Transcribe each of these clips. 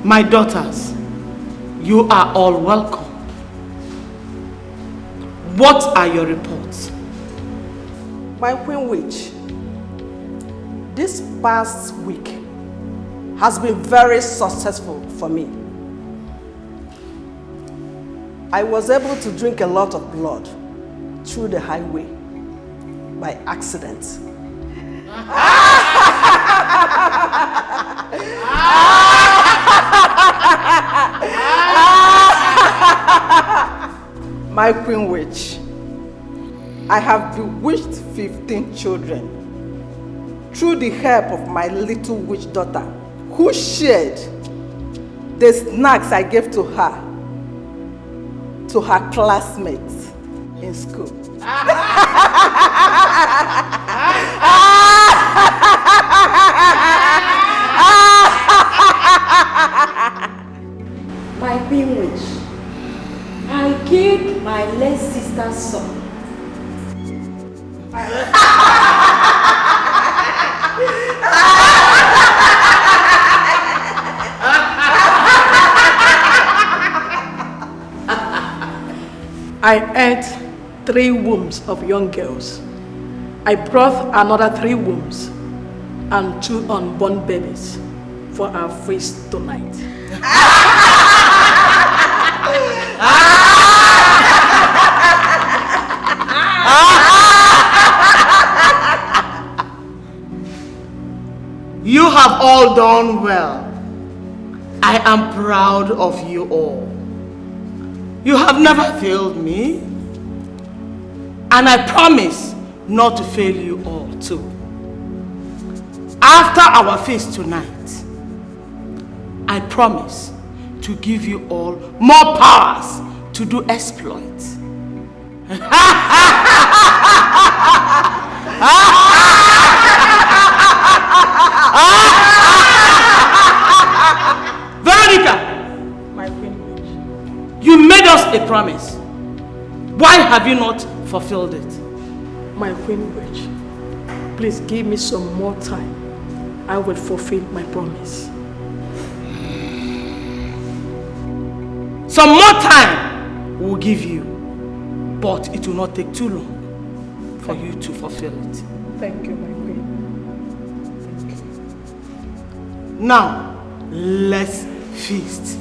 My daughters, you are all welcome. What are your reports? My Queen Witch, this past week has been very successful for me. I was able to drink a lot of blood through the highway by accident. My Queen Witch, I have bewitched 15 children through the help of my little witch daughter, who shared the snacks I gave to her classmates in school. My Queen Witch, I gave my late sister's son. I ate 3 wombs of young girls. I brought another 3 wombs and 2 unborn babies for our feast tonight. You have all done well. I am proud of you all. You have never failed me, and I promise not to fail you all too. After our feast tonight, I promise to give you all more powers to do exploits. Veronica! My Queen Witch. You made us a promise. Why have you not fulfilled it? My Queen Witch, please give me some more time. I will fulfill my promise. Some more time we'll give you, but it will not take too long for you to fulfill it. Thank you, my Queen. Thank you. Now, let's feast.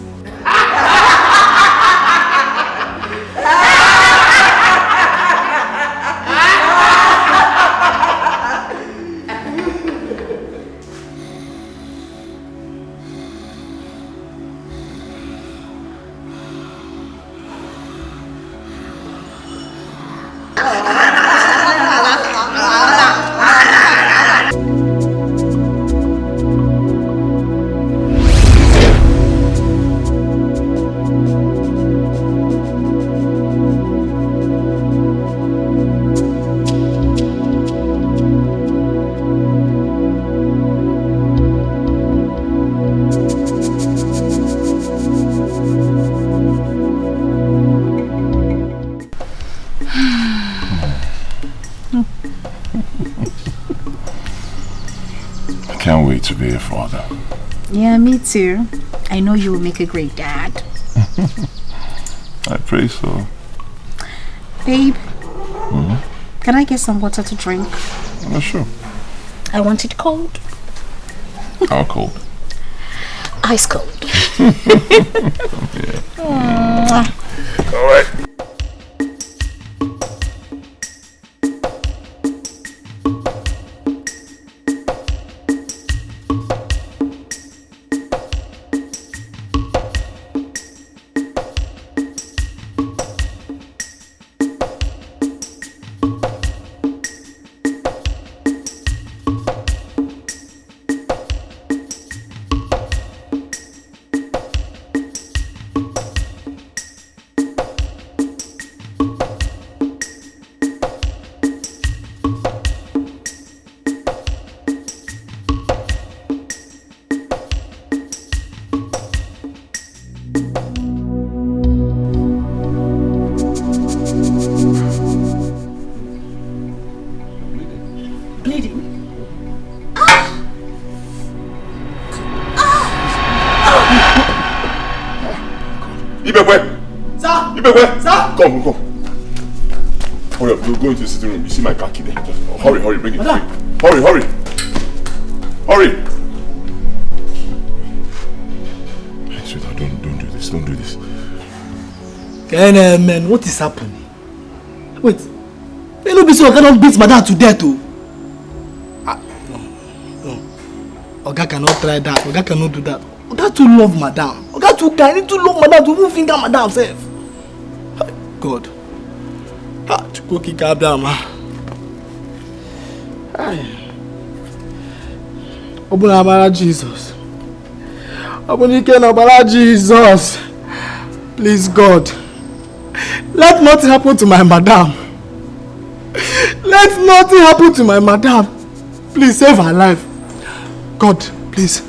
Can't wait to be a father. Yeah, me too. I know you will make a great dad. I pray so. Babe, can I get some water to drink? Oh, sure. I want it cold. How cold? Ice cold. Yeah. All right. Ibeh, Sir! Ibeh, Sir! Come. Hurry up, go into the sitting room. You see my car key there. Just hurry, bring it. Hurry. Hey, sweetheart, don't do this. Man, what is happening? Wait. You know, so I cannot beat madam to death, too. No. Oga cannot try that. Oga cannot do that. Oga too love madam. Oga too kind. He too love madam to even finger madam self. God. Go kick her down, man. Open Abara Jesus. Open Abara Jesus. Please, God. Let nothing happen to my madam. Let nothing happen to my madam. Please save her life. God, please.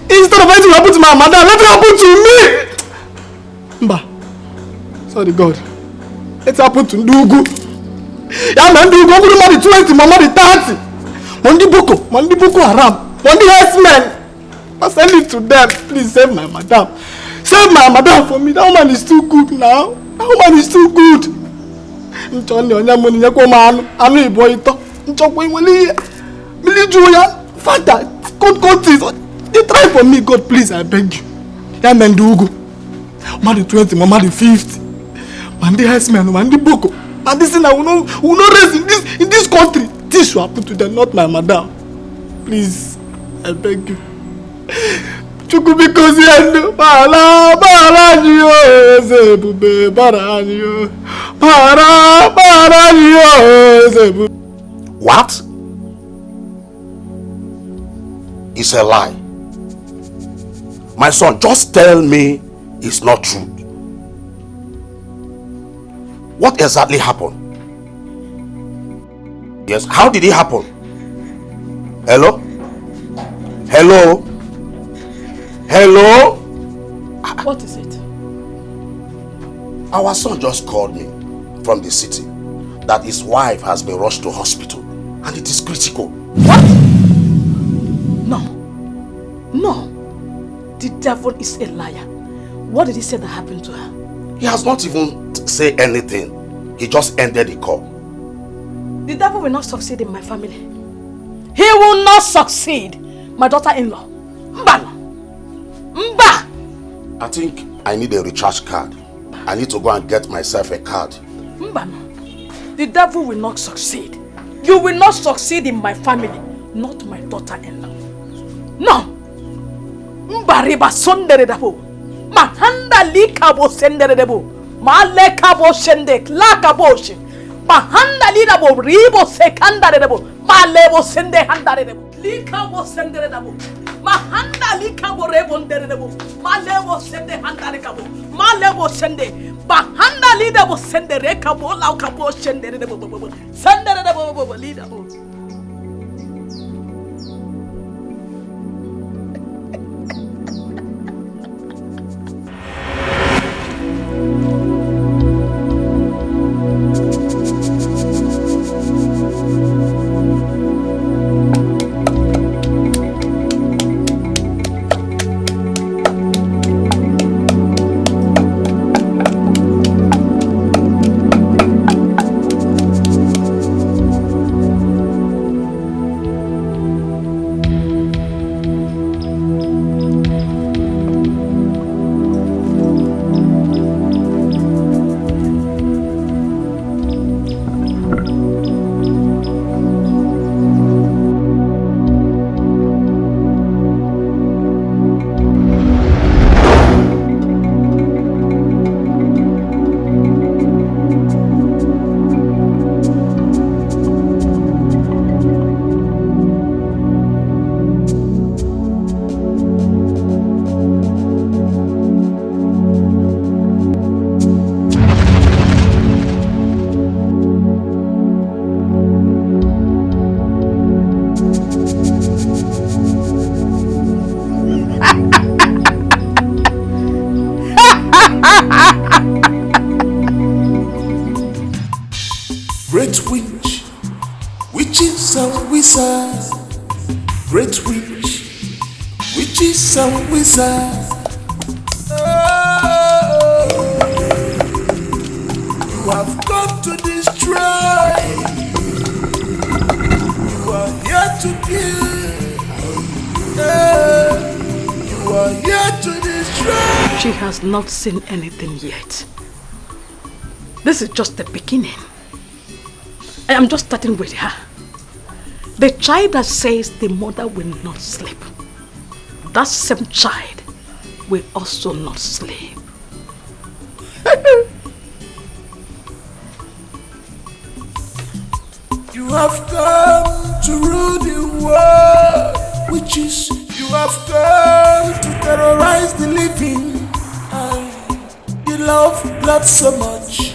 Instead of anything happen to my madam, let it happen to me. Mba. Sorry, God. Let it happen to Ndugu. Yeah, man, Ndugu. Go to money 20, my money 30. Mandi Boko Haram. Mandi herdsmen. I send it to them. Please save my madam. Save my madam for me. That woman is too good now. That woman is too good. Father, God, they try for me, God, please, I beg you. Yeah, man, Ndugu. Mama the 20, Mama the 50. Man, the herdsmen, man, the Boko. And this thing I will not rest in this country. This should happen to them, not my madam. Please, I beg you. Chukubikozi endo para niyo zebube para niyo para niyo zebube. What? It's a lie. My son, just tell me it's not true. What exactly happened? Yes, how did it happen? Hello? What is it? Our son just called me from the city that his wife has been rushed to hospital and it is critical. What? No. The devil is a liar. What did he say that happened to her? He has not even said anything. He just ended the call. The devil will not succeed in my family. He will not succeed. My daughter-in-law. Mba! I think I need a recharge card. I need to go and get myself a card. Mba, the devil will not succeed. You will not succeed in my family. Not my daughter-in-law. No! Mba riba sondere dabo. Mahanda likabo sendere dabo. Ma lekabo sendek lakabo she. Mahanda lidabo ribo sekandare dabo. Ma lebo sende handare dabo. Likabo sendere dabo. Mahanda likabo rebondere dabo. Ma lebo sende handare kabo. Ma lebo sende. Bahanda lidabo sende rekabo laukabo sendere dabo. Sendere dabo lidabo. Great witch, witches and wizards. Great witch, witches and wizards. Oh. You have come to destroy. You are here to kill. You are here to destroy. She has not seen anything yet. This is just the beginning. I am just starting with her. The child that says the mother will not sleep, that same child will also not sleep. You have come to rule the world, witches. You have come to terrorize the living. You love blood so much.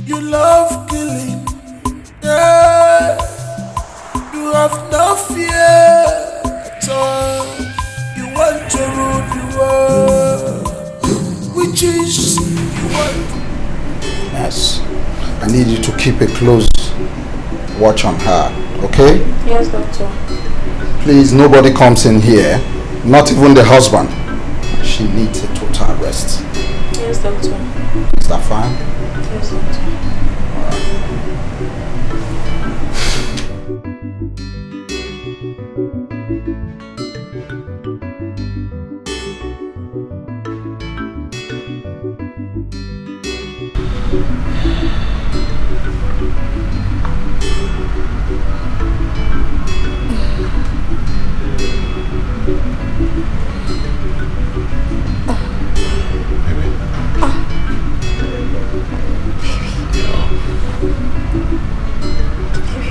You love killing. You have no fear at all. You want to rule the world, witches. You want. Yes. I need you to keep a close watch on her, okay? Yes, doctor. Please, nobody comes in here, not even the husband. She needs a total rest. Yes, doctor. Is that fine? Yes, doctor.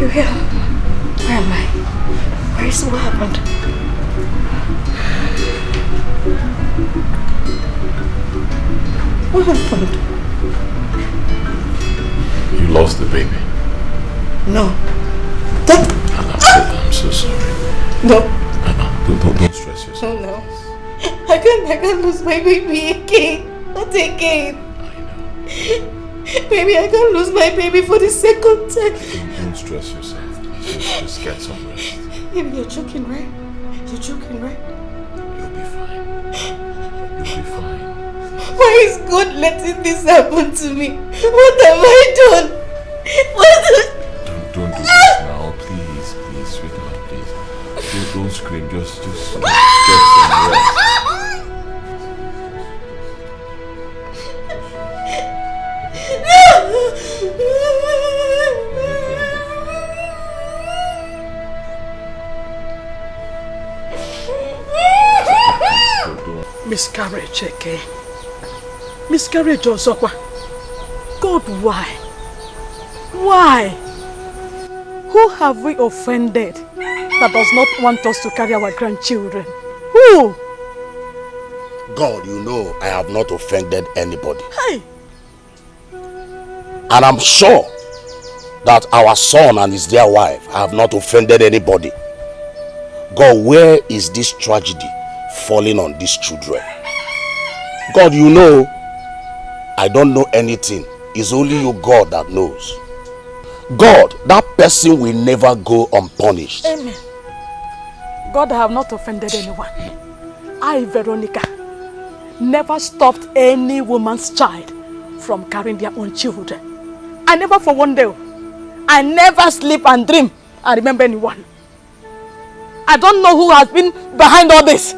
Where am I? Where is what happened? What happened? You lost the baby. No. I'm so sorry. No. Don't stress yourself. Oh no. I can't lose my baby again. Not again. I know. Maybe I can't lose my baby for the second time. Don't stress yourself. Just get some rest. Maybe you're joking, right? You're joking, right? You'll be fine. You'll be fine. Why is God letting this happen to me? What have I done? Don't do this now, please, sweetheart, please. Don't scream. Just get some rest. Miscarriage again. Miscarriage Osokwa. God, why? Why? Who have we offended that does not want us to carry our grandchildren? Who? God, you know I have not offended anybody. Hey. And I'm sure that our son and his dear wife have not offended anybody. God, where is this tragedy falling on these children? God, you know I don't know anything. It's only you, God, that knows. God, that person will never go unpunished. Amen. God, I have not offended anyone. I, Veronica, never stopped any woman's child from carrying their own children. I never for one day. I never sleep and dream and remember anyone. I don't know who has been behind all this.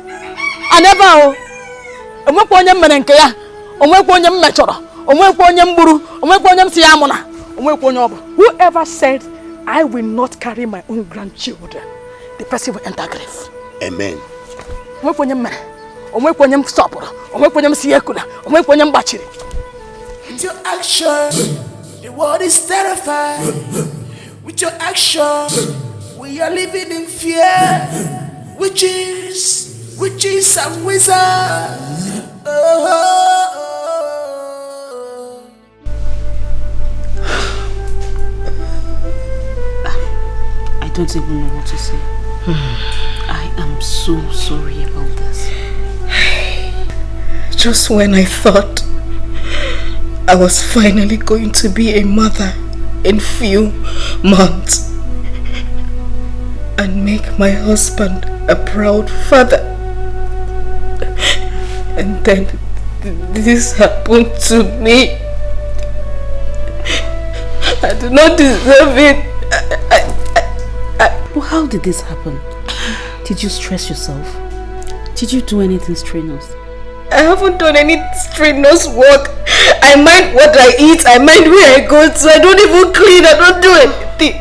I never. Whoever said I will not carry my own grandchildren, the person will enter grave. Amen. With your action, the world is terrified. With your action, we are living in fear. Witches and wizards. I don't even know what to say. I am so sorry about this. Just when I thought I was finally going to be a mother in few months and make my husband a proud father, and then this happen to me? I do not deserve it. But how did this happen? Did you stress yourself? Did you do anything strenuous? I haven't done any strenuous work. I mind what I eat, I mind where I go to. I don't even clean, I don't do anything.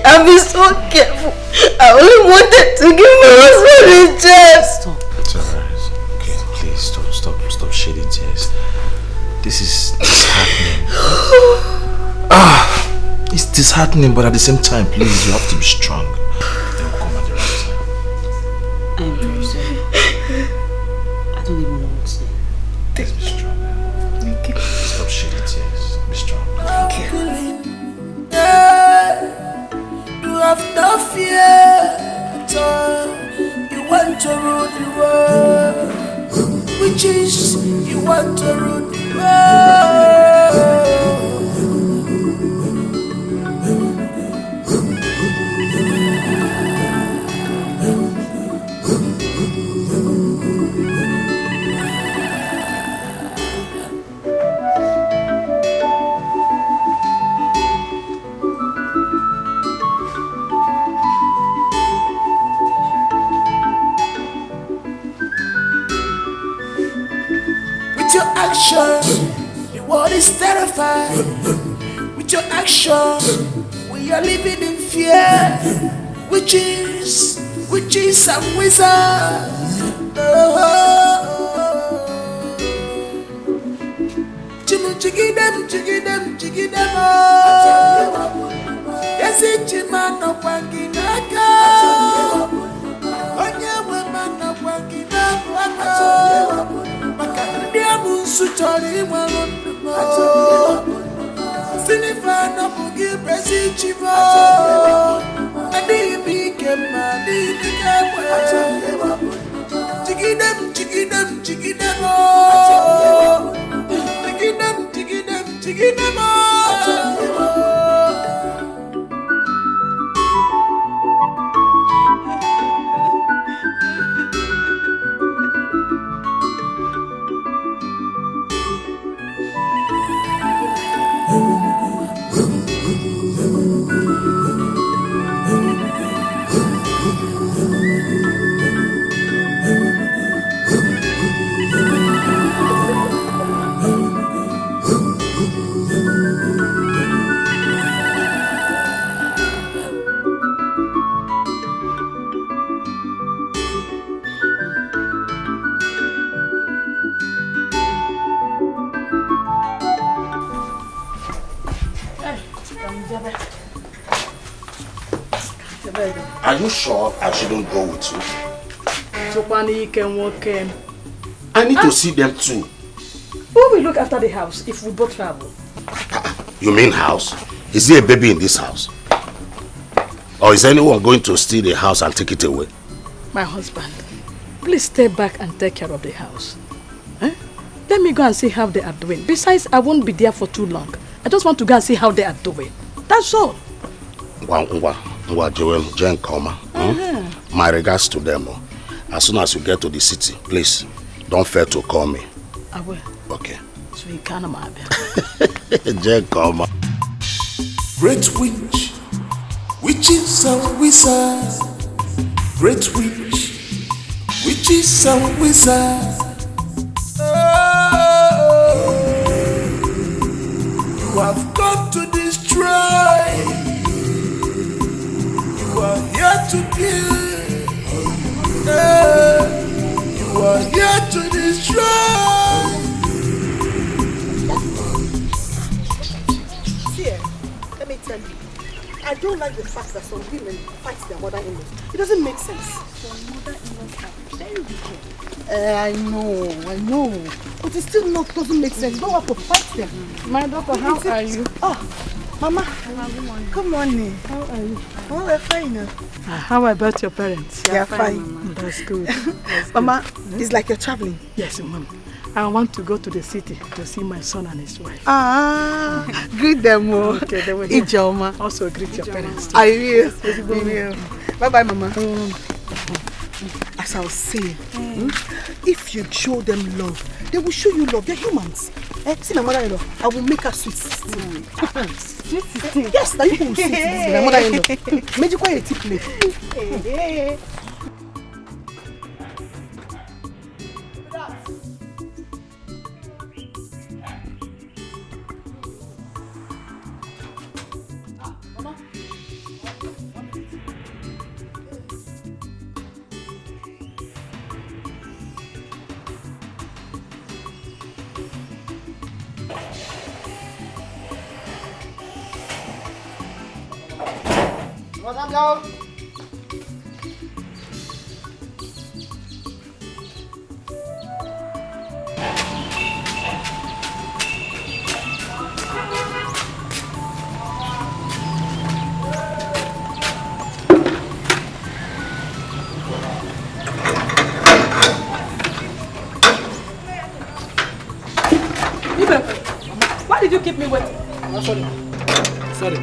I've been so careful. I only wanted to give my husband a chance. Stop. It's alright. Okay, please stop shedding tears. This is disheartening. It's disheartening, but at the same time, please, you have to be strong. They'll come at the right time. I'm very sorry. I don't even know what to say. Let's be strong. Thank you. Stop shedding tears. Be strong. Thank you. You have no fear at all. You want to rule the world. Witches, you want to rule the world. With your actions, the world is terrified. With your actions, we are living in fear. Witches and wizards. Jiggy them, oh. Yes, it's a man of Wakinaka. Onye woman of Wakinaka. Makandia Musutori Malondumo. Sinifan of Mugi Presichivo. Adi became Madi became. Jiggy them, oh. Jiggy them, oh. Are you sure I shouldn't go with you? I need to see them too. Who will look after the house if we both travel? You mean house? Is there a baby in this house? Or is anyone going to steal the house and take it away? My husband, please stay back and take care of the house. Eh? Let me go and see how they are doing. Besides, I won't be there for too long. I just want to go and see how they are doing. That's all. My regards to them. As soon as you get to the city, please don't fail to call me. I will. Okay. So you can't imagine. Great witch, witches and wizards. Great witch, witches and wizards. You have come to destroy. You are here to kill. You are here to destroy. See, let me tell you, I don't like the fact that some women fight their mother-in-laws. It doesn't make sense. Some mother-in-laws are very wicked. I know. But it still doesn't make sense. You don't have to fight them. My daughter, how are you? Oh, Mama. Good morning. How are you? Oh, we're fine. How about your parents? They are fine. That's good. Mama, it's like you're traveling. Yes, Mom. I want to go to the city to see my son and his wife. Greet them. Okay, they will. Ijoma. Also greet your parents too. I will. Bye-bye, Mama. as I'll say, if you show them love, they will show you love. They're humans. See my mother-in-law, I will make her sweet 16. Sweet 16? Yes, now you will see it. My mother-in-law. Made you quite a tip plate. Why did you keep me waiting? Sorry.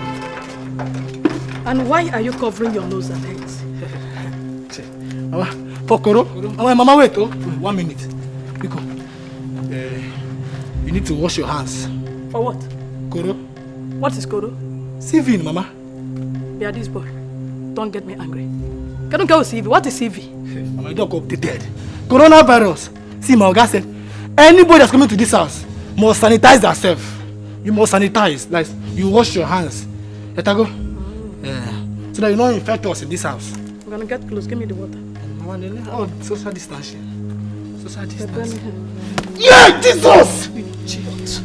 And why are you covering your nose and hands? Mama, for Koro. Mama, wait, 1 minute. Biko, you need to wash your hands. For what? Koro. What is Koro? CV, Mama. Yeah, this boy. Don't get me angry. Can you go with CV? What is CV? Mama, you don't go updated. Coronavirus. See, my Oga said, anybody that's coming to this house must sanitize themselves. You must sanitize. Like, you wash your hands. Let her go. So that you don't infect us in this house. I'm gonna get close. Give me the water. Oh, social distancing. Social distancing. Yeah, Jesus! Jesus!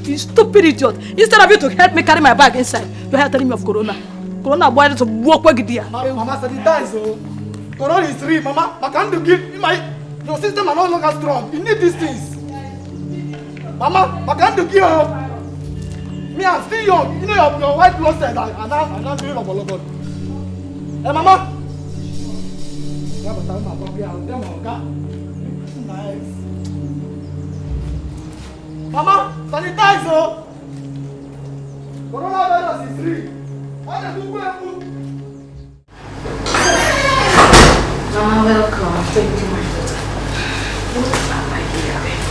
You stupid idiot. Instead of you to help me carry my bag inside, you're here telling me of Corona. Corona boy to walk where you are. Mama, sanitize. Corona is real, Mama. I can't do your system are no longer strong. You need these things. Mama, I can't do give. Me, I'm still young. You know your white blood cells are not doing a Hey, Mama. Nice. Mama, sanitize. Coronavirus is real. Mama, welcome. Thank you, my daughter. What am I hearing?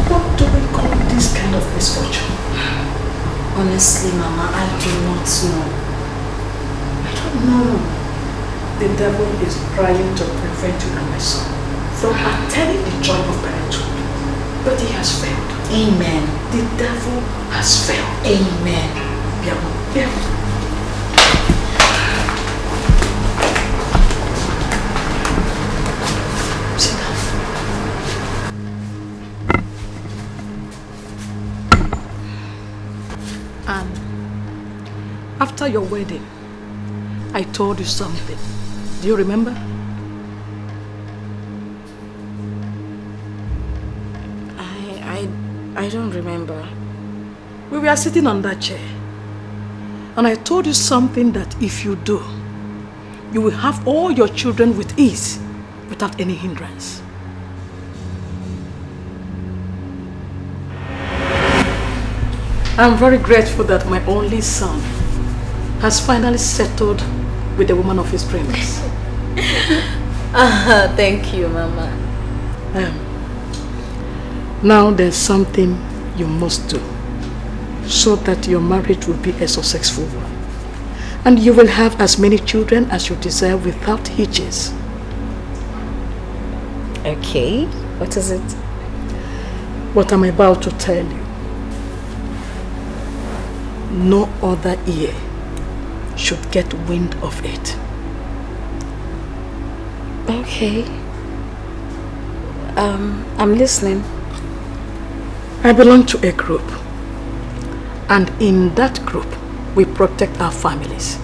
What do we call this kind of misfortune? Honestly, Mama, I do not know. I don't know. The devil is trying to prevent you and my son from attaining the joy of parenthood. But he has failed. Amen. The devil has failed. Amen. Yeah. And after your wedding, I told you something. Do you remember? I don't remember. We were sitting on that chair. And I told you something that if you do, you will have all your children with ease, without any hindrance. I'm very grateful that my only son has finally settled with the woman of his dreams. Thank you, Mama. Now there's something you must do so that your marriage will be a successful one. And you will have as many children as you desire without hitches. Okay, what is it? What I'm about to tell you. No other ear should get wind of it. Okay. I'm listening. I belong to a group. And in that group, we protect our families.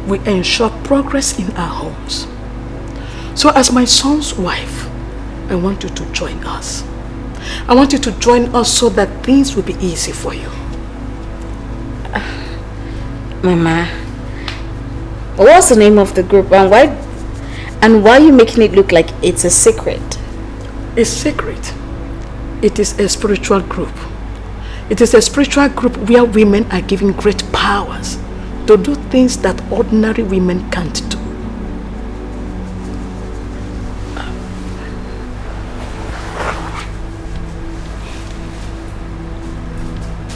We ensure progress in our homes. So as my son's wife, I want you to join us. I want you to join us so that things will be easy for you. Mama, what's the name of the group and why are you making it look like it's a secret? It's secret. It is a spiritual group. It is a spiritual group where women are given great powers to do things that ordinary women can't do.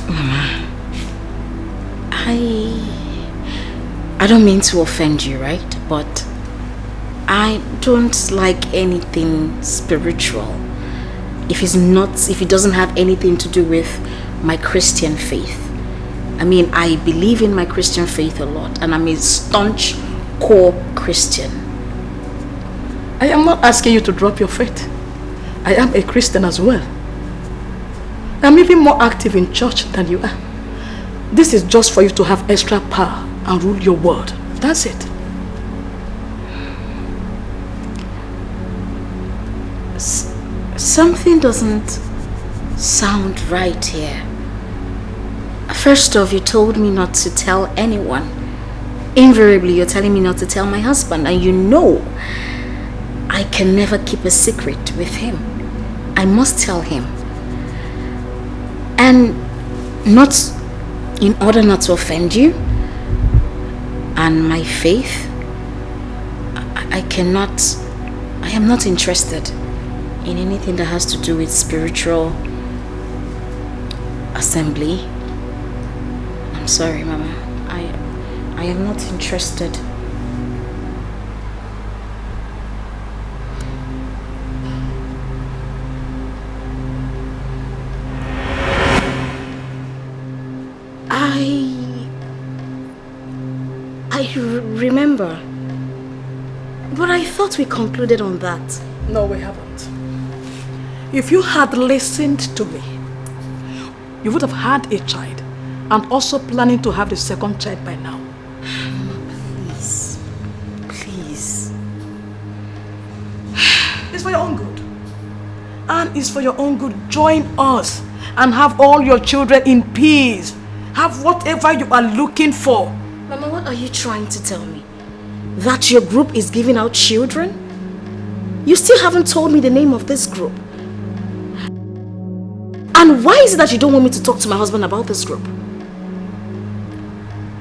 Mama, I don't mean to offend you, right? But I don't like anything spiritual if it doesn't have anything to do with my Christian faith. I mean, I believe in my Christian faith a lot, and I'm a staunch core Christian. I am not asking you to drop your faith. I am a Christian as well. I'm even more active in church than you are. This is just for you to have extra power and rule your world. That's it. Something doesn't sound right here. First off, you told me not to tell anyone. Invariably, you're telling me not to tell my husband, and you know I can never keep a secret with him. I must tell him. And not in order not to offend you and my faith, I am not interested in anything that has to do with spiritual assembly. I'm sorry, Mama. I am not interested. I remember, but I thought we concluded on that. No, we haven't. If you had listened to me, you would have had a child and also planning to have the second child by now. Please. Please. It's for your own good. And it's for your own good. Join us and have all your children in peace. Have whatever you are looking for. Mama, what are you trying to tell me? That your group is giving out children? You still haven't told me the name of this group. And why is it that you don't want me to talk to my husband about this group?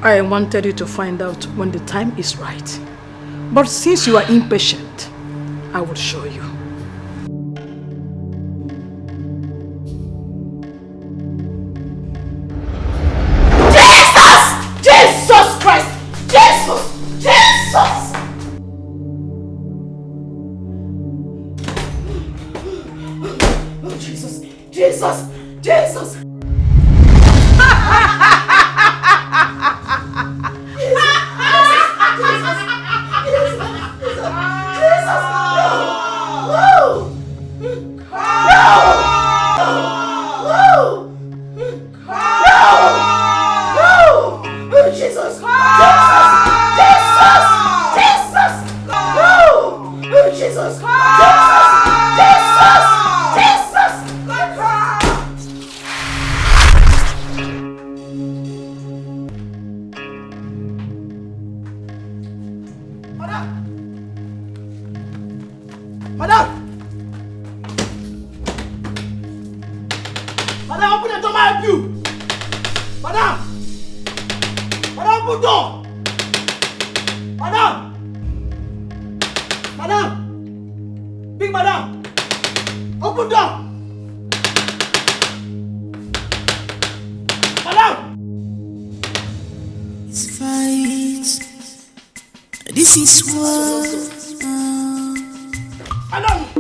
I wanted you to find out when the time is right. But since you are impatient, I will show you. Jesus Christ! Jesus! Jesus! Oh, Jesus! Jesus! Jesus!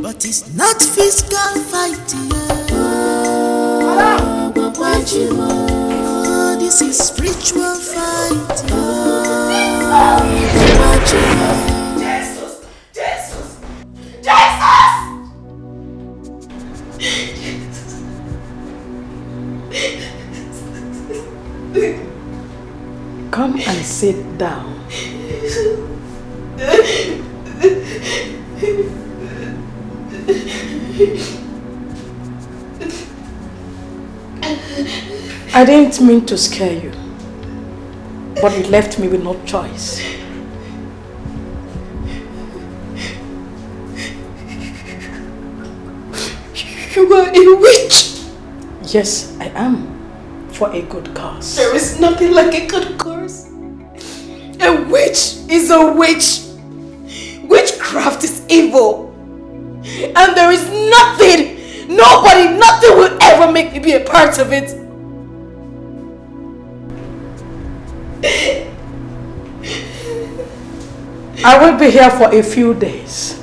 But it's not physical fighting. But what you want, this is spiritual fighting. What you want. Jesus! Jesus! Jesus! Come and sit down. I didn't mean to scare you, but it left me with no choice. You are a witch! Yes, I am, for a good cause. There is nothing like a good cause. A witch is a witch. Witchcraft is evil. And there is nothing, nobody, nothing will ever make me be a part of it. I will be here for a few days.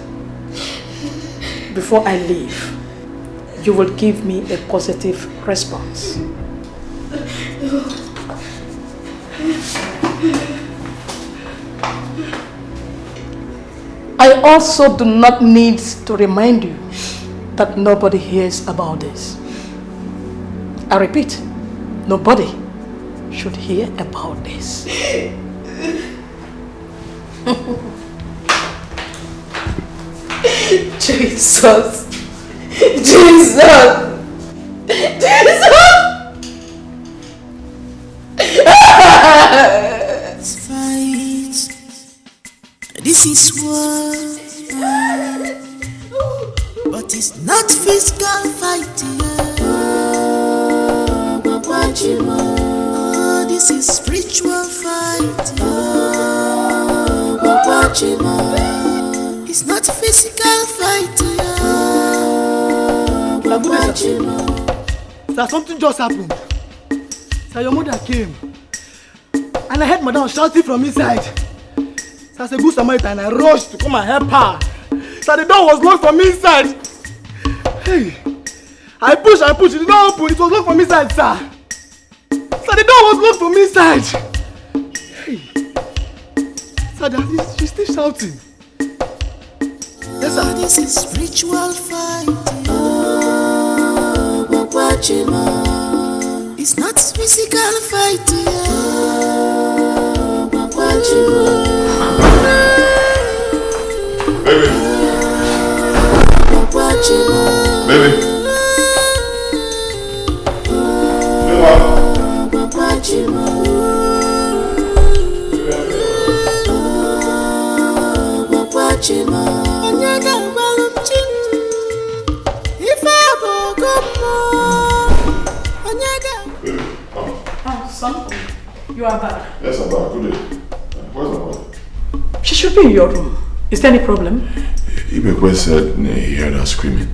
Before I leave, you will give me a positive response. I also do not need to remind you that nobody hears about this. I repeat, nobody should hear about this. Jesus! Jesus! Fight. This is war, but it's not physical fighting. Oh, this is spiritual fighting. It's not physical fighting. Sir, something just happened. Sir, your mother came. And I heard madam shouting from inside. So as a good Samaritan, I rushed to come and help her. So the door was locked from inside. Hey, I pushed, it did not open, it was locked from inside, sir. So the door was locked from inside. Hey, sir, she's still shouting. Yes, sir. This is spiritual fighting. It's not physical fighting. Baby. Baby. Son, you are back. Yes, I'm back. Good day. Where's my mother? She should be in your room. Is there any problem? Ibeh said he heard her screaming.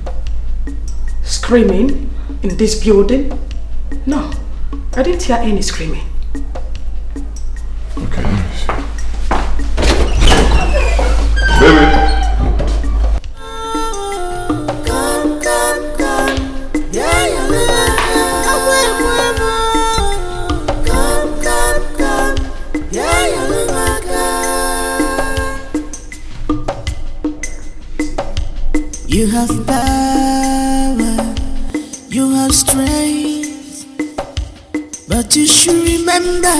Screaming? In this building? No, I didn't hear any screaming. Okay, let me see. Baby! You have power, you have strength, but you should remember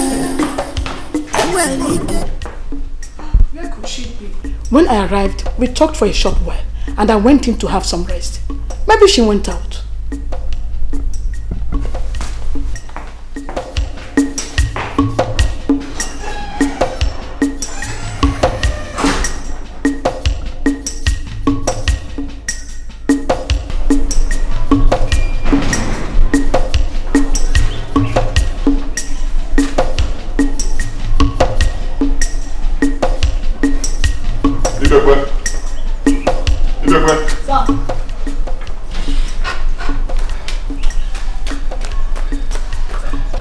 where could she be? When I arrived, we talked for a short while, and I went in to have some rest. Maybe she went out.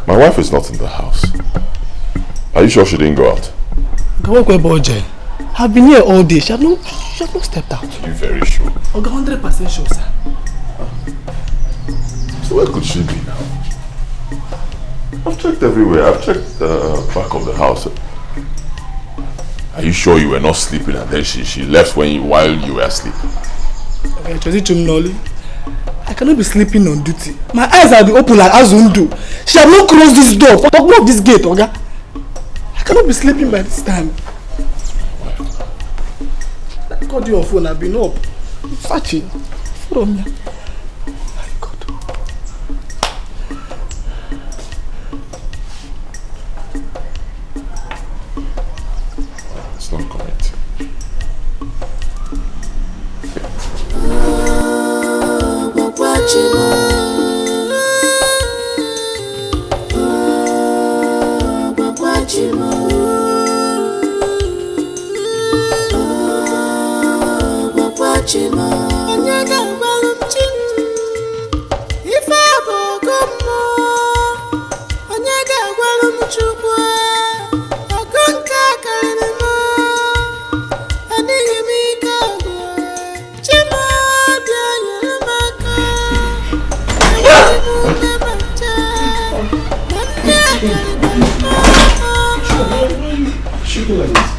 My wife is not in the house. Are you sure she didn't go out? I've been here all day. She has not stepped out. Are you very sure? 100% sure, sir. So where could she be now? I've checked everywhere. I've checked the back of the house. Are you sure you were not sleeping and then she left while you were asleep? Okay, Nolly. I cannot be sleeping on duty. My eyes are open like Azundu. She has not closed this door. Talk of this gate, Oga. I cannot be sleeping by this time. I called you on phone. I've been up. I'm searching. From me. My God. It's not correct. Chima, onyaga balum chin. Ifa bogomo, onyaga balum chukwa. Agonka kalima, ani yemika Chima dia yemaka. Shaking like this.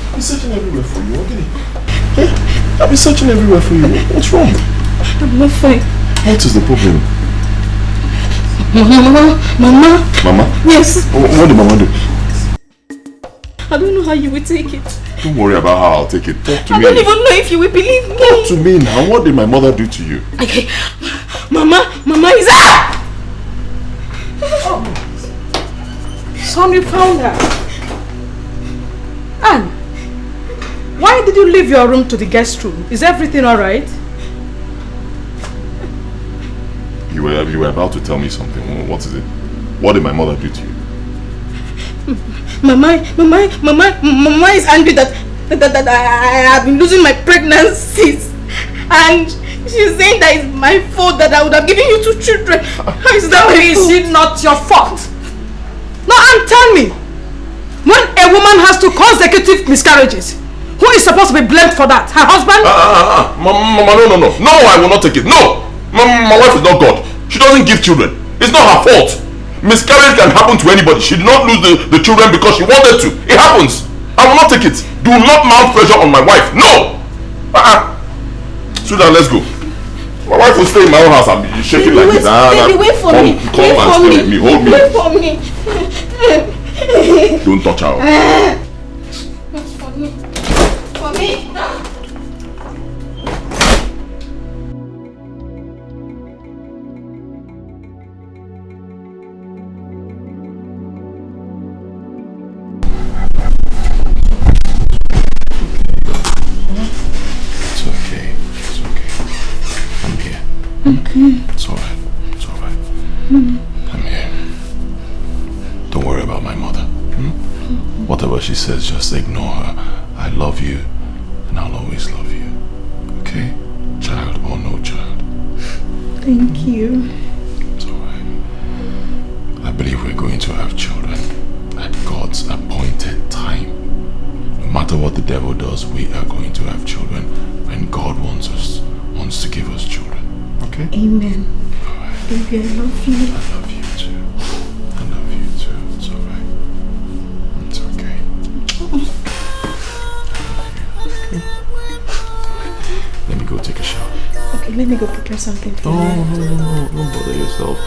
I've been searching everywhere for you, okay? I've been searching everywhere for you. What's wrong? I'm not fine. What is the problem? Mama? Mama? Yes. What did Mama do? I don't know how you will take it. Don't worry about how I'll take it. Talk to me. I don't even know if you will believe me. Talk to me now. What did my mother do to you? Okay. Mama is out! Oh. Son, you found her. Anne, why did you leave your room to the guest room? Is everything alright? You were about to tell me something. What is it? What did my mother do to you? Mama is angry that I have been losing my pregnancies, and she's saying that it's my fault that I would have given you 2 children. How is that? Is it not your fault? No, and tell me, when a woman has 2 consecutive miscarriages, who is supposed to be blamed for that? Her husband? Mama, no, I will not take it. No, my wife is not God. She doesn't give children. It's not her fault. Miscarriage can happen to anybody. She did not lose the children because she wanted to. It happens. I will not take it. Do not mount pressure on my wife. No! Sweetheart, let's go. My wife will stay in my own house and be shaking like this. Baby, wait for me. Come and stay with me. Hold me. Wait for me. Don't touch her. For me. For me. It's alright. I'm here. Don't worry about my mother. Whatever she says, just ignore her. I love you, and I'll always love you. Okay? Child or no child. Thank you. It's alright. I believe we're going to have children at God's appointed time. No matter what the devil does, we are going to have children when God wants to give us children. Okay? Amen. Alright. Baby, I love you. I love you too. I love you too. It's alright. It's okay. Let me go take a shower. Okay, let me go prepare something for you. No. Don't bother yourself.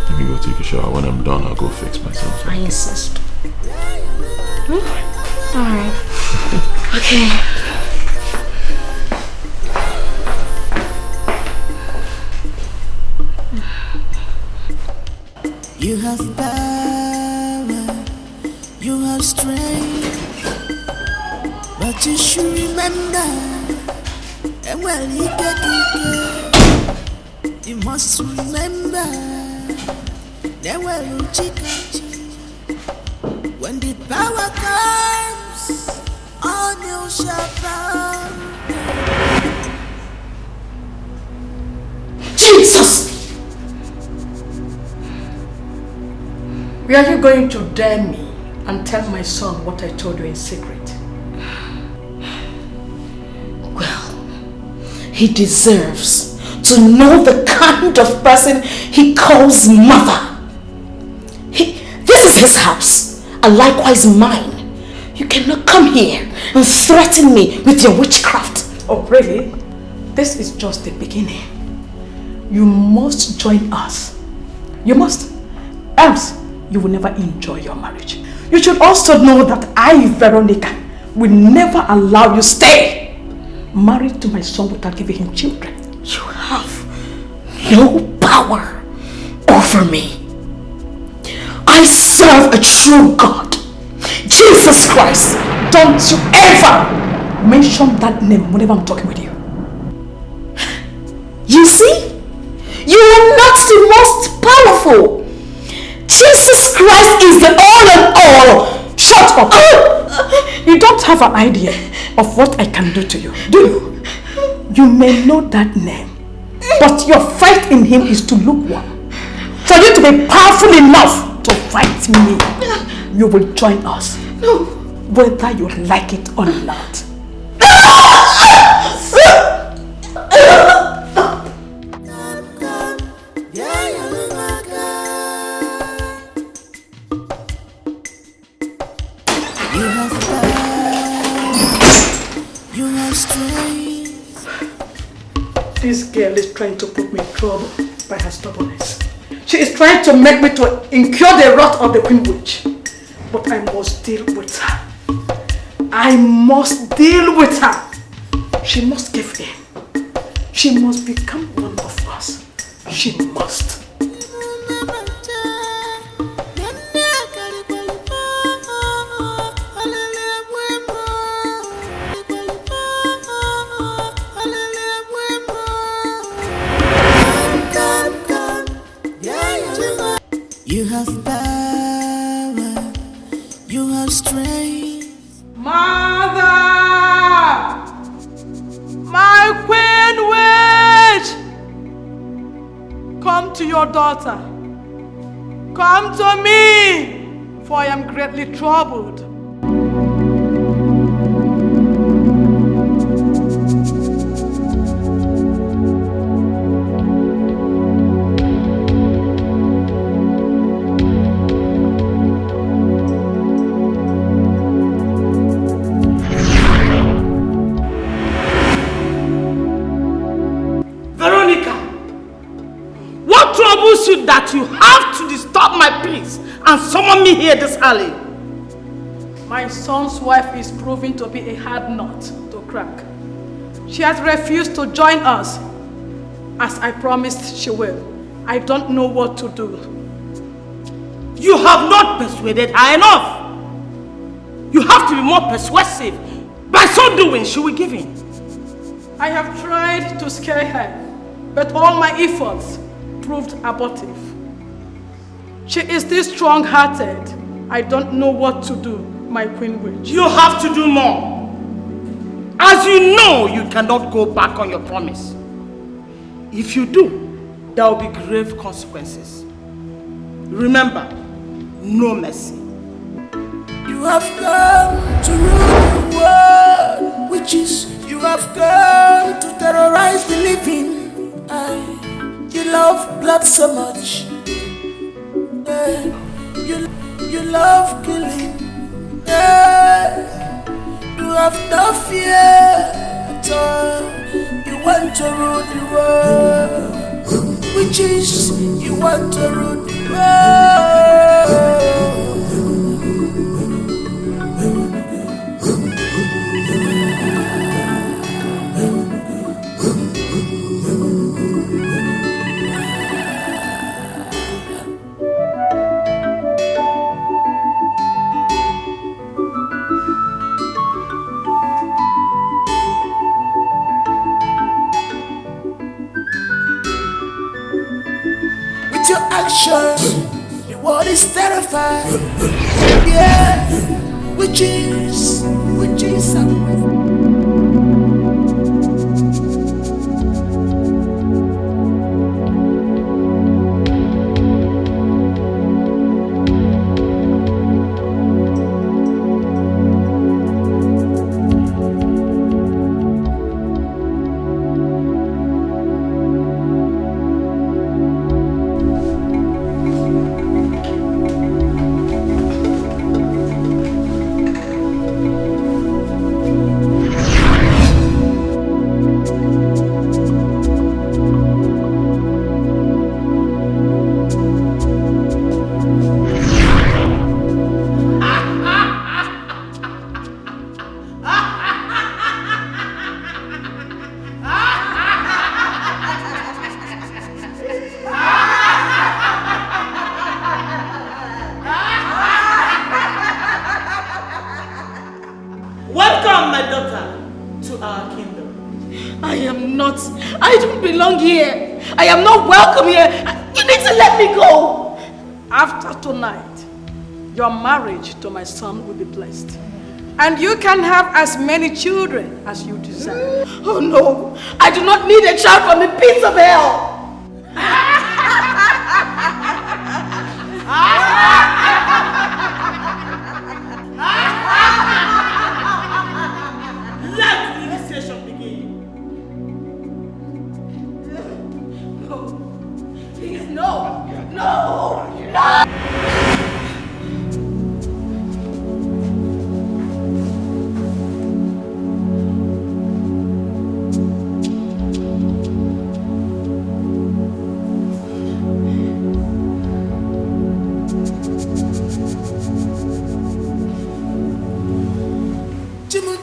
Let me go take a shower. When I'm done, I'll go fix myself. I insist. Alright. Okay. You have power, you have strength, but you should remember, and well, you must remember, that well, when the power comes, on you shall bow. Jesus! Were you going to dare me and tell my son what I told you in secret? Well, he deserves to know the kind of person he calls mother. This is his house, and likewise mine. You cannot come here and threaten me with your witchcraft. Oh, really? This is just the beginning. You must join us. You must. Else, you will never enjoy your marriage. You should also know that I, Veronica, will never allow you stay married to my son without giving him children. You have no power over me. I serve a true God, Jesus Christ. Don't you ever mention that name whenever I'm talking with you. You see? You are not the most powerful. Jesus Christ is the all and all. Shut up. You don't have an idea of what I can do to you, do you? You may know that name, but your fight in him is to lukewarm. For you to be powerful enough to fight me, you will join us, whether you like it or not. This girl is trying to put me in trouble by her stubbornness. She is trying to make me to incur the wrath of the Queen Witch. But I must deal with her. I must deal with her. She must give in. She must become one of us. She must. You have power, you have strength. Mother! My Queen Witch! Come to your daughter. Come to me, for I am greatly troubled. That you have to disturb my peace and summon me here this early. My son's wife is proving to be a hard nut to crack. She has refused to join us, as I promised she will. I don't know what to do. You have not persuaded her enough. You have to be more persuasive. By so doing, she will give in. I have tried to scare her, but all my efforts proved abortive. She is still strong-hearted. I don't know what to do, my Queen Witch. You have to do more. As you know, you cannot go back on your promise. If you do, there will be grave consequences. Remember, no mercy. You have come to rule the world, witches. You have come to terrorize the living. You love blood so much. You love killing. You have no fear at all. You want to rule the world. Witches, you want to rule the world. The world is terrified. Yeah, witches are. I am not welcome here. You need to let me go. After tonight, your marriage to my son will be blessed. And you can have as many children as you desire. Oh no, I do not need a child from the pits of hell. Let the initiation begin. No, please, no, no, no.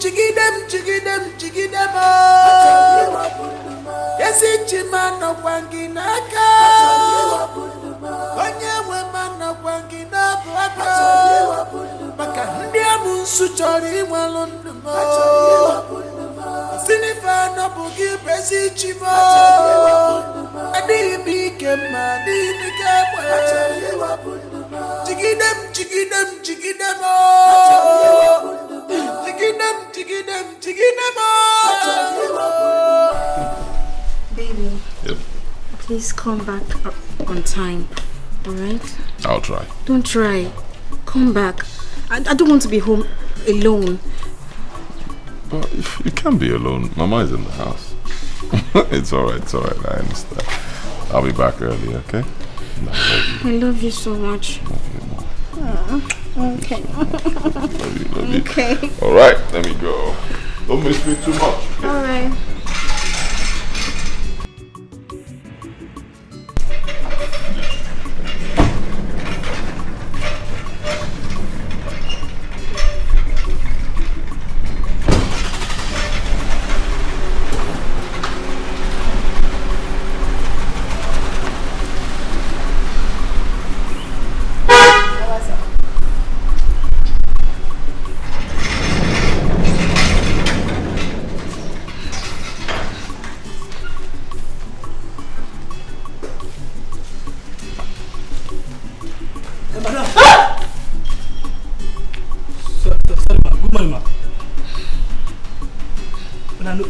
Chigidem, Yesi chimano kwanginaka, onye wemano kwanginaka, maka ndia munsu chori walondumo, sinifano bugi besi chimo, adi bikema, Chigidem, Baby. Yep. Please come back on time. Alright? I'll try. Don't try. Come back. I don't want to be home alone. But you can't be alone. Mama is in the house. It's alright, I understand. I'll be back early, okay? I love you so much. Love you more. Okay. Love you. Okay. Alright, let me go. Don't miss me too much. Okay? Alright.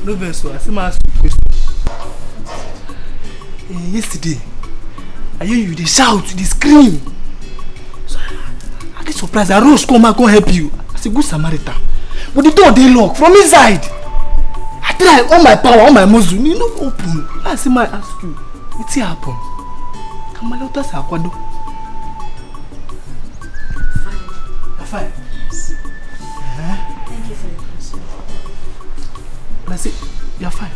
No verse, I see my ask you a question. Yesterday, I hear you, they shout, they scream. So I get surprised. I rose, come help you. As a good Samaritan. But the door they lock from inside. I try all my power, all my muscle, you know, open. I see my ask you, what's happen? Come on, let us have one. You're fine. Yes. Thank you for your concern. I say, you're fine.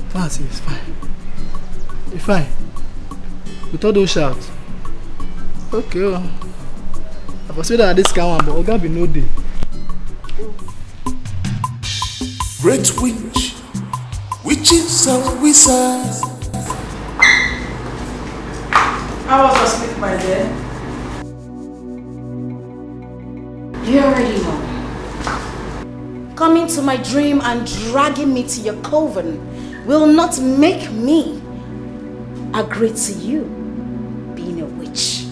Fancy, it's fine. You're fine. With all those shouts. Okay, well. I was that this can one, but Oga be no day. Great witch, witches and wizards. How was your sleep, my dear? You already know. Coming to my dream and dragging me to your coven will not make me agree to you being a witch.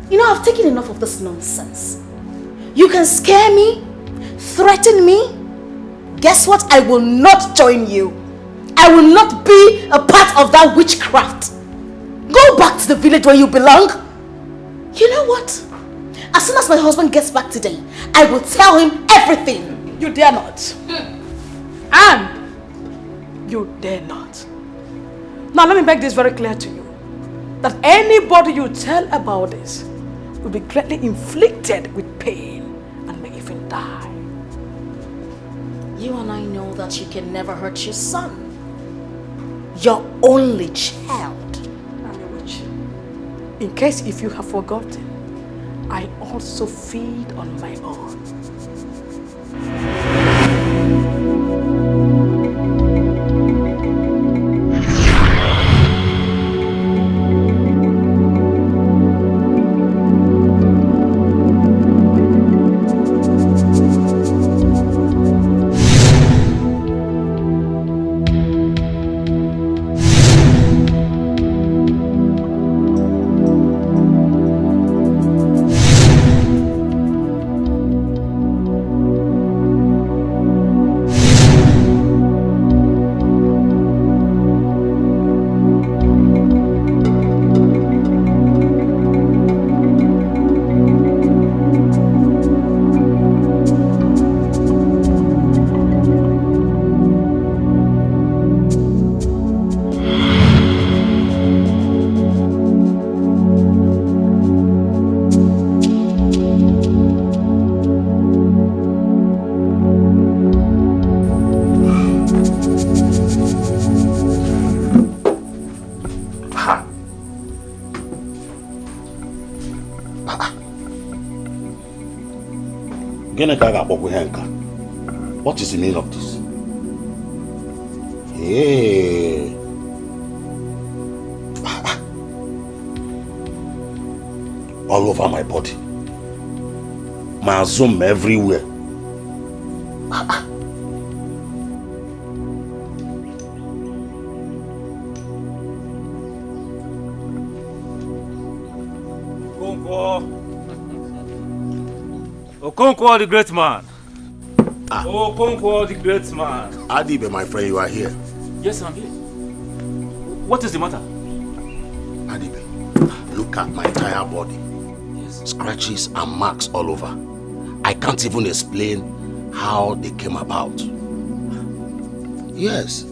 You know, I've taken enough of this nonsense. You can scare me, threaten me. Guess what? I will not join you. I will not be a part of that witchcraft. Go back to the village where you belong. You know what? As soon as my husband gets back today, I will tell him everything. You dare not. And you dare not. Now let me make this very clear to you. That anybody you tell about this will be greatly inflicted with pain and may even die. You and I know that you can never hurt your son. Your only child. In case if you have forgotten, I also feed on my own. What is the meaning of this? Hey. All over my body. My zoom everywhere. Okonkwo, the great man. Okonkwo, the great man. Adibe, my friend, you are here. Yes, I'm here. What is the matter? Adibe, look at my entire body. Yes. Scratches and marks all over. I can't even explain how they came about. Yes,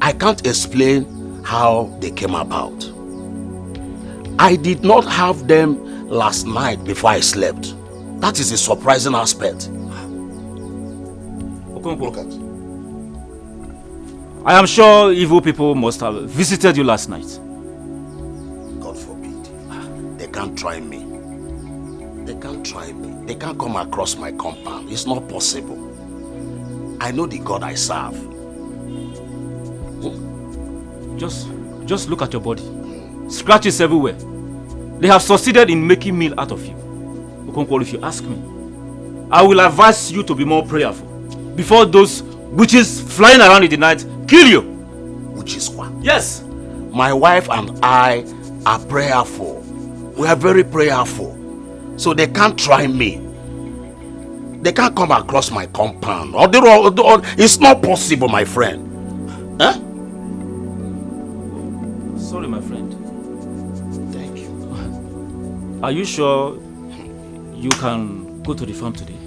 I can't explain how they came about. I did not have them last night before I slept. That is a surprising aspect. Look at. I am sure evil people must have visited you last night. God forbid. They can't try me. They can't try me. They can't come across my compound. It's not possible. I know the God I serve. Just look at your body. Scratches everywhere. They have succeeded in making meal out of you. Okonkwo, if you ask me, I will advise you to be more prayerful before those witches flying around in the night kill you. Witches what? Yes. My wife and I are prayerful. We are very prayerful. So they can't try me. They can't come across my compound. It's not possible, my friend. Huh? Sorry, my friend. Thank you. Are you sure you can go to the farm today?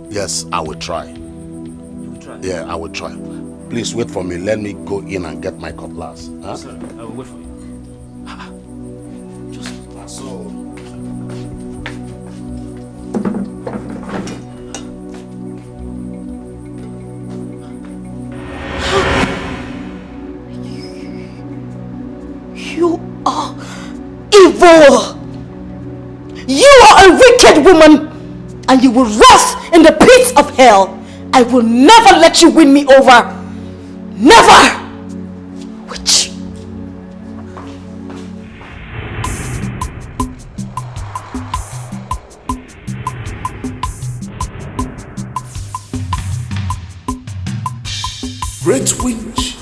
Yes, I will try. You will try? Yeah, I will try. Please wait for me. Let me go in and get my cutlass. Huh? Sorry, I will wait for you. Just so. You are evil. You are a wicked woman, and you will rest in the pits of hell. I will never let you win me over. Never! Witch. Great witch,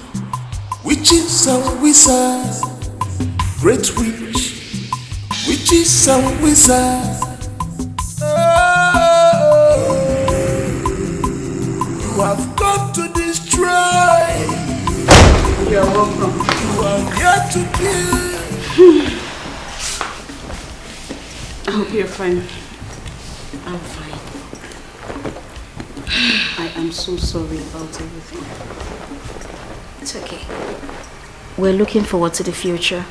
witches and wizards. Great witch, witches and wizards. You have come to destroy. You are welcome. You are here to kill. I hope you're fine. I'm fine. I am so sorry about everything. It's okay. We're looking forward to the future.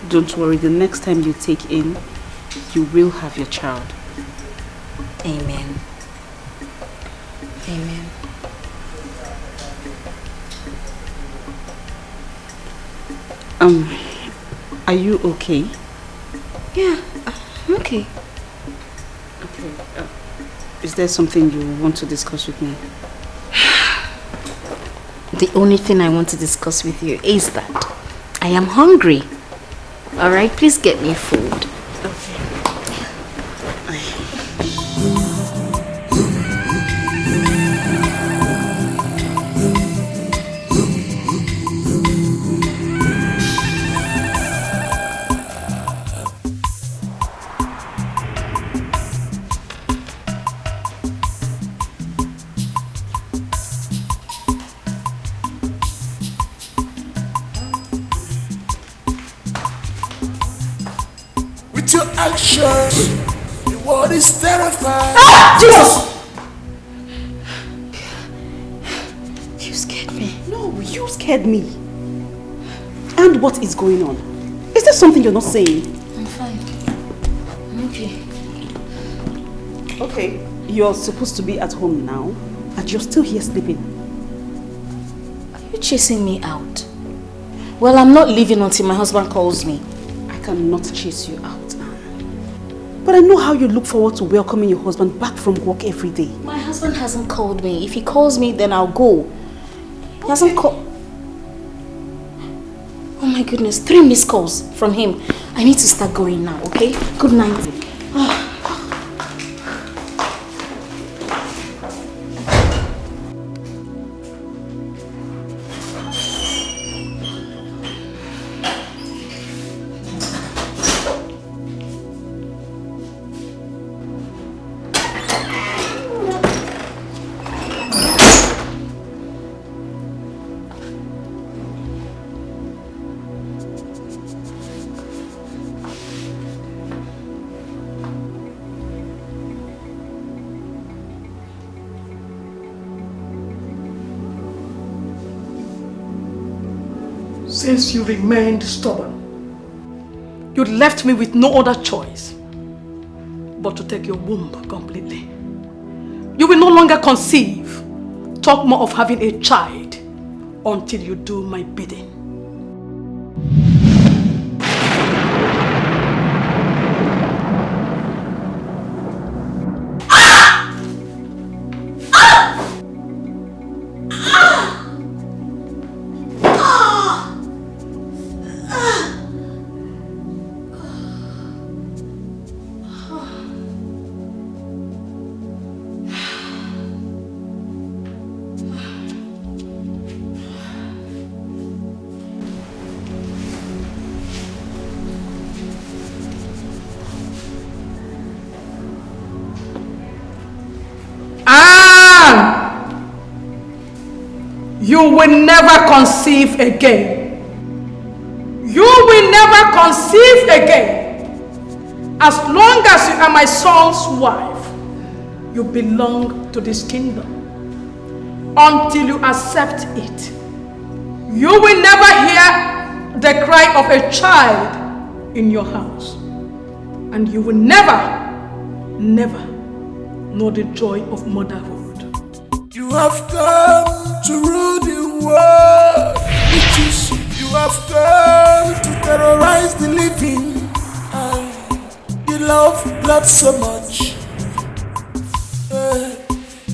Don't worry, the next time you take in, you will have your child. Amen. Amen. Are you okay? Yeah, I'm okay. Okay. Is there something you want to discuss with me? The only thing I want to discuss with you is that I am hungry. Alright, please get me food. With your actions, the world is terrified. Ah! Jesus! You scared me. No, you scared me. And what is going on? Is there something you're not saying? I'm fine. I'm okay. Okay, you're supposed to be at home now, and you're still here sleeping. Are you chasing me out? Well, I'm not leaving until my husband calls me. I cannot chase you out, Anne. But I know how you look forward to welcoming your husband back from work every day. My husband hasn't called me. If he calls me, then I'll go. He hasn't called... Oh my goodness, 3 missed calls from him. I need to start going now, okay? Good night. Since you remained stubborn, you left me with no other choice but to take your womb completely. You will no longer conceive, talk more of having a child until you do my bidding. You will never conceive again. You will never conceive again. As long as you are my son's wife, you belong to this kingdom. Until you accept it, you will never hear the cry of a child in your house. And you will never know the joy of motherhood. You have come to rule the world, witches. You have come to terrorize the living. You love blood so much.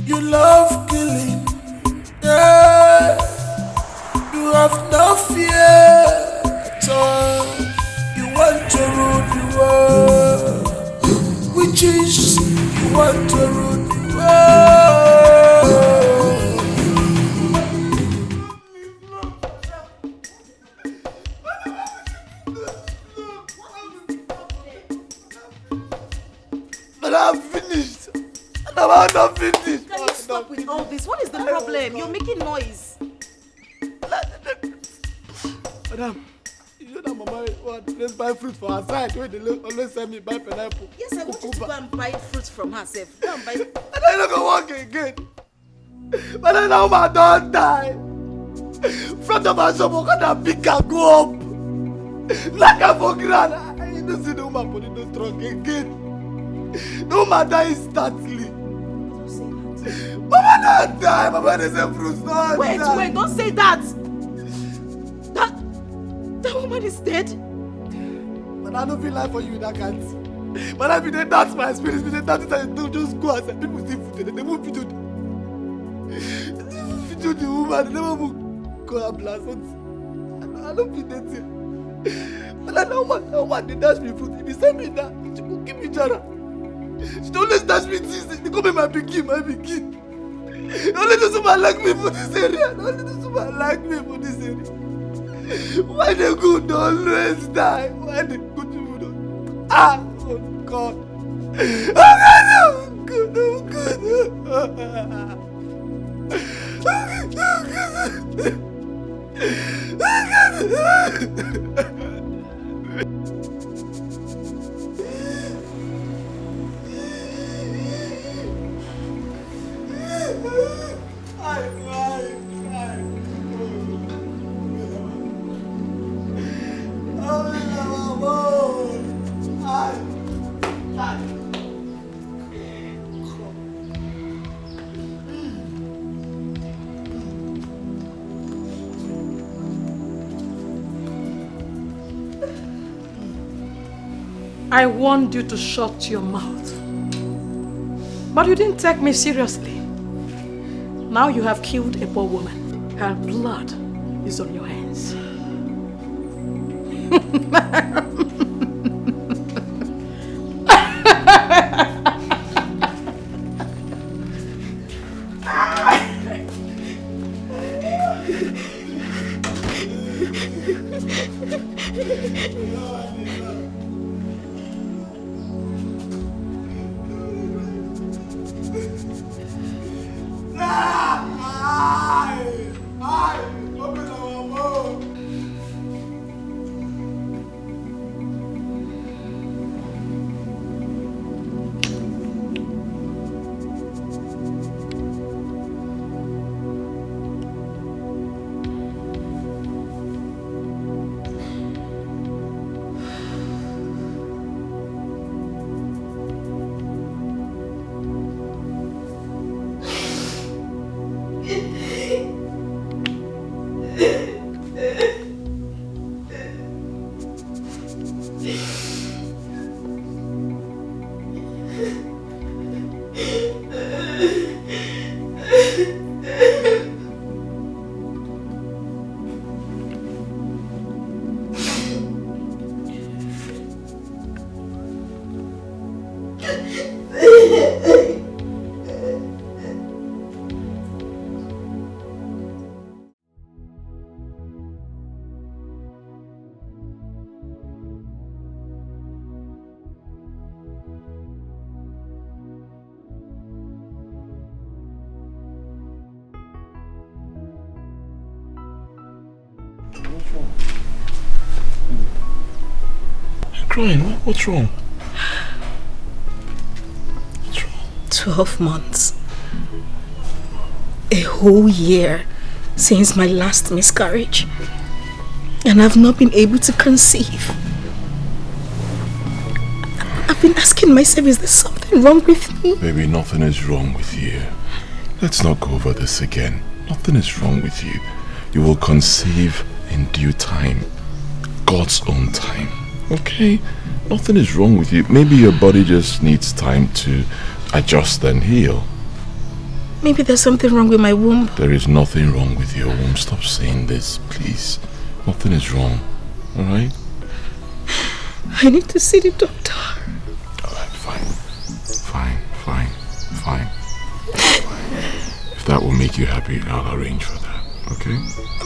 You love killing. You have no fear at all. You want to rule the world, witches. You want to rule the world. But I'm finished. I'm not finished. Can you stop with all this? What is the problem? You're making noise. Madam, you know that Mama let's buy fruit for her side. Where they always send me buy pineapple. Yes, I want you to go and buy fruits from herself. Go and buy. And I don't go work again. But I know my don't die. Front of my shop, I'm gonna pick and go up. Like a for grand. I don't see the woman body no strong again. No matter instantly. Mama don't die. Mama doesn't say fruits don't die. Wait, don't say that. That woman is dead. But I don't feel like for you in that can't. But I mean, that's my spirit. That's it. I don't just go outside. People see food. They won't video the woman. They never will go and blast it. I don't feel that here. But I know what they dash me fruit. If you send me that, she will give me jara. She don't always dash me things. They come in my begin. Only those who like me for this area. Only those who like me for this area. Why the good always die? Why the good people don't? Oh God! Oh God! I warned you to shut your mouth. But you didn't take me seriously. Now you have killed a poor woman. Her blood is on your hands. Crying? What's wrong? 12 months. A whole year since my last miscarriage. And I've not been able to conceive. I've been asking myself, is there something wrong with me? Baby, nothing is wrong with you. Let's not go over this again. Nothing is wrong with you. You will conceive in due time. God's own time. Okay? Nothing is wrong with you. Maybe your body just needs time to adjust and heal. Maybe there's something wrong with my womb. There is nothing wrong with your womb. Stop saying this, please. Nothing is wrong. Alright? I need to see the doctor. Alright, fine. Fine. If that will make you happy, I'll arrange for that. Okay?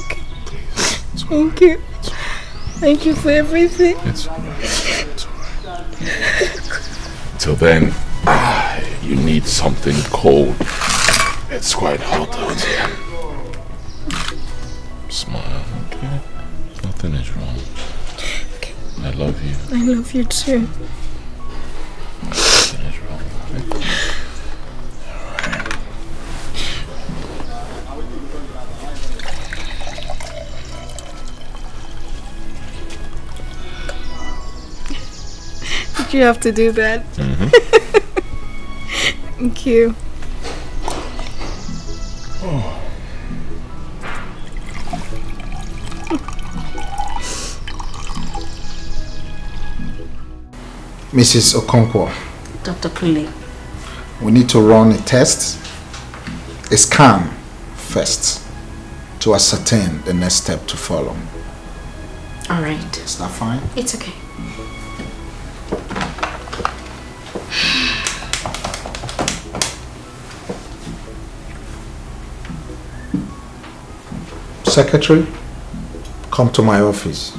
Okay. Please. Thank you. Thank you for everything. It's alright. Till then, you need something cold. It's quite hot out here. Smile, okay? Nothing is wrong. Okay. I love you. I love you too. Nothing is wrong, okay? Alright. Did you have to do that? Mm-hmm. Thank you. Oh. Mrs. Okonkwo, Dr. Kule. we need to run a test, a scan first, to ascertain the next step to follow. All right. Is that fine? It's okay. Secretary, come to my office.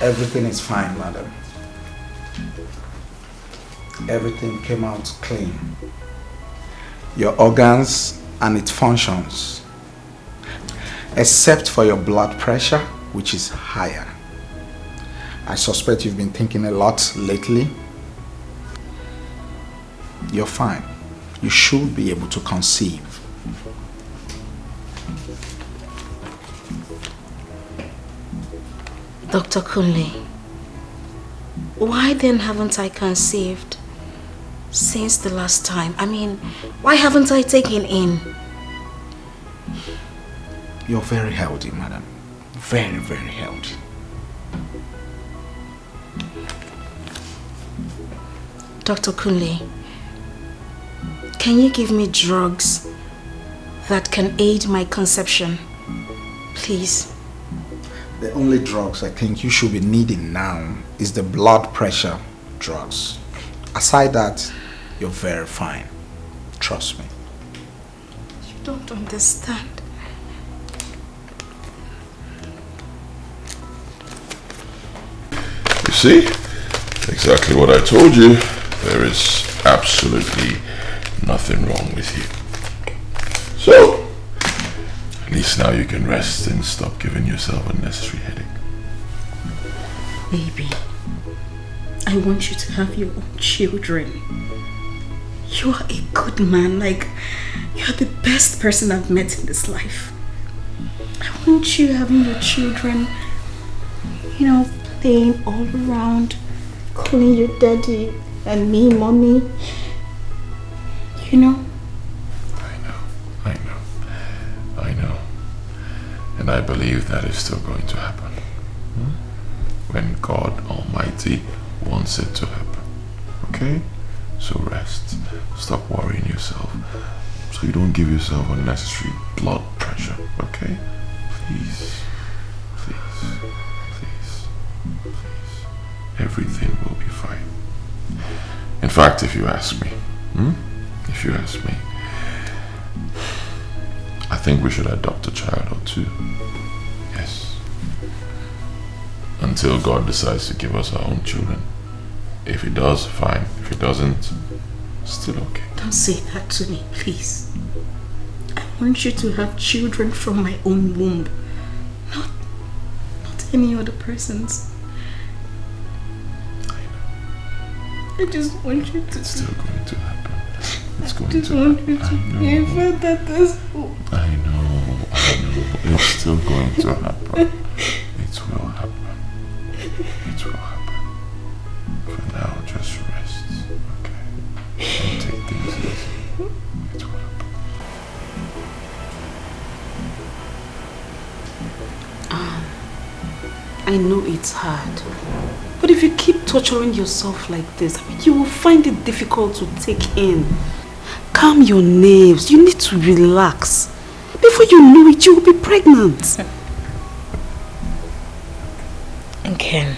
Everything is fine, madam. Everything came out clean. Your organs and its functions, except for your blood pressure, which is higher. I suspect you've been thinking a lot lately. You're fine. You should be able to conceive. Dr. Kunle, why then haven't I conceived since the last time? I mean, why haven't I taken in? You're very healthy, madam. Very, very healthy. Dr. Kunle, can you give me drugs that can aid my conception? Please. The only drugs I think you should be needing now is the blood pressure drugs. Aside that, you're very fine. Trust me. You don't understand. You see? Exactly what I told you. There is absolutely nothing wrong with you. So, at least now you can rest and stop giving yourself unnecessary headache. Baby, I want you to have your own children. You are a good man, like, you're the best person I've met in this life. I want you having your children, you know, playing all around, calling you daddy and me mommy. You know? I know. And I believe that is still going to happen. When God Almighty wants it to happen. Okay? So rest. Stop worrying yourself. So you don't give yourself unnecessary blood pressure. Okay? Please. Everything will be fine. In fact, if you ask me, I think we should adopt a child or two. Yes. Until God decides to give us our own children. If He does, fine. If He doesn't, still okay. Don't say that to me, please. I want you to have children from my own womb. Not any other person's. I just want you to... It's still going to happen. It's going to happen. I know. It's still going to happen. It will happen. For now, just rest. Okay? And take things easy. It will happen. I know it's hard. But if you keep torturing yourself like this, you will find it difficult to take in. Calm your nerves. You need to relax. Before you know it, you will be pregnant. And Ken,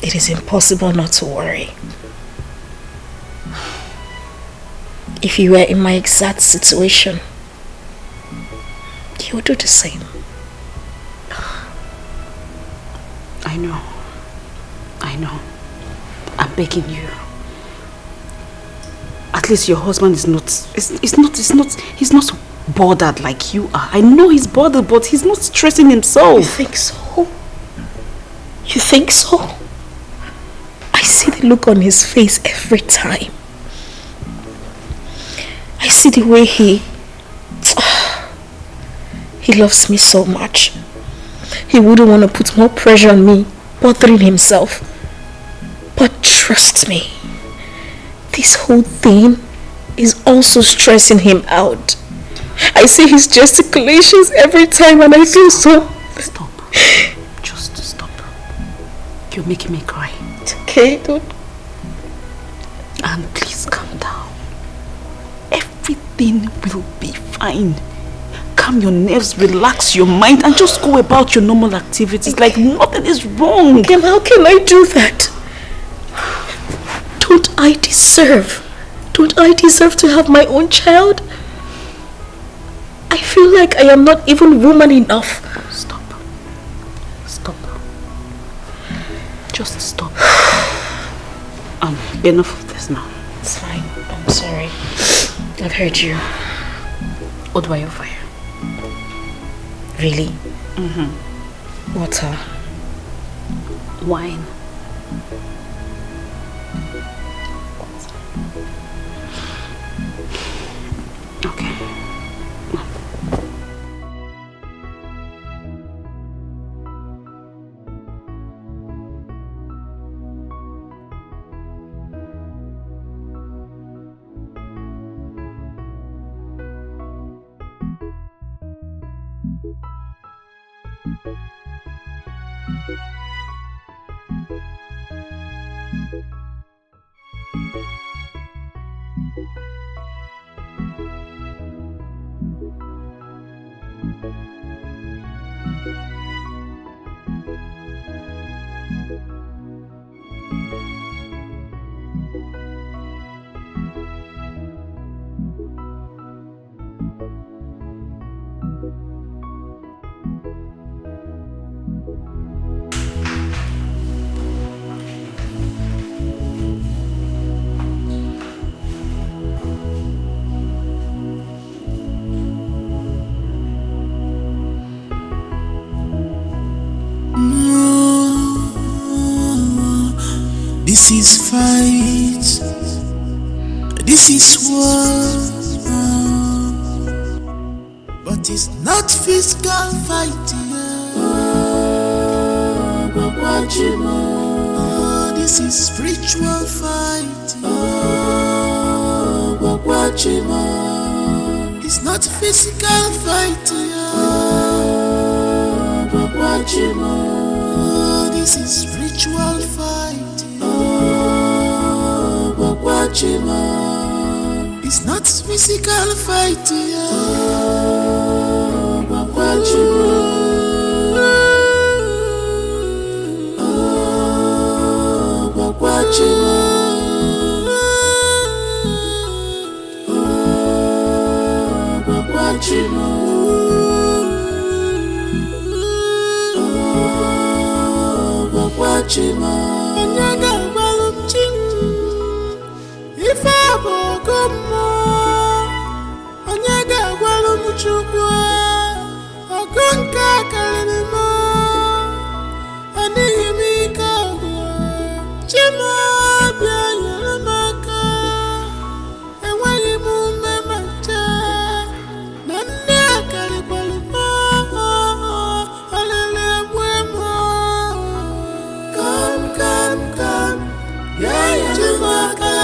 it is impossible not to worry. If you were in my exact situation, you would do the same. I know. I'm begging you. At least your husband is not, he's not bothered like you are. I know he's bothered, but he's not stressing himself. You think so? You think so? I see the look on his face every time. I see the way he loves me so much. He wouldn't want to put more pressure on me, bothering himself. But trust me, this whole thing is also stressing him out. I see his gesticulations every time and I feel so... Stop. Just stop. You're making me cry. It's okay, don't... And please calm down. Everything will be fine. Calm your nerves, relax your mind and just go about your normal activities like nothing is wrong. Kim, how can I do that? Don't I deserve to have my own child? I feel like I am not even woman enough. Stop. Just stop. Enough of this now. It's fine. I'm sorry. I've heard you. What do I offer you? Really? Water. Wine. Okay. This is fight. This is war. But it's not physical fighting. This is spiritual fighting. It's not physical fighting. This is spiritual fighting. It's not physical fighting. If I go more, Onyaga Walum Chukwa, Ogunka Kalinima, Anihimika, Chima Bianamaka, and when you move Mamata, Nanda Kalipalima, Alelebuemo. Come, come, come, yeah, Chimaka.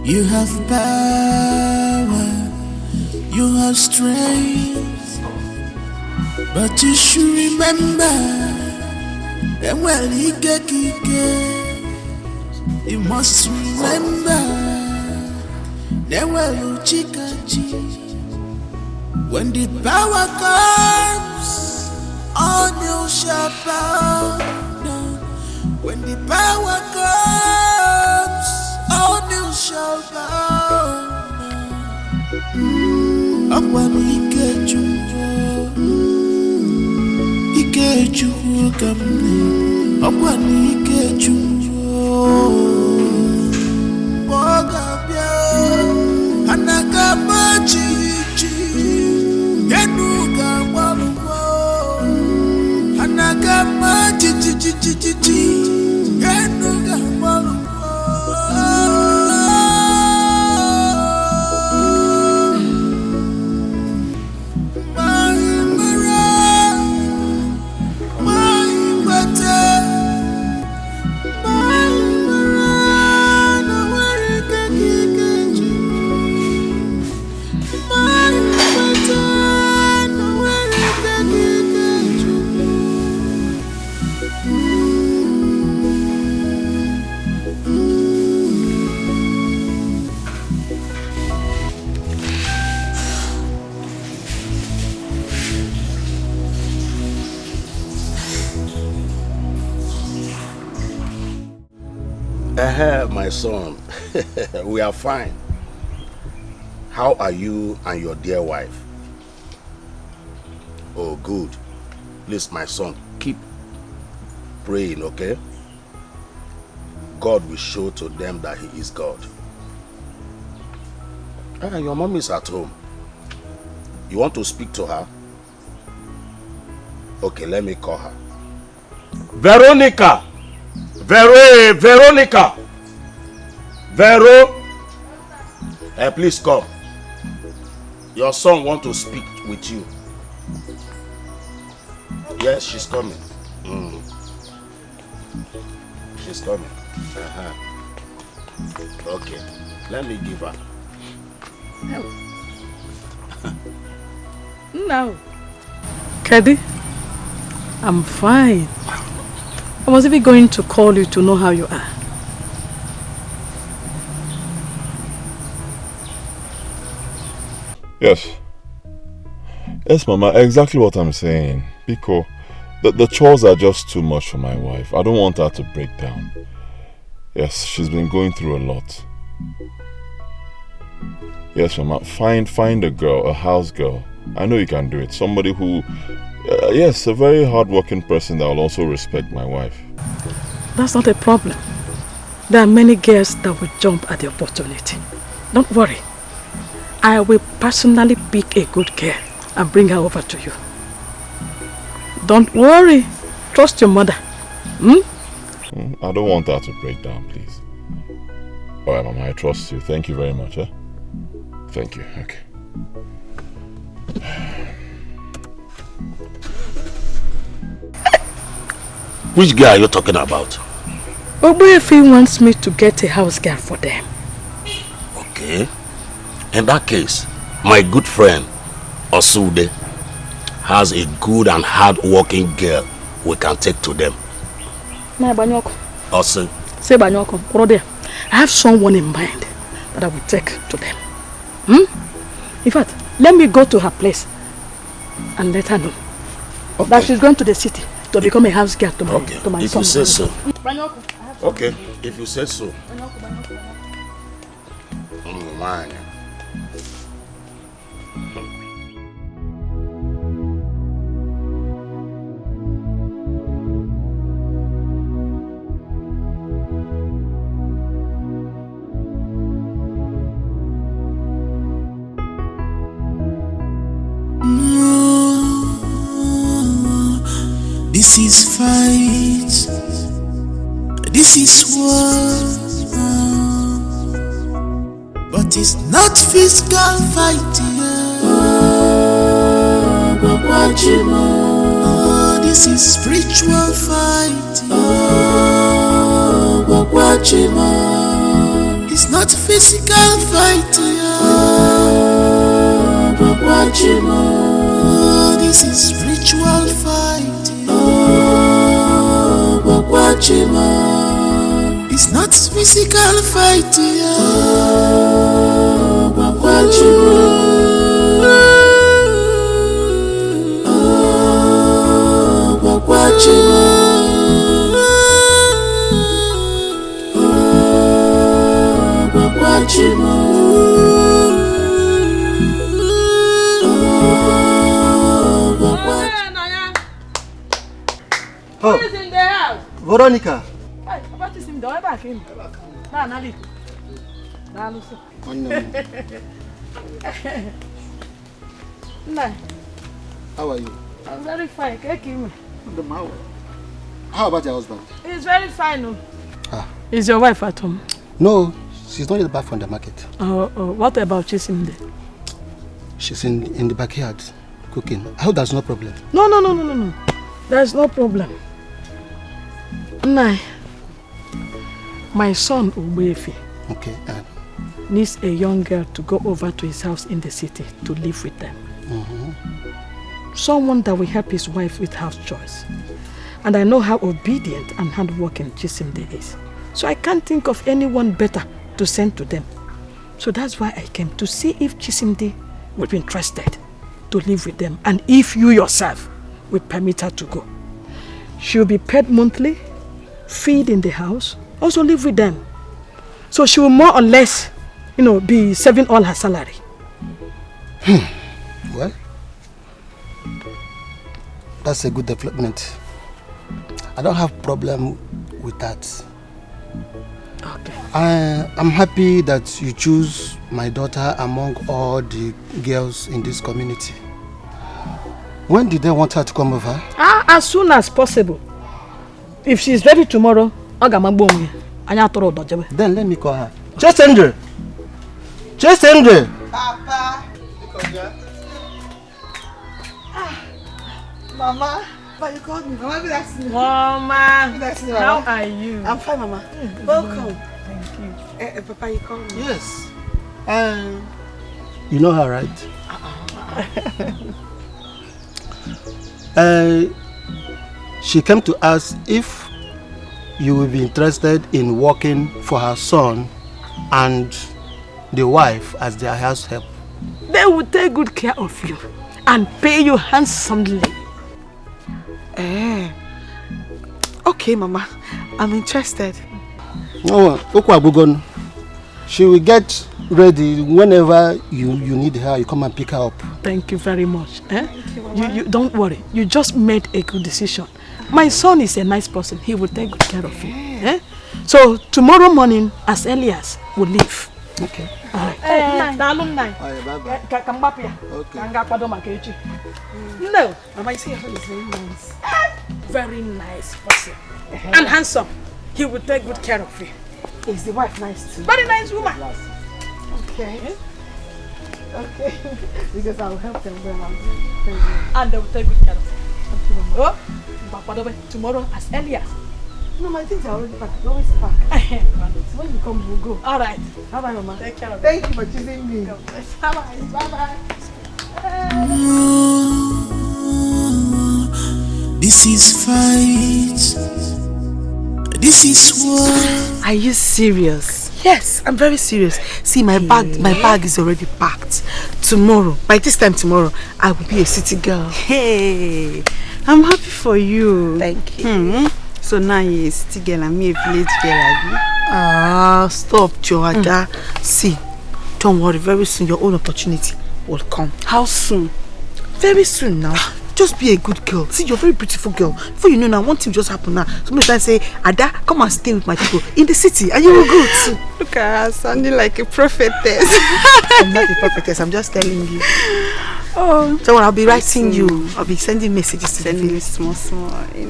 You have power, you have strength, but you should remember, and well, you must remember, that well, Chikachi, when the power comes, all you shall bow down. When the power comes, all you shall bow down. Upon Ikeju, come upon Ikeju, Bogabia, Anakamachi, Yanuga, Waluko, Anakamachi, Yanuga, Waluko. My son, we are fine. How are you and your dear wife? Oh, good. Please, my son, keep praying, okay? God will show to them that He is God. Your mom is at home. You want to speak to her? Okay, let me call her. Veronica! Veronica! Vero! Please come. Your son wants to speak with you. Yes, she's coming. She's coming. Okay, let me give her. No. Kedi, I'm fine. I was even going to call you to know how you are. Yes. Yes, Mama, exactly what I'm saying. Because the chores are just too much for my wife. I don't want her to break down. Yes, she's been going through a lot. Yes, Mama, find a girl, a house girl. I know you can do it. Somebody who, yes, a very hardworking person that will also respect my wife. That's not a problem. There are many girls that will jump at the opportunity. Don't worry. I will personally pick a good girl and bring her over to you. Don't worry. Trust your mother. I don't want her to break down, please. Alright, Mama, I trust you. Thank you very much. Thank you. Okay. Which girl are you talking about? Obuefi wants me to get a house girl for them. Okay. In that case, my good friend, Osude, has a good and hard-working girl we can take to them. Osu. Say Banyoko, I have someone in mind that I will take to them. In fact, let me go to her place and let her know that she's going to the city to become a house girl to my if son. You say so. Okay, if you say so. Man. This is fight. This is war. But it's not physical fighting. Oh, this is spiritual fighting. It's not physical fighting. Oh, this is spiritual fighting. It's not physical fighting. Oh, who is in the house? Veronica. Hey, about to see me, don't back in. Nah, Nali. Nah. How are you? I'm very fine. How about your husband? He's very fine. No? Is your wife at home? No, she's not yet back from the market. What about Chisimde? She's in the backyard cooking. I hope there's no problem. No. There's no problem. Nah. My son Ubefi needs a young girl to go over to his house in the city to live with them. Someone that will help his wife with house chores. And I know how obedient and hardworking Chisimde is. So I can't think of anyone better to send to them. So that's why I came to see if Chisimde would be interested to live with them and if you yourself would permit her to go. She'll be paid monthly, feed in the house, also live with them. So she will more or less, be saving all her salary. Well, that's a good development. I don't have problem with that. Okay. I'm happy that you choose my daughter among all the girls in this community. When did they want her to come over? As soon as possible. If she's ready tomorrow, then let me call her. Chesendre! Papa! Mama, Papa, you called me. Mama, good afternoon. Mama, good afternoon, how Mama. are you? I'm fine, Mama. Welcome. Thank you. Papa, you called me. Yes. You know her, right? She came to ask if you will be interested in working for her son and the wife as their house help. They will take good care of you and pay you handsomely. Okay, Mama. I'm interested. No, she will get ready whenever you need her. You come and pick her up. Thank you very much. Thank you, Mama. You don't worry. You just made a good decision. My son is a nice person. He will take good care of you. So tomorrow morning, as early as we'll leave. Okay. All right. Okay. No. Mama, you see your son is very nice. Very nice person. And handsome. He will take good care of you. Is the wife nice too? Very nice woman. Okay. Okay. Because I'll help them when I'm and they will take good care of you. Oh, tomorrow as early as. No, my things are already packed. Always packed. So when you come, we'll go. All right. Bye-bye, Mama. Take care of Thank you for choosing me. Bye-bye. Bye-bye. This is fight. This is war. Are you serious? Yes, I'm very serious. See, my bag is already packed. Tomorrow, by this time tomorrow, I will be a city girl. Hey, I'm happy for you. Thank you. So now you're a city girl and me a village girl. Stop, Joada. See, don't worry. Very soon, your own opportunity will come. How soon? Very soon now. Just be a good girl. See, you're a very beautiful girl. Before you know now, one thing just happened now. Somebody try to say, Ada, come and stay with my people in the city, and you will go too. Look at her, sounding like a prophetess. I'm not a prophetess, I'm just telling you. Oh, so I'll be writing you. I'll be sending messages to send me small.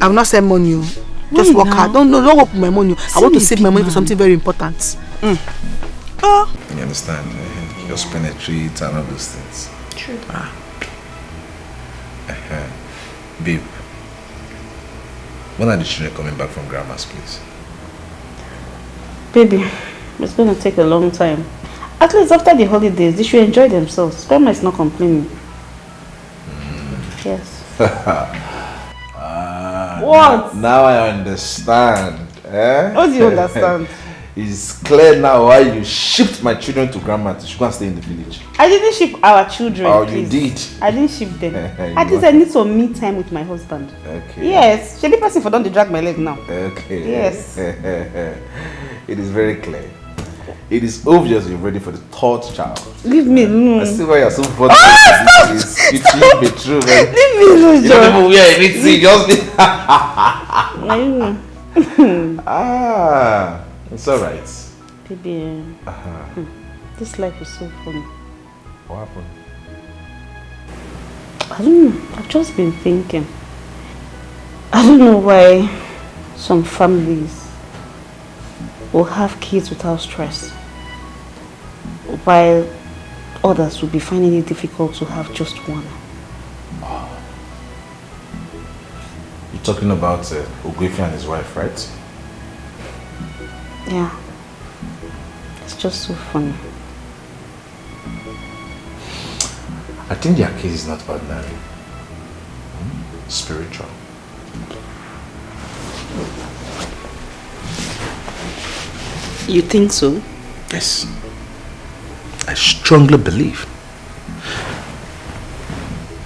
I will not send money. You just work hard. Don't work with my money. I want to save my money for something very important. Oh, you understand? Just penetrate and all those things. True. Babe, when are the children coming back from grandma's place? Baby, it's going to take a long time. At least after the holidays, they should enjoy themselves. Grandma is not complaining. Yes. What? Now I understand. What do you understand? It's clear now why you shipped my children to grandma to go and stay in the village. I didn't ship our children. Oh, please. you did? I didn't ship them. At least I need some me time with my husband. Okay. Yes. Should the person for don't drag my leg now? Okay. Yes. It is very clear. It is obvious you're ready for the third child. Leave me alone. I see why you're so funny. It should be true, man. Leave me alone, You don't even wear anything, just be. It's alright. Baby, this life is so funny. What happened? I don't know. I've just been thinking. I don't know why some families will have kids without stress, while others will be finding it difficult to have just one. You're talking about Ogwefi and his wife, right? Yeah. It's just so funny. I think their case is not ordinary. Spiritual. You think so? Yes. I strongly believe.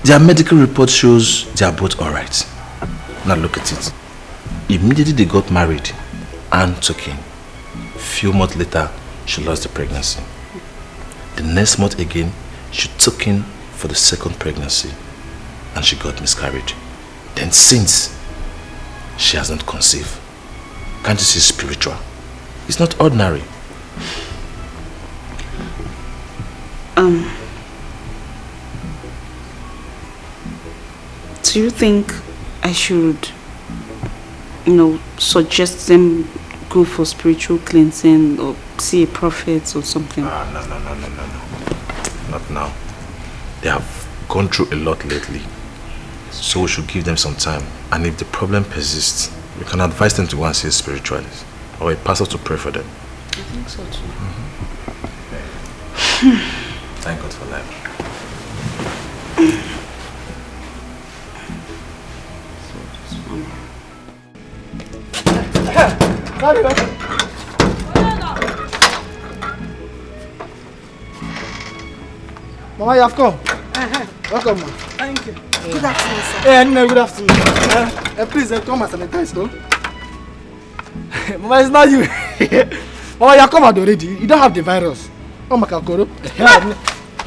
Their medical report shows they are both alright. Now look at it. Immediately they got married and took in. Few months later, she lost the pregnancy. The next month again, she took in for the second pregnancy and she got miscarried. Then since, she has not conceived. Can't you see spiritual? It's not ordinary. Do you think I should, suggest them go for spiritual cleansing or see a prophet or something? No. Not now. They have gone through a lot lately. So we should give them some time. And if the problem persists, we can advise them to go and see a spiritualist or a pastor to pray for them. I think so too. Thank God for life. Mama, you have come. Welcome, ma. Thank you. Good afternoon, sir. No, good afternoon. Please come and sanitize, no? Mama, it's not you. Mama, you have come out already. You don't have the virus. Oh, my kakoro.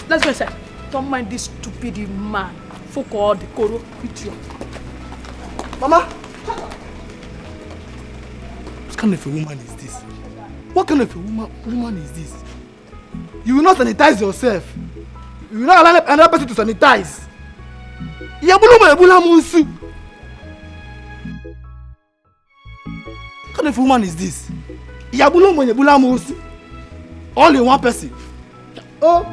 Let's go inside. Don't mind this stupid man. Fuck all the koro. Idiot. Mama! What kind of a woman is this? What kind of a woman is this? You will not sanitize yourself. You will not allow another person to sanitize. What kind of a woman is this? All in one person. Oh!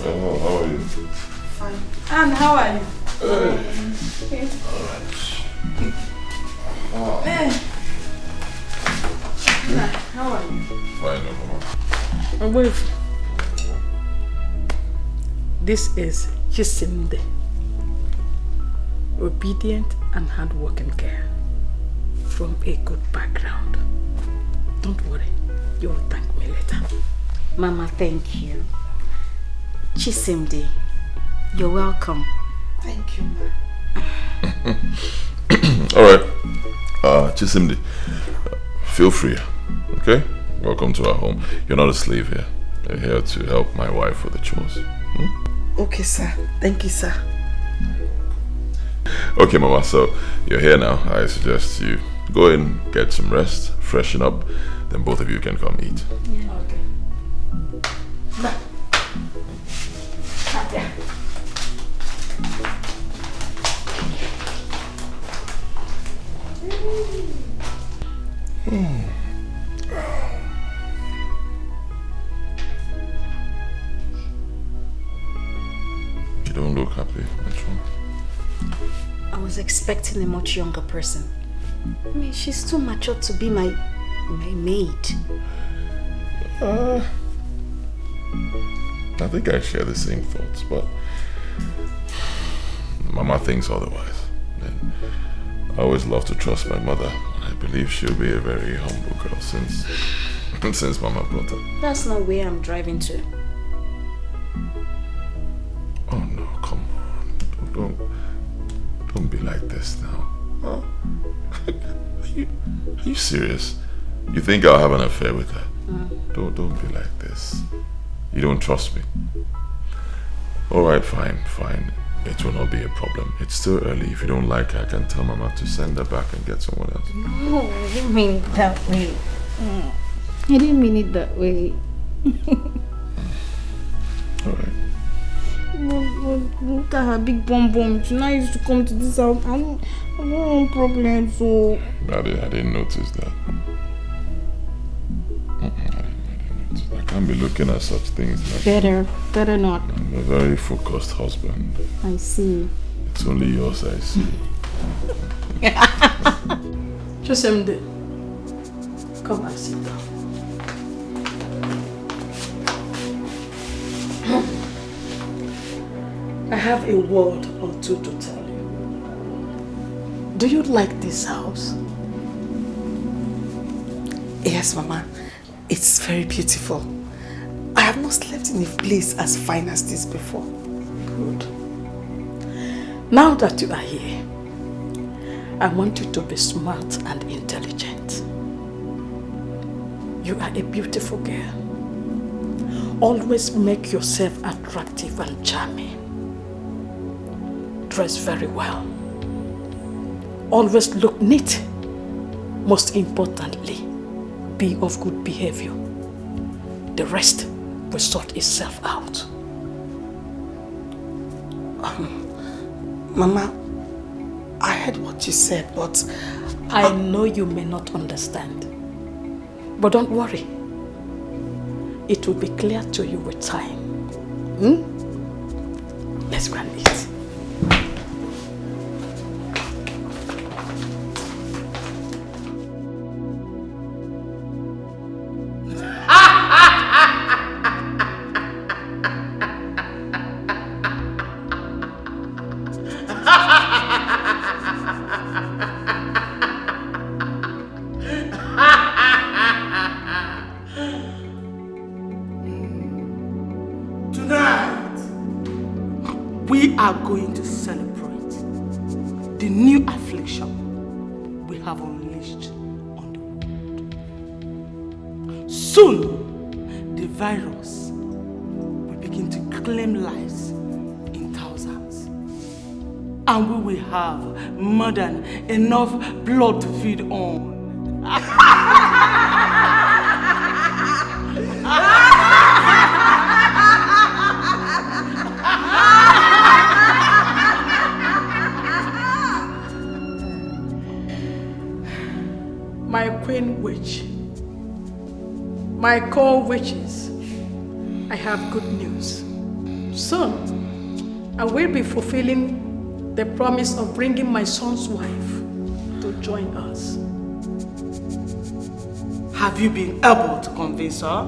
How are you? Fine. And how are you? Okay. Alright. How are you? Fine, I'm with you. This is Chisimde. Obedient and hardworking girl from a good background. Don't worry, you will thank me later. Mama, thank you. Chisimde, you're welcome. Thank you, ma. Alright. Chisimdi, feel free. Okay? Welcome to our home. You're not a slave here. You're here to help my wife with the chores. Okay, sir. Thank you, sir. Okay, Mama, so you're here now. I suggest you go in, get some rest, freshen up, then both of you can come eat. Yeah. Okay. Bye. Yeah. You don't look happy. What's wrong? I was expecting a much younger person. I mean, she's too mature to be my maid. I think I share the same thoughts, but Mama thinks otherwise. And I always love to trust my mother. I believe she'll be a very humble girl since Mama brought her. That's not where I'm driving to. Oh no, come on. Don't be like this now. Huh? Are you serious? You think I'll have an affair with her? Don't be like this. You don't trust me. Alright, fine. It will not be a problem. It's still early. If you don't like her, I can tell Mama to send her back and get someone else. No, I didn't mean it that way. I didn't mean it that way. Alright. Look at her big bum. She now used to come to this house. I don't want problems, so... I didn't notice that. I can't be looking at such things. Better not. I'm a very focused husband. I see. It's only yours I see. Chisimde, come and sit down. I have a word or two to tell you. Do you like this house? Yes, Mama. It's very beautiful. I have not slept in a place as fine as this before. Good. Now that you are here, I want you to be smart and intelligent. You are a beautiful girl. Always make yourself attractive and charming. Dress very well. Always look neat. Most importantly, be of good behavior. The rest will sort itself out. Mama, I heard what you said, but... I know you may not understand. But don't worry. It will be clear to you with time. Let's go and eat. Are going to celebrate the new affliction we have unleashed on the world. Soon, the virus will begin to claim lives in thousands, and we will have more than enough blood to feed on. My queen witch, my co-witches, I have good news. Soon, I will be fulfilling the promise of bringing my son's wife to join us. Have you been able to convince her?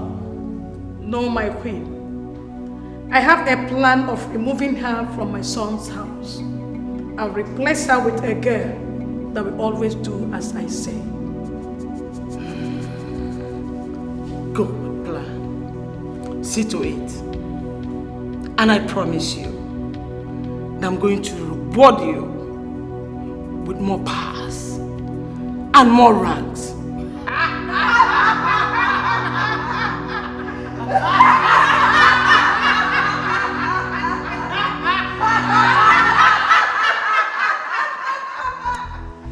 No, my queen. I have a plan of removing her from my son's house and replace her with a girl that will always do as I say. Good plan. See to it. And I promise you that I'm going to reward you with more powers and more ranks.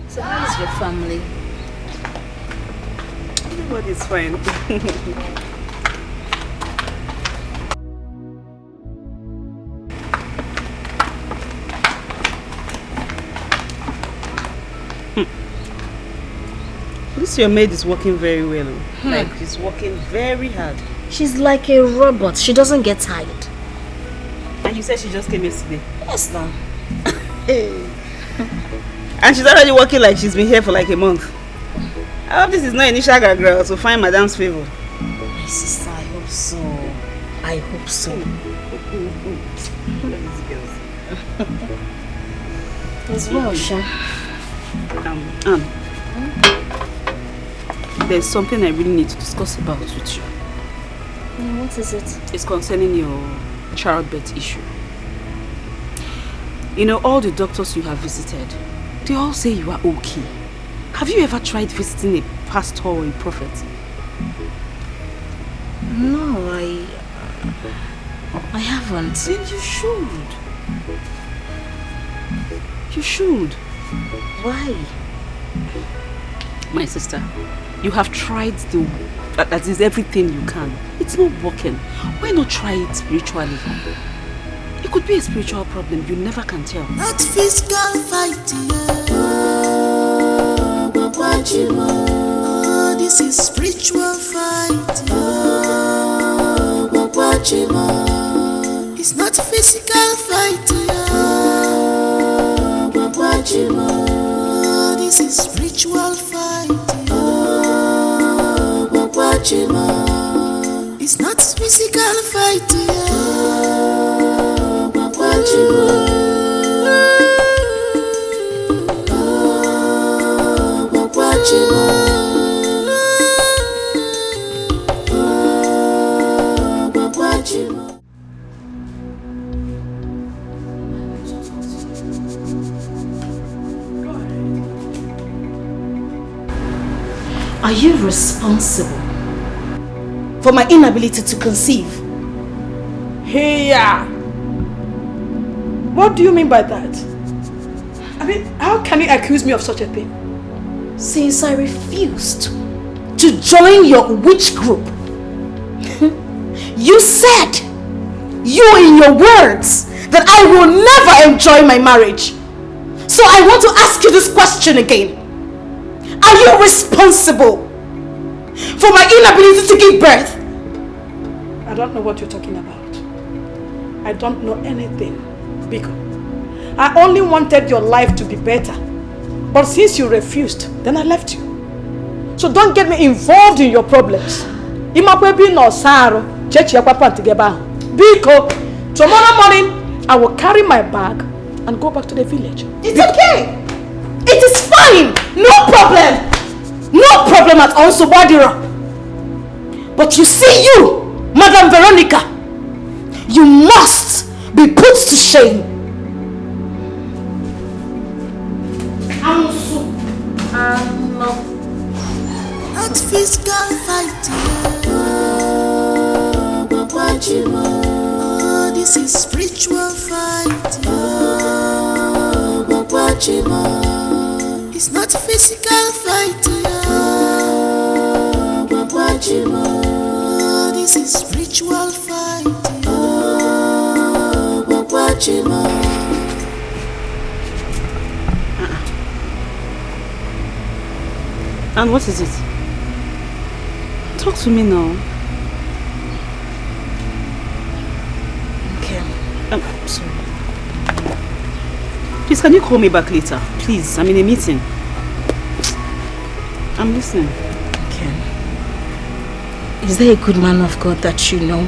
So how is your family? Everybody's fine. This your maid is working very well. Like she's working very hard. She's like a robot. She doesn't get tired. And you said she just came yesterday? Yes, now. And she's already working like she's been here for like a month. I hope this is not initial girl to find Madam's favor. My sister, I hope so. I hope so. As well, Sha. There's something I really need to discuss about with you. What is it? It's concerning your childbirth issue. You know, all the doctors you have visited, they all say you are okay. Have you ever tried visiting a pastor or a prophet? No, I haven't. Then you should. You should. Why? My sister, you have tried that is everything you can. It's not working. Why not try it spiritually? It could be a spiritual problem. You never can tell. Not physical fighting. This is spiritual fight. It's not physical fight. This is spiritual fight. It's not physical fight. Are you responsible for my inability to conceive? Hey, what do you mean by that? I mean, how can you accuse me of such a thing? since I refused to join your witch group. You said, in your words, that I will never enjoy my marriage. So I want to ask you this question again. Are you responsible for my inability to give birth? I don't know what you're talking about. I don't know anything, Biko. I only wanted your life to be better. But since you refused, then I left you. So don't get me involved in your problems. Biko, tomorrow morning, I will carry my bag and go back to the village. It's okay. It is fine. No problem. No problem at all, Subadira. But you see you, Madam Veronica, you must be put to shame. Not physical fighting. Oh, this is spiritual fighting. It's not physical fighting. Oh, this is spiritual fighting. And what is it? Talk to me now. Okay. I'm sorry. Please, can you call me back later? Please, I'm in a meeting. I'm listening. Okay. Is there a good man of God that you know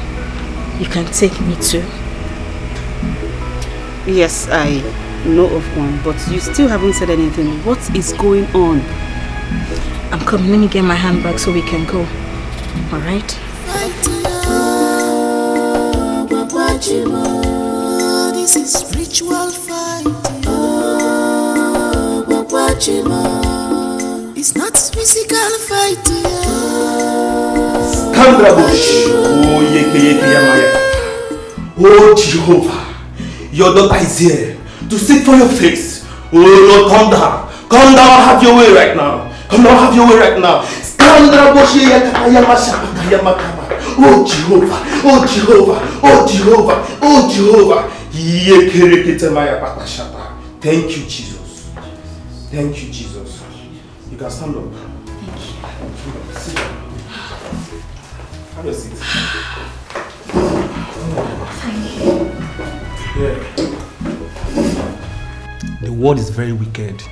you can take me to? Yes, I know of one, but you still haven't said anything. What is going on? I'm coming. Let me get my handbag so we can go. Alright? This is spiritual fighting. It's not physical fighting. Oh Jehovah, your daughter is here to seek for your face. Oh Lord, come down. Come down, have your way right now. Come down, have your way right now. Oh Jehovah, oh Jehovah, oh Jehovah, oh Jehovah. Thank you, Jesus. Thank you, Jesus. You can stand up. Thank you. Sit down. Have a seat. Thank you. Yeah. The world is very wicked.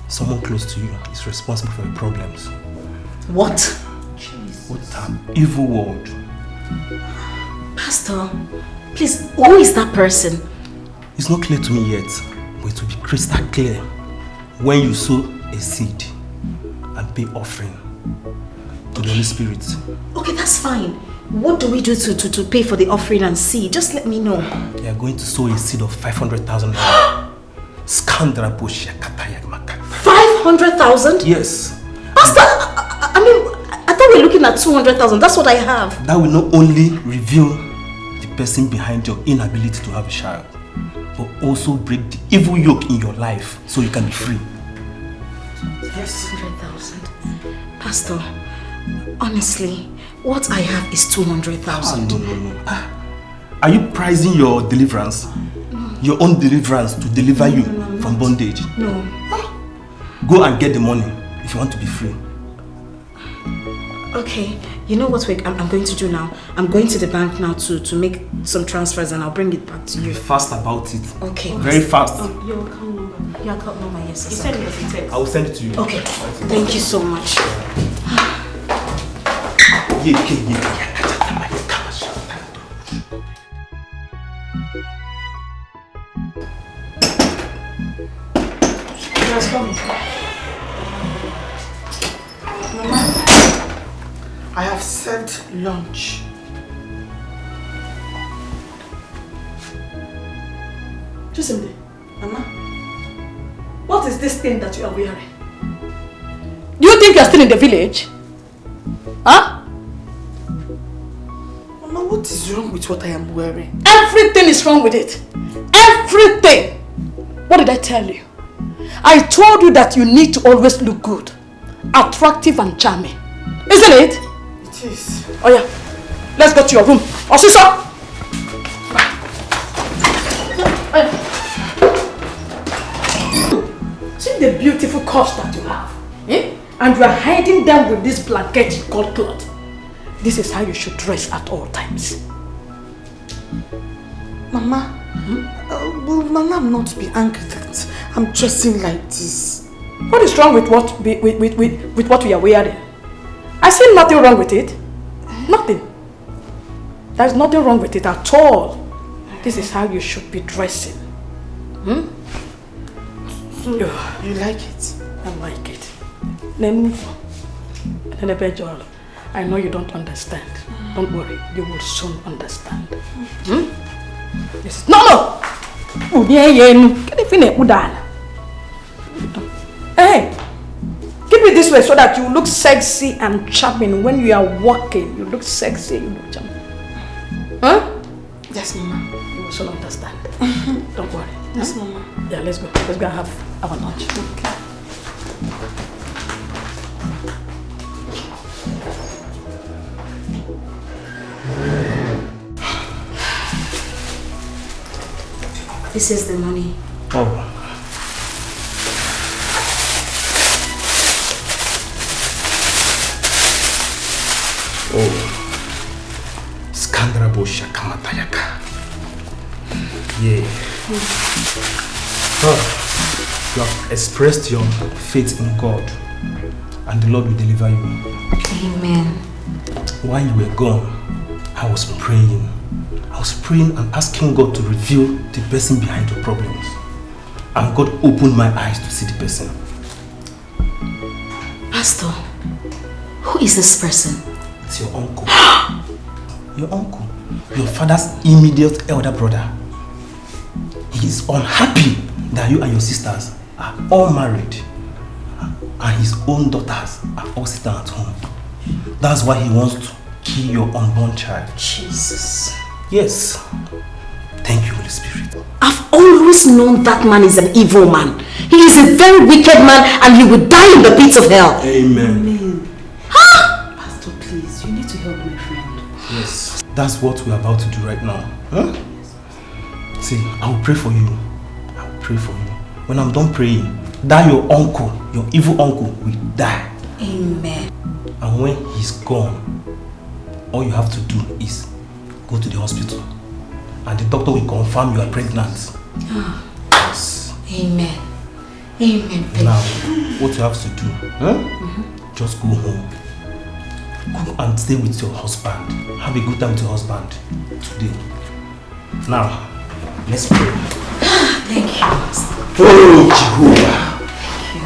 Someone close to you is responsible for your problems. What? What an evil world. Pastor, please, who is that person? It's not clear to me yet, but it will be crystal clear when you sow a seed and pay offering to the Holy Spirit. Okay, that's fine. What do we do to pay for the offering and seed? Just let me know. You are going to sow a seed of 500,000. 500,000? Yes. Pastor, I thought we were looking at 200,000. That's what I have. That will not only reveal the person behind your inability to have a child, but also break the evil yoke in your life so you can be free. Yes. 100,000. Pastor, honestly, what I have is 200,000. No. Are you pricing your deliverance? No. Your own deliverance to deliver you from bondage? No. Go and get the money if you want to be free. Okay, you know what I'm going to do now? I'm going to the bank now to make some transfers and I'll bring it back to you. Be fast about it. Okay. Very fast. Your account number. Your account number, yes. You send it as a text. I will send it to you. Okay. Thank you so much. Mama, I have served lunch. Chisimde, Mama, what is this thing that you are wearing? Do you think you are still in the village? Huh? Mama, what is wrong with what I am wearing? Everything is wrong with it. Everything! What did I tell you? I told you that you need to always look good, attractive and charming. Isn't it? It is. Oh yeah, let's go to your room. Osisa! See the beautiful curves that you have, eh? And you are hiding them with this blanket called cloth. This is how you should dress at all times. Mama, will my mom not be angry that I'm dressing like this? What is wrong with what we are wearing? I see nothing wrong with it. Nothing. There's nothing wrong with it at all. This is how you should be dressing. So, you like it? I like it. I know you don't understand. Don't worry, you will soon understand. Yes. No! Hey! Keep it this way so that you look sexy and charming when you are walking. You look sexy, you look charming. Huh? Yes, Mama. You will soon understand. Don't worry. Yes, Mama. Yeah, let's go. Let's go and have our lunch. Okay. This is the money. Oh. Skandrabo Shakamatayaka. Yeah. Oh, you have expressed your faith in God, and the Lord will deliver you. Amen. While you were gone, I was praying. I was praying and asking God to reveal the person behind your problems. And God opened my eyes to see the person. Pastor, who is this person? It's your uncle. Your uncle. Your father's immediate elder brother. He is unhappy that you and your sisters are all married. And his own daughters are all sitting at home. That's why he wants to kill your unborn child. Jesus. Yes. Thank you, Holy Spirit. I've always known that man is an evil man. He is a very wicked man and he will die in the pits of hell. Amen. Amen. Huh? Pastor, please, you need to help my friend. Yes. That's what we're about to do right now. Huh? See, I will pray for you. I will pray for you. When I'm done praying, that your uncle, your evil uncle, will die. Amen. And when he's gone, all you have to do is go to the hospital and the doctor will confirm you are pregnant. Yes. Amen. Amen. Now, what you have to do, just go home. Go and stay with your husband. Have a good time with your husband today. Now, let's pray. Thank you. Oh, Jehovah. Thank you.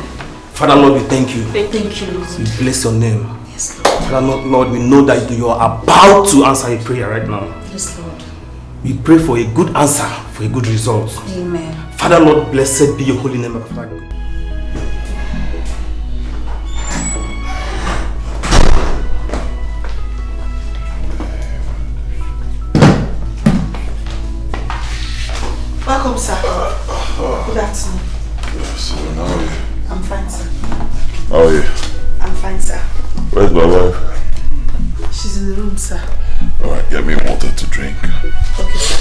Father Lord, we thank you. Thank you, Lord. We bless your name. Yes, Lord. Father Lord, we know that you are about to answer a prayer right now. Yes, Lord. We pray for a good answer, for a good result. Amen. Father Lord, blessed be your holy name. Father. Welcome, sir. Good afternoon. Yes, how are you? I'm fine, sir. How are you? I'm fine, sir. Where's my wife? She's in the room, sir. Alright, get me water to drink. Okay, sir.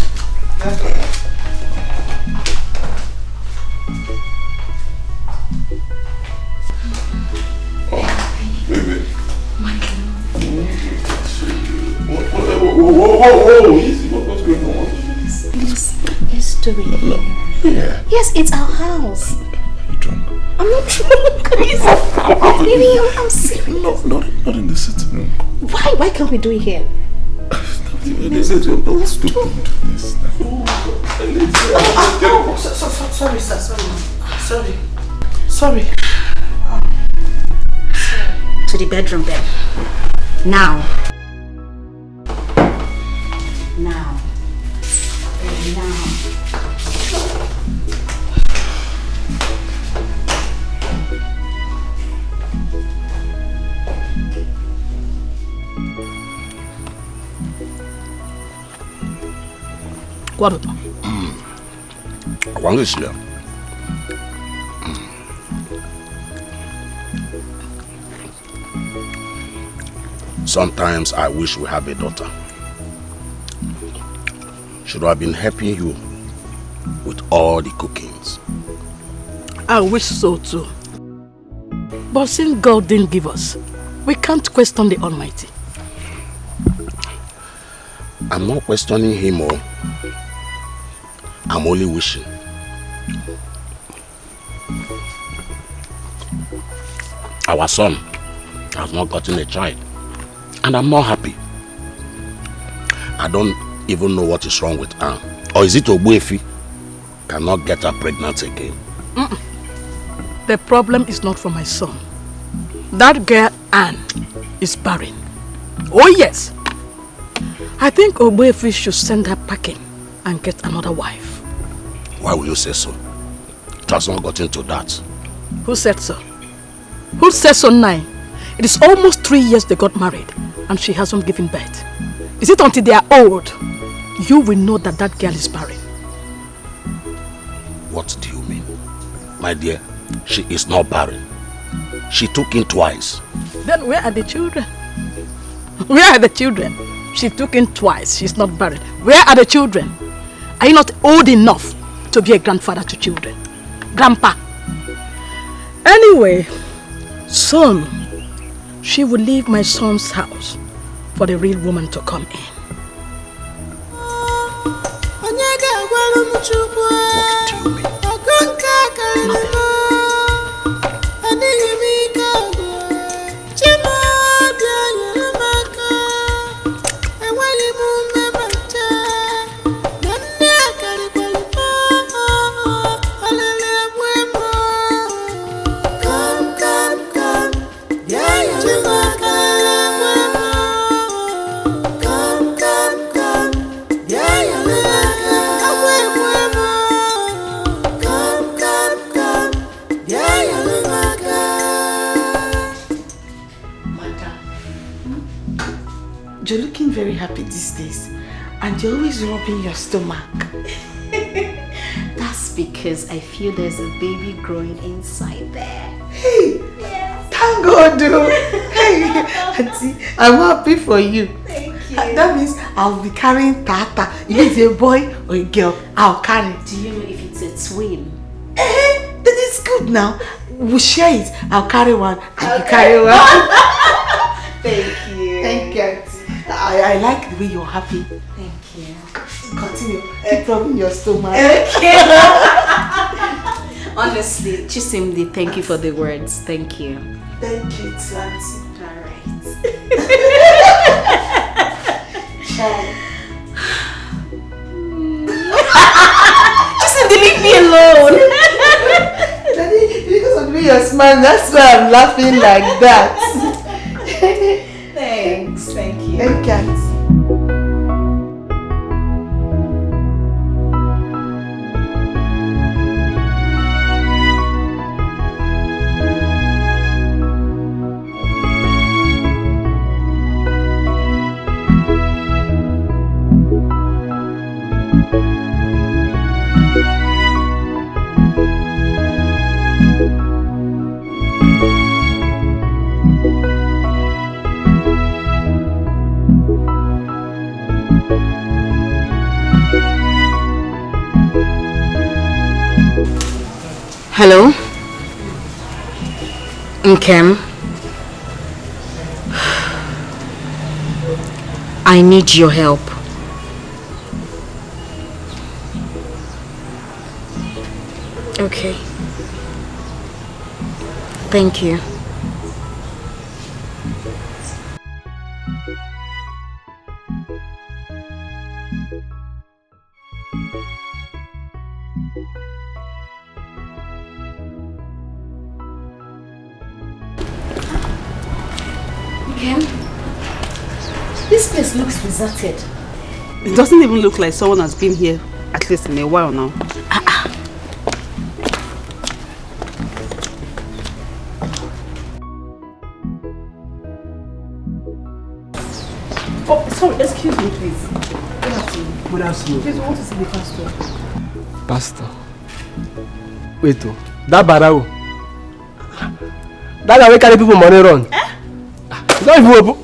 Oh, baby. My Whoa, easy. What's going on? Let's do it here. Yeah. Yes, it's our house. Are you drunk? I'm not drunk. Baby, I'm serious. Not in the sitting room. Why can't we do it here? Let's do this now. Sorry, sir. Sorry. To the bedroom then. Now. What? Sometimes I wish we have a daughter. Should have been helping you with all the cookings. I wish so too. But since God didn't give us, we can't question the Almighty. I'm not questioning him, or I'm only wishing. Our son has not gotten a child, and I'm not happy. I don't even know what is wrong with Anne. Or is it Ogbuefi cannot get her pregnant again? The problem is not for my son. That girl Anne is barren. Oh yes. I think Ogbuefi should send her packing and get another wife. Why will you say so? It has not gotten to that. Who said so? Who said so now? It is almost 3 years they got married and she hasn't given birth. Is it until they are old you will know that that girl is barren? What do you mean? My dear, she is not barren. She took in twice. Then where are the children? Where are the children? She took in twice. She's not barren. Where are the children? Are you not old enough to be a grandfather to children? Grandpa. Anyway, soon she will leave my son's house for the real woman to come in. What do you mean? Nothing. You're looking very happy these days, and you're always rubbing your stomach. That's because I feel there's a baby growing inside there. Hey! Yes. Thank God, dude. Hey, Auntie, I'm happy for you. Thank you. That means I'll be carrying Tata. If it's a boy or a girl, I'll carry. Do you know if it's a twin? That is good now. We'll share it. I'll carry one and you carry one. Thank you. Thank you, Auntie. I like the way you're happy. Thank you. Continue. Keep rubbing your stomach. Okay. Honestly, Chisimdi, thank you for the words. Thank you. Thank you, Auntie. Alright. Chisimdi, leave me alone. Daddy, because of the way you're smiling, that's why I'm laughing like that. Thanks. Thank you. Thank you. Hello? Nkem? I need your help. Okay. Thank you. This place looks deserted. It doesn't even look like someone has been here, at least in a while now. Oh, sorry, excuse me, please. Good afternoon. Please, we want to see the pastor. Pastor. Wait, oh, that barao. That guy will carry people money run. It's not even open.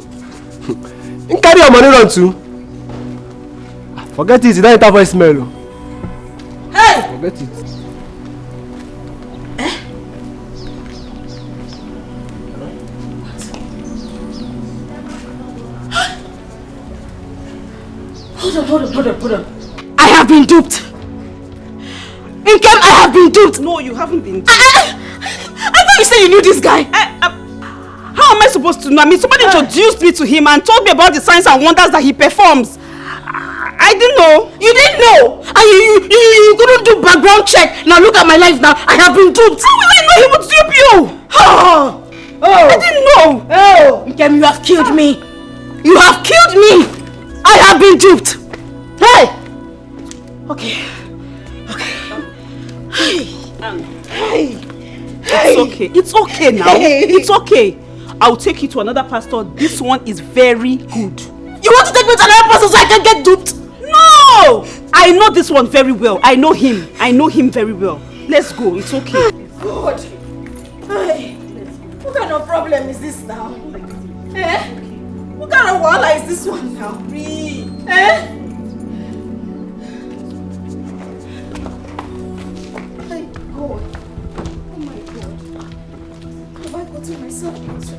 You carry your money run too. Forget it, you don't enter voicemail. Hey! Forget it. Hold on. I have been duped. Nkem, I have been duped. No, you haven't been duped. I thought you said you knew this guy. How am I supposed to know? I mean, somebody introduced me to him and told me about the signs and wonders that he performs. I didn't know. You didn't know? And you couldn't do background check. Now look at my life now. I have been duped. How will I know he would dupe you? I didn't know. Nkem, you have killed me. You have killed me. I have been duped. Hey! Okay. It's okay now. It's okay. I'll take you to another pastor. This one is very good. You want to take me to another pastor so I can get duped? No! I know this one very well. I know him very well. Let's go. It's okay. God. Hey. What kind of problem is this now? Eh? What kind of wahala is this one now? Eh? My God. Oh my God. Have I gotten myself into?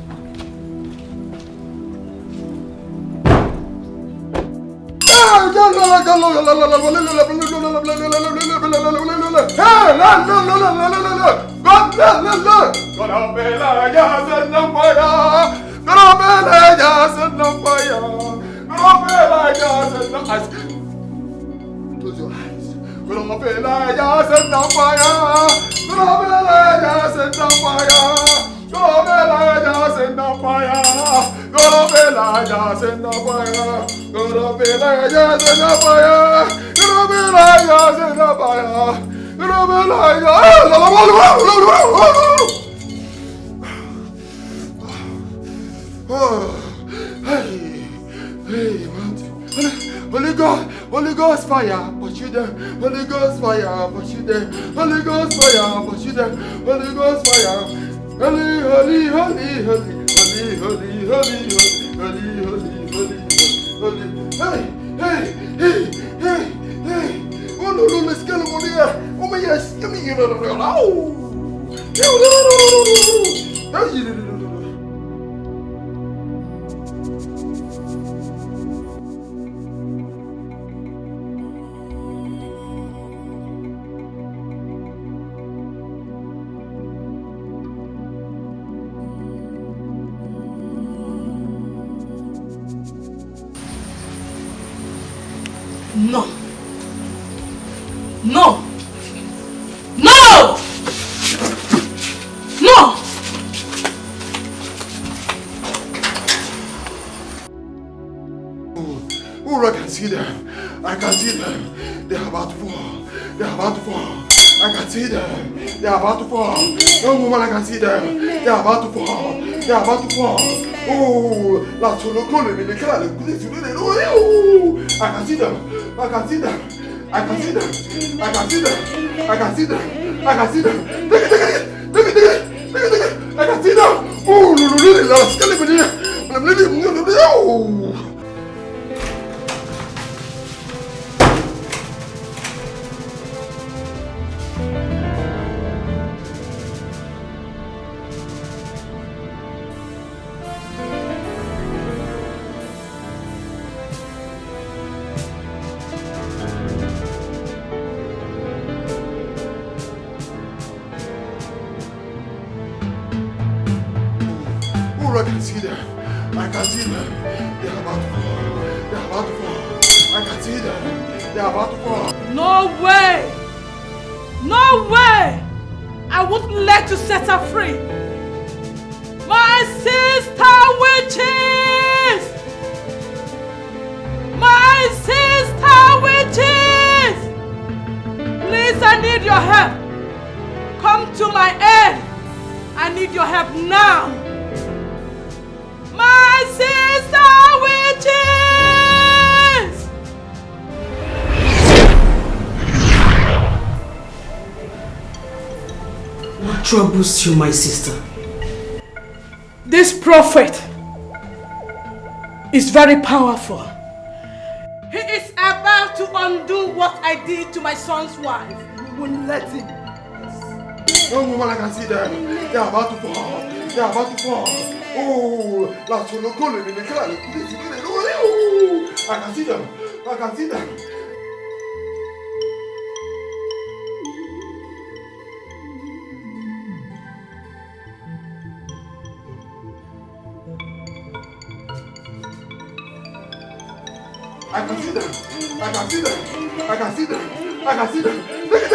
Close your eyes. Gonna be like ya set on fire. Gonna be like ya set on fire. Gonna be like ya set on fire. Gonna be like ya set on fire. Gonna be like ya set on fire. Gonna be like ya set on fire. Gonna be like ya. Hey, Holy Ghost fire, but you there. Holy Ghost fire, but you there. Holy Ghost fire, but you there. Holy Ghost fire. Holy. Hey. Oh no, let's get over here. Oh my yes, give me No! Oh, I can see them. They're about to fall. I can see them. They're about to fall. No woman, I can see them. They're about to fall. Oh, la solo con le cara. I can see them. Oh, I can see them. They're about to fall. I can see them. They're about to fall. No way! I wouldn't let you set her free. My sister witches! Please, I need your help. Come to my aid. I need your help now. My sister witches! What troubles you, my sister? This prophet is very powerful. He is about to undo what I did to my son's wife. You will let him. Young woman, I can see them. They are about to fall. They are about to fall. Oh, last one, call me. I can see them. I can see them. I can see them. I can see them. I can see them. I can see them. Look at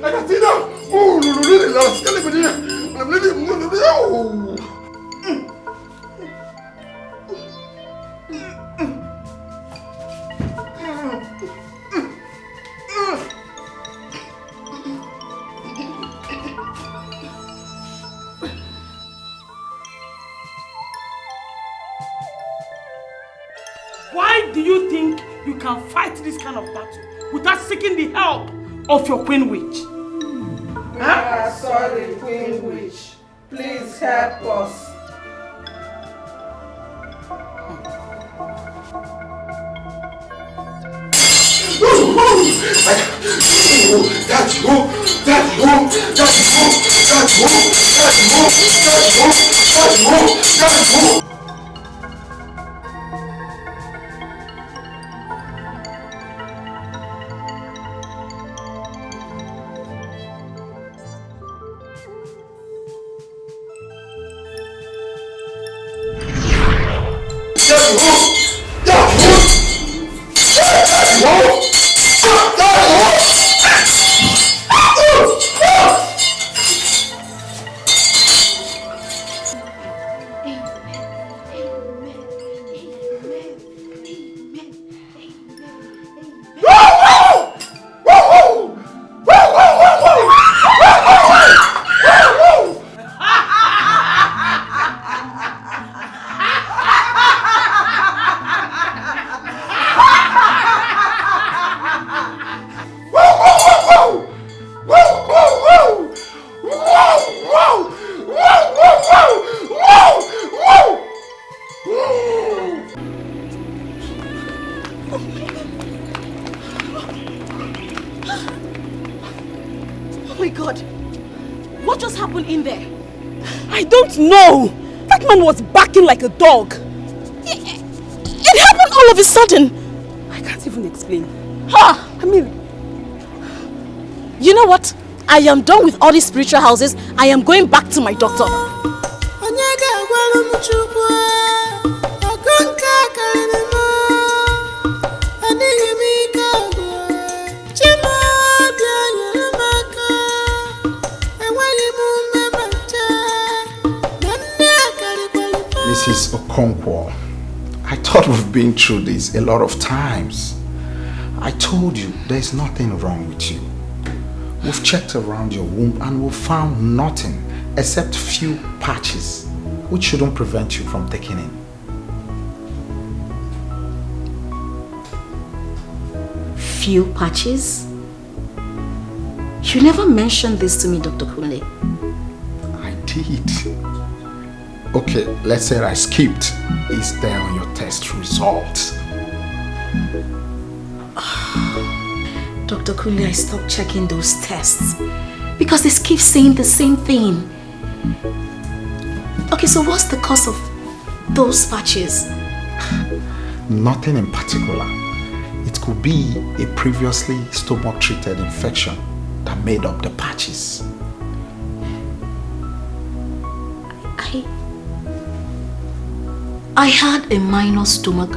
I can see them. Oh, Why do you think you can fight this kind of battle without seeking the help of your Queen Witch? We are sorry, Queen Witch. Please help us. No! That man was barking like a dog. It happened all of a sudden. I can't even explain. Ha! I mean... You know what? I am done with all these spiritual houses. I am going back to my doctor. Mrs. Okonkwo, I thought we've been through this a lot of times. I told you there's nothing wrong with you. We've checked around your womb and we've found nothing except few patches which shouldn't prevent you from taking in. Few patches? You never mentioned this to me, Dr. Kunle. I did. Okay, let's say I skipped. Is there on your test results? Dr. Kunle, I stopped checking those tests because they keep saying the same thing. Okay, so what's the cause of those patches? Nothing in particular. It could be a previously stomach-treated infection that made up the patches. I had a minor stomach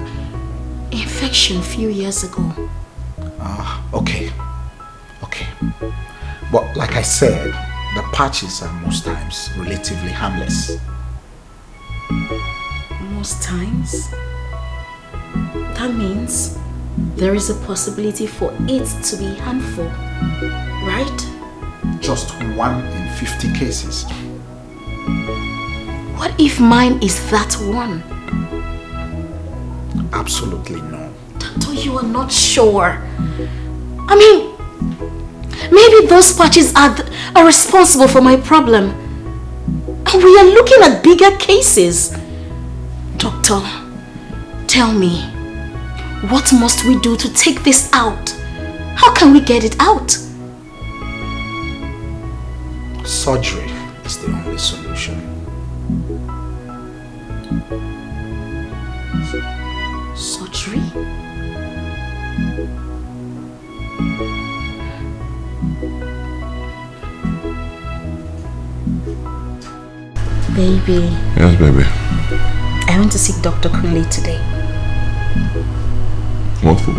infection a few years ago. Okay. But like I said, the patches are most times relatively harmless. Most times? That means there is a possibility for it to be harmful, right? Just 1 in 50 cases. What if mine is that one? Absolutely no. Doctor, you are not sure. I mean, maybe those patches are responsible for my problem. And we are looking at bigger cases. Doctor, tell me, what must we do to take this out? How can we get it out? Surgery is the only solution. Surgery? Baby. Yes, baby. I went to see Dr. Kunle today. What for?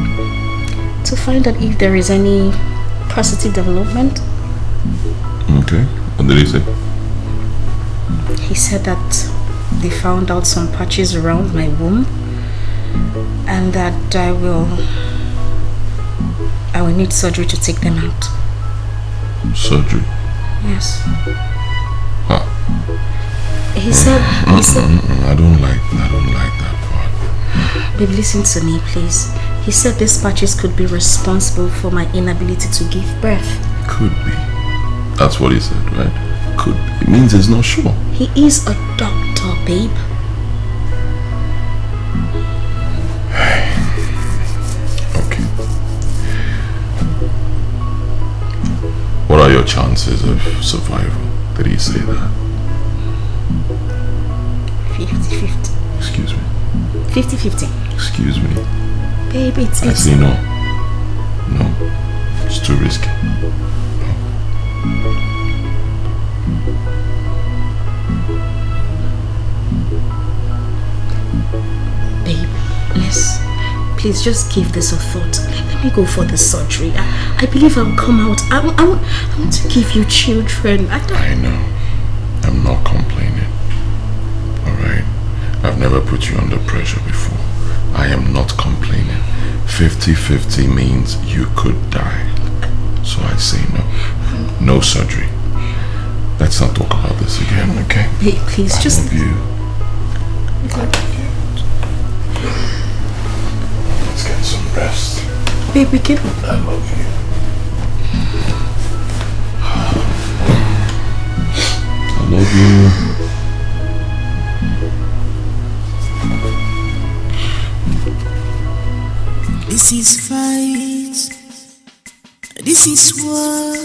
To find out if there is any positive development. Okay. What did he say? He said that they found out some patches around my womb and that I will need surgery to take them out. Surgery? Yes. Huh. He said I don't like that part. Babe, listen to me, please. He said these patches could be responsible for my inability to give birth. Could be. That's what he said, right? Could be. It means he's not sure. He is a doctor, babe. Okay. What are your chances of survival? Did he say that? 50-50. Excuse me. 50-50. Excuse me. Baby, it's... I say no. No. It's too risky. Babe, please just give this a thought. Let me go for the surgery. I believe I'll come out. I want to give you children. I know. I'm not complaining. Alright? I've never put you under pressure before. I am not complaining. 50-50 means you could die. So I say no. No surgery. Let's not talk about this again, okay? Babe, please I just... love you. Let's get some rest. Babe, we can... I love you. I love you. This is fight. This is war.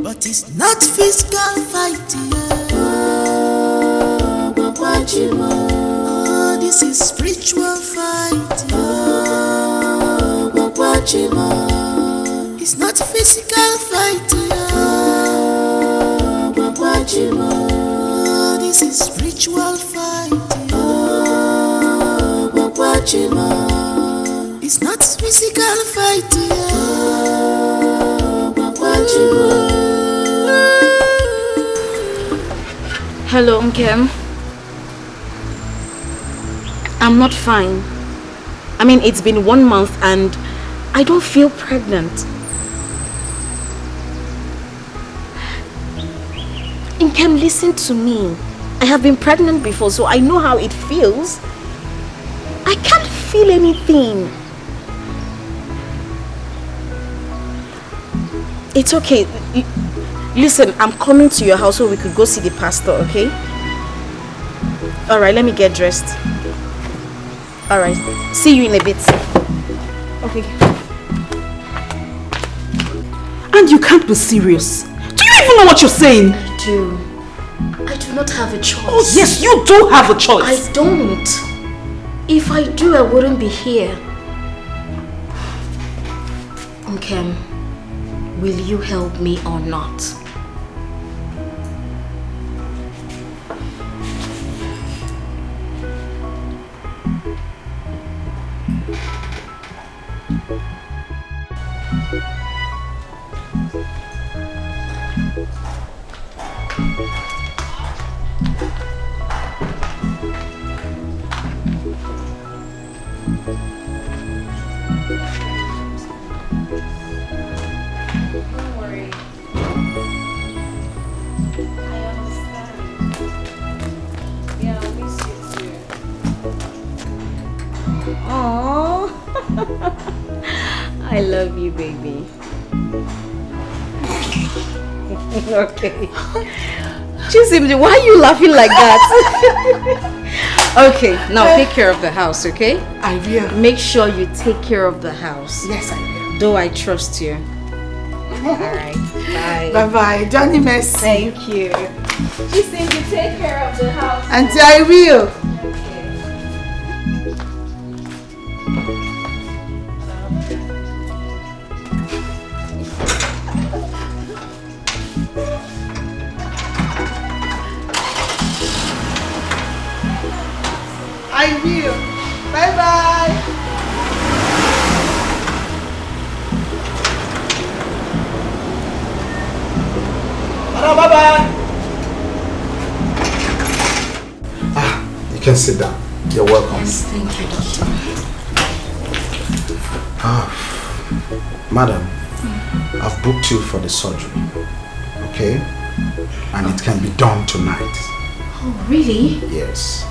But it's not physical fight. Oh, this is spiritual fight. It's not physical fight. Oh, this is spiritual fight. It's not physical fight. Hello, Nkem. I'm not fine. I mean, it's been 1 month and I don't feel pregnant. Nkem, listen to me. I have been pregnant before, so I know how it feels. I can't feel anything. It's okay. Listen, I'm coming to your house so we could go see the pastor, okay? Alright, let me get dressed. Alright, see you in a bit. Okay. And you can't be serious. Do you even know what you're saying? I do. I do not have a choice. Oh yes, you do have a choice. I don't. If I do, I wouldn't be here. Nkem, will you help me or not? I love you, baby. Okay. Chisimdi, why are you laughing like that? Okay, now take care of the house, okay? I will. Make sure you take care of the house. Yes, I will. Though I trust you. Alright, bye. Bye-bye. Johnny Messi. Thank you. Chisimdi, take care of the house. Auntie, I will. I will. Bye-bye. Bye-bye. You can sit down. You're welcome. Yes, thank you, doctor. Madam, I've booked you for the surgery. Okay? And it can be done tonight. Oh, really? Yes.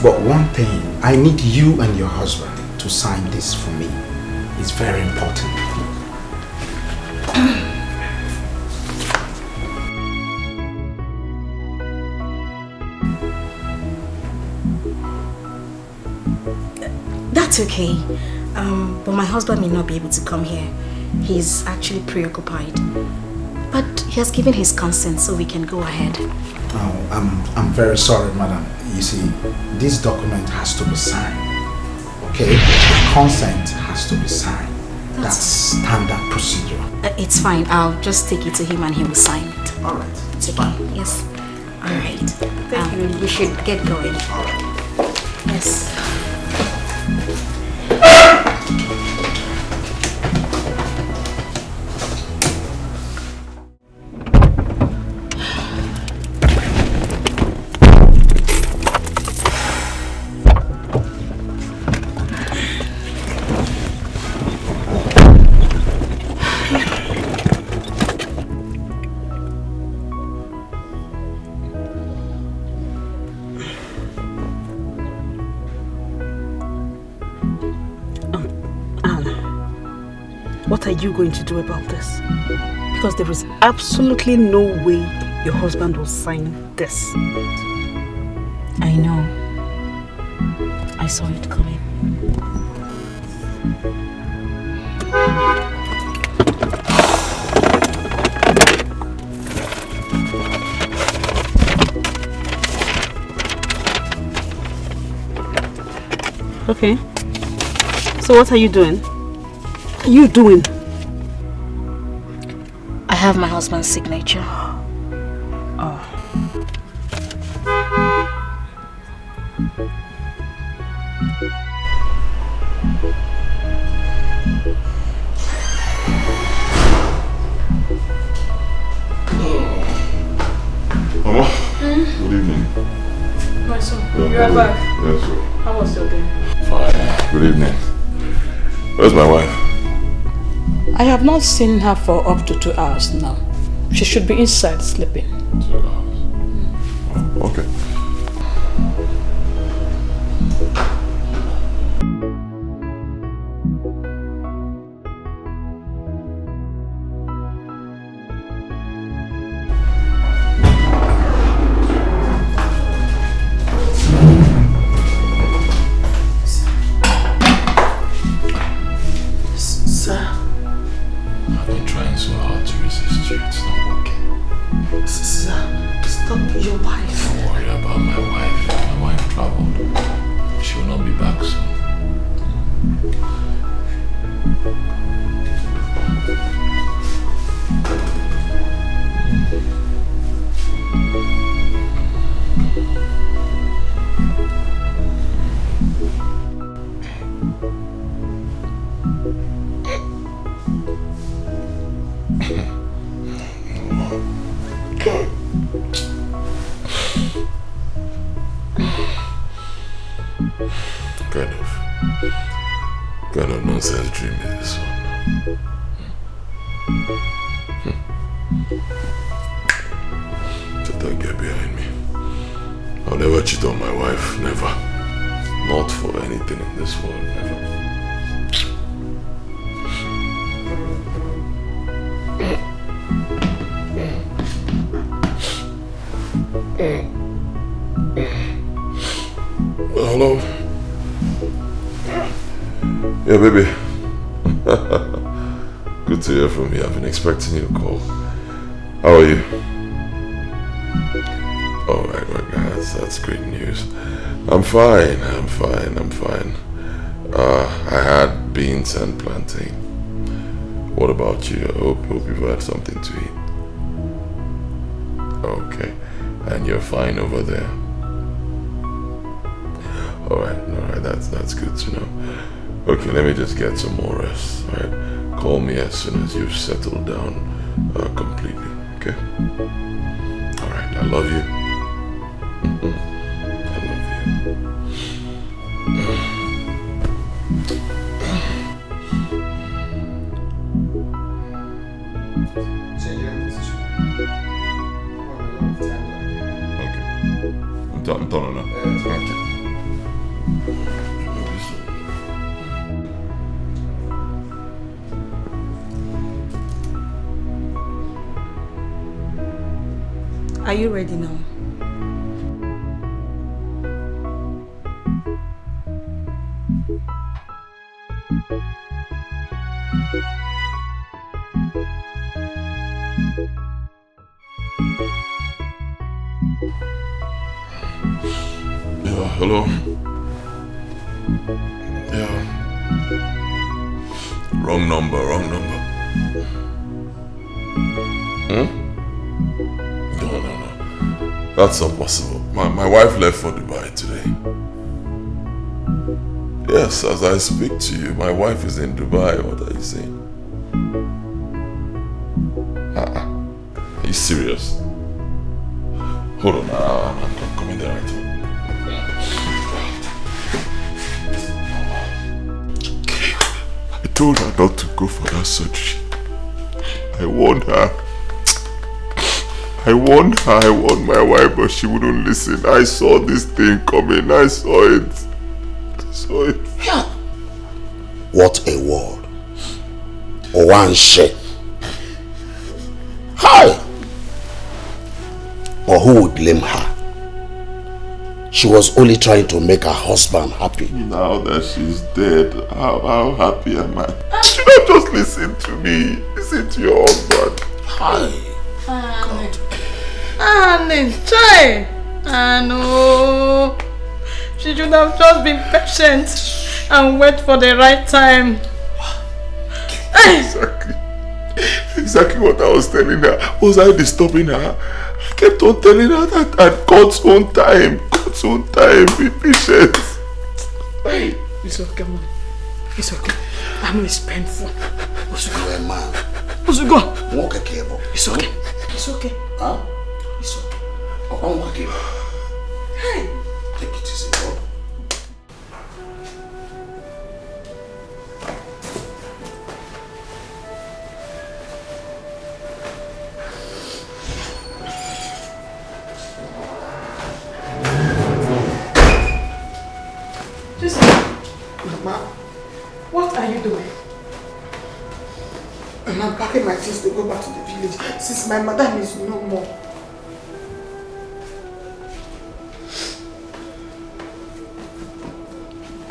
But one thing, I need you and your husband to sign this for me. It's very important. That's okay. But my husband may not be able to come here. He's actually preoccupied. But he has given his consent, so we can go ahead. Oh, I'm very sorry, madam. You see, this document has to be signed. Okay? The consent has to be signed. That's standard procedure. It's fine. I'll just take it to him and he will sign it. Alright. It's okay. Yes. Alright. Thank you. We should get going. Alright. Yes. What are you going to do about this? Because there is absolutely no way your husband will sign this. I know. I saw it coming. Okay. So what are you doing? What are you doing? I have my husband's signature. Oh. Mama, good evening. My son, Yeah, you are back. Yes, sir. How was your day? Fine. Good evening. Where's my wife? I have not seen her for up to 2 hours now. She should be inside sleeping. 2 hours. Oh, okay. What kind of nonsense dream is this one? So don't get behind me. I'll never cheat on my wife, never. Not for anything in this world, never. Hello? Yeah, baby. Good to hear from you. I've been expecting your call. How are you? Oh my God, that's great news. I'm fine. I had beans and plantain. What about you? I hope you've had something to eat. Okay. And you're fine over there? Alright, that's good to know. Okay, let me just get some more rest, alright? Call me as soon as you've settled down completely, okay? Alright, I love you. I love you. I'm done now. Okay. Are you ready now? Yeah, hello? Yeah. Wrong number. No. That's not possible. My wife left for Dubai today. Yes, as I speak to you, my wife is in Dubai. What are you saying? Are you serious? Hold on, I'm coming there right away. I told her not to go for that surgery. I warned my wife, but she wouldn't listen. I saw this thing coming. I saw it. Yeah. What a word. One shit. Hi. But who would blame her? She was only trying to make her husband happy. Now that she's dead, how happy am I? You should have just listened to me. Listen to your husband. Hi. God. Try. No. She should have just been patient and wait for the right time. Exactly what I was telling her. Was I disturbing her? I kept on telling her that at God's own time, be patient. Hey, it's okay, man. It's okay. I know it's painful. You're a man. Osugo. Walk a cable. It's okay. It's okay. Huh? It's okay. Oh, walk a cable. Hey. Take it easy, bro. Mama, what are you doing? I'm packing my things to go back to the village since my madam is no more.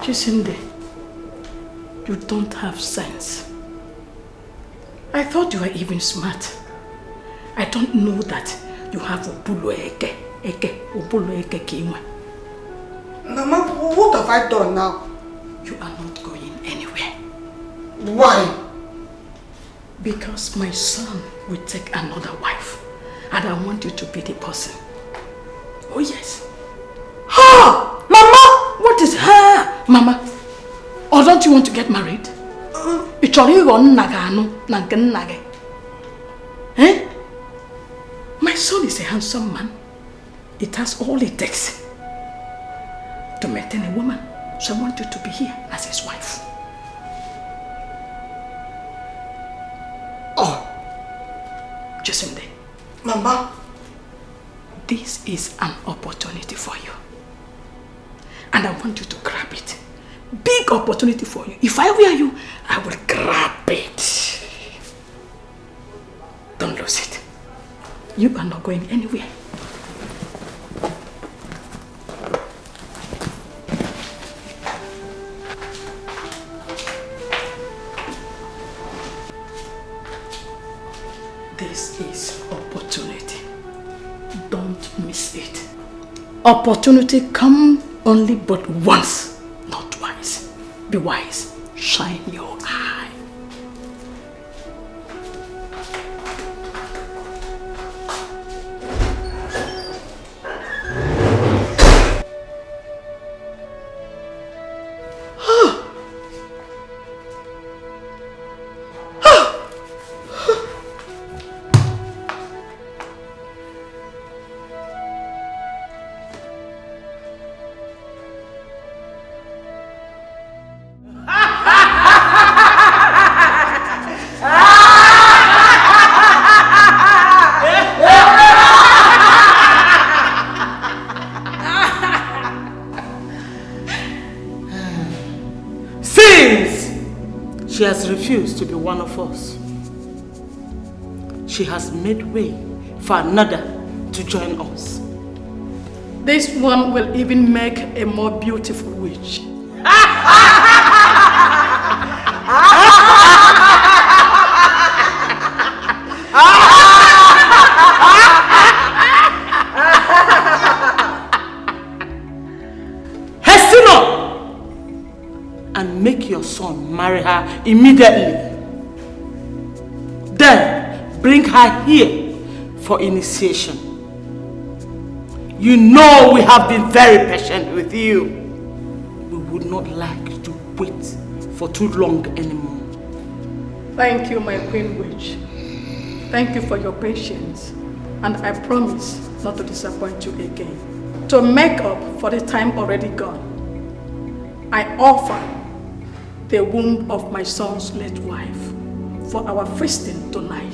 Chisinde, you don't have sense. I thought you were even smart. I don't know that you have Obulo Eke Kinwe. Mama, what have I done now? You are not going anywhere. Why? Because my son will take another wife. And I want you to be the person. Oh yes. Ha! Mama! What is her? Mama, or don't you want to get married? Eh? My son is a handsome man. It has all it takes to maintain a woman. So I want you to be here as his wife. Oh. Jacinde. Mama. This is an opportunity for you. And I want you to grab it. Big opportunity for you. If I were you, I will grab it. Don't lose it. You are not going anywhere. Opportunity come only but once, not twice. Be wise. Shine your eye. She has refused to be one of us. She has made way for another to join us. This one will even make a more beautiful witch. Hasten up and make your son marry her immediately. Then bring her here for initiation. You know we have been very patient with you. We would not like to wait for too long anymore. Thank you, my queen witch. Thank you for your patience. And I promise not to disappoint you again. To make up for the time already gone, I offer the womb of my son's late wife for our feasting tonight.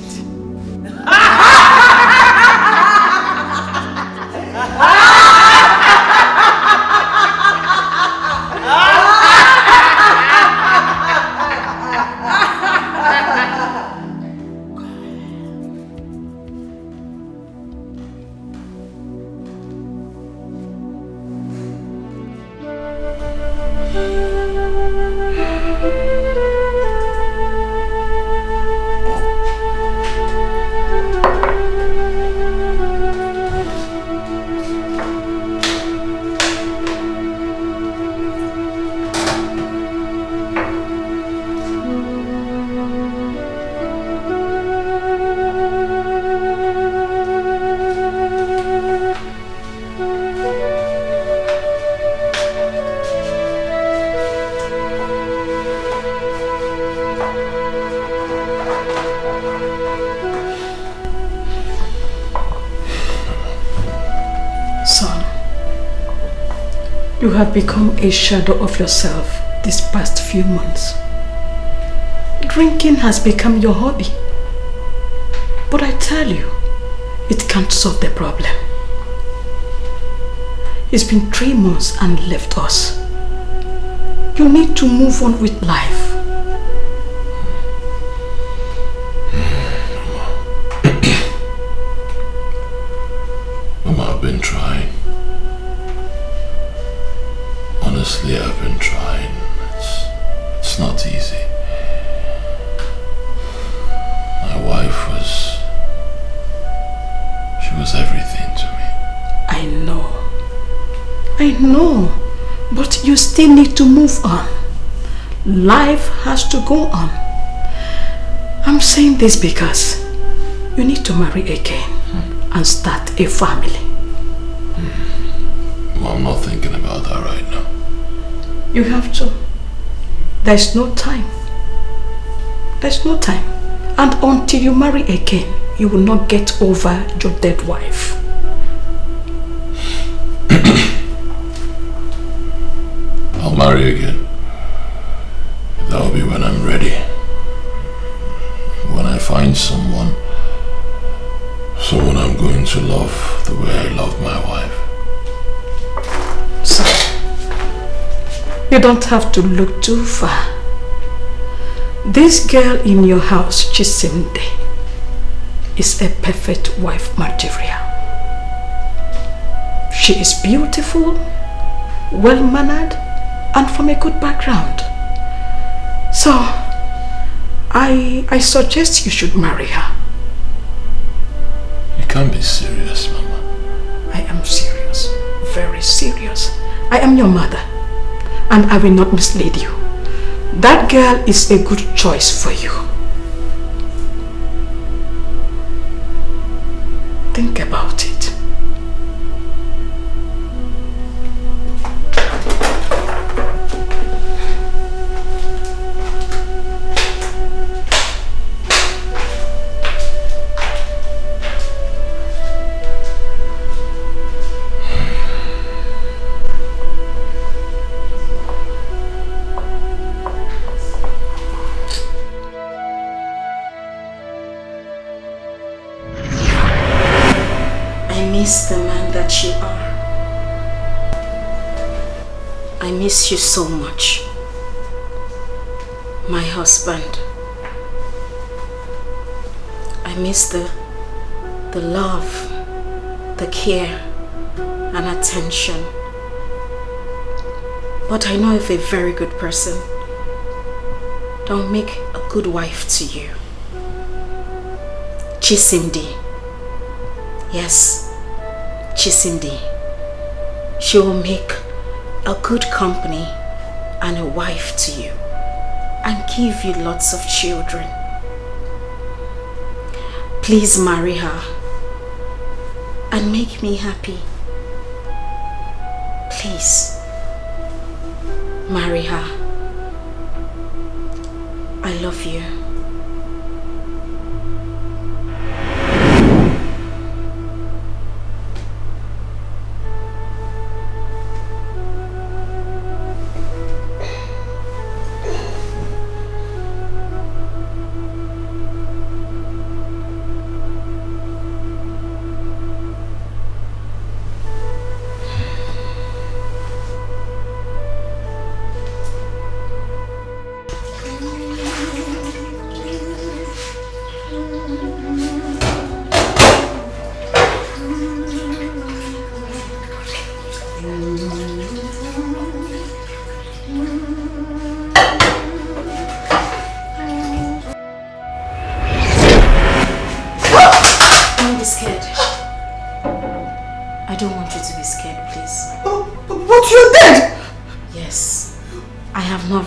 You have become a shadow of yourself these past few months. Drinking has become your hobby. But I tell you, it can't solve the problem. It's been 3 months and left us. You need to move on with life. Mama, I've been trying. Honestly, I've been trying. It's not easy. My wife she was everything to me. I know, but you still need to move on. Life has to go on. I'm saying this because you need to marry again and start a family. Well, I'm not thinking about that right now. You have to. There's no time. There's no time. And until you marry again, you will not get over your dead wife. I'll marry again. That will be when I'm ready. When I find someone I'm going to love the way I love my wife. So, you don't have to look too far. This girl in your house, Chisimde, is a perfect wife material. She is beautiful, well-mannered, and from a good background. So, I suggest you should marry her. You can't be serious, Mama. I am serious. very serious. I am your mother, and I will not mislead you. That girl is a good choice for you. Think about it. I miss the man that you are. I miss you so much. My husband. I miss the love, the care and attention. But I know if a very good person don't make a good wife to you. Chisimdi. Yes, Chisimdi. She will make a good company and a wife to you and give you lots of children. Please marry her and make me happy. Please marry her. I love you.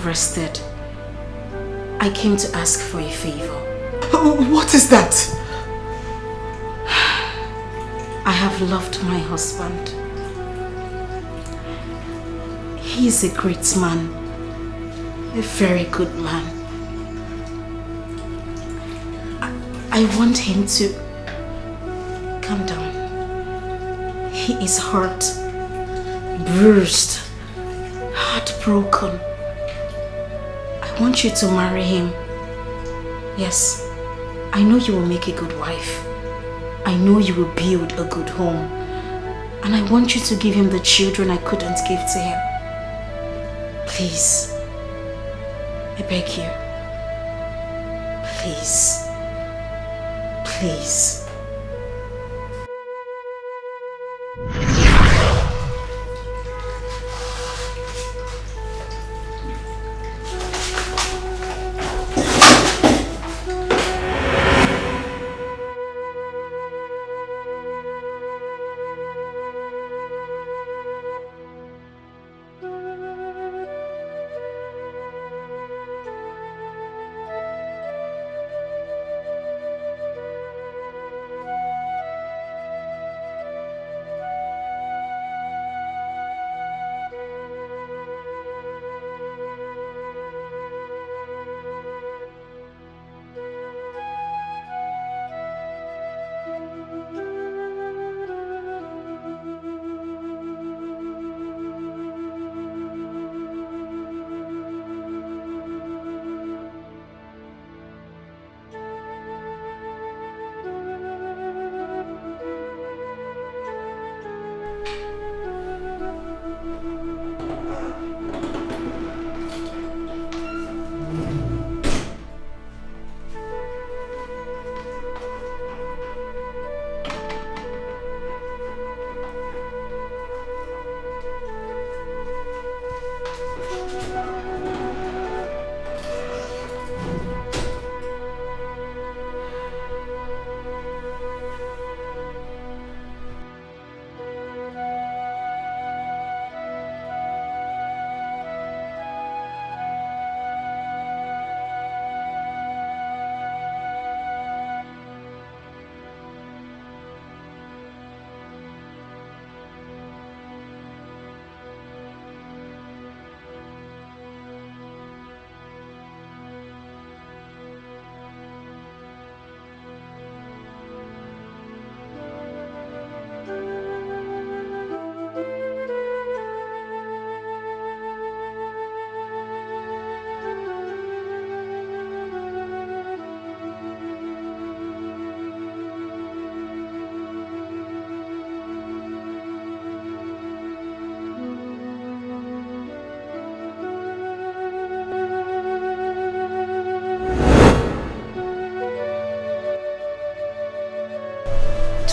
Rested. I came to ask for a favor. What is that? I have loved my husband. He is a great man, a very good man. I want him to calm down. He is hurt, bruised, heartbroken. I want you to marry him. Yes, I know you will make a good wife. I know you will build a good home. And I want you to give him the children I couldn't give to him. Please, I beg you. Please, please.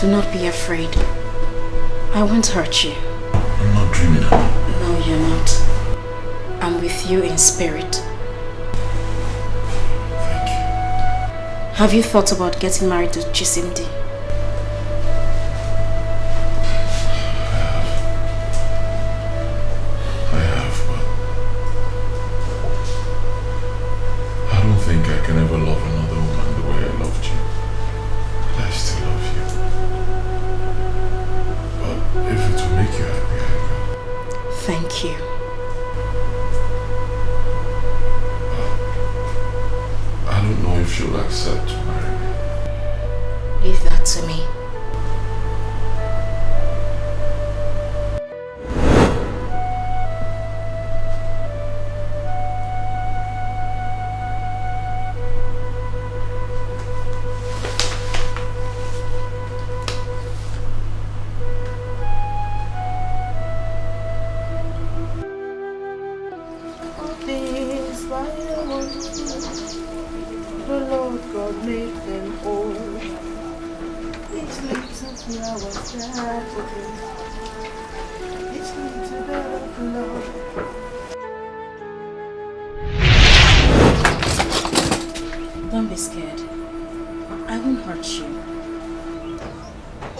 Do not be afraid. I won't hurt you. I'm not dreaming of it. No, you're not. I'm with you in spirit. Thank you. Have you thought about getting married to Chisimdi? I have, but I don't think I can ever love another woman the way I loved you. I still love you. But if it will make you happy, I will. Thank you. I don't know if she'll accept to marry me. Leave that to me. The Lord God made them all. Each little flower that each little bed of love. Don't be scared. I won't hurt you.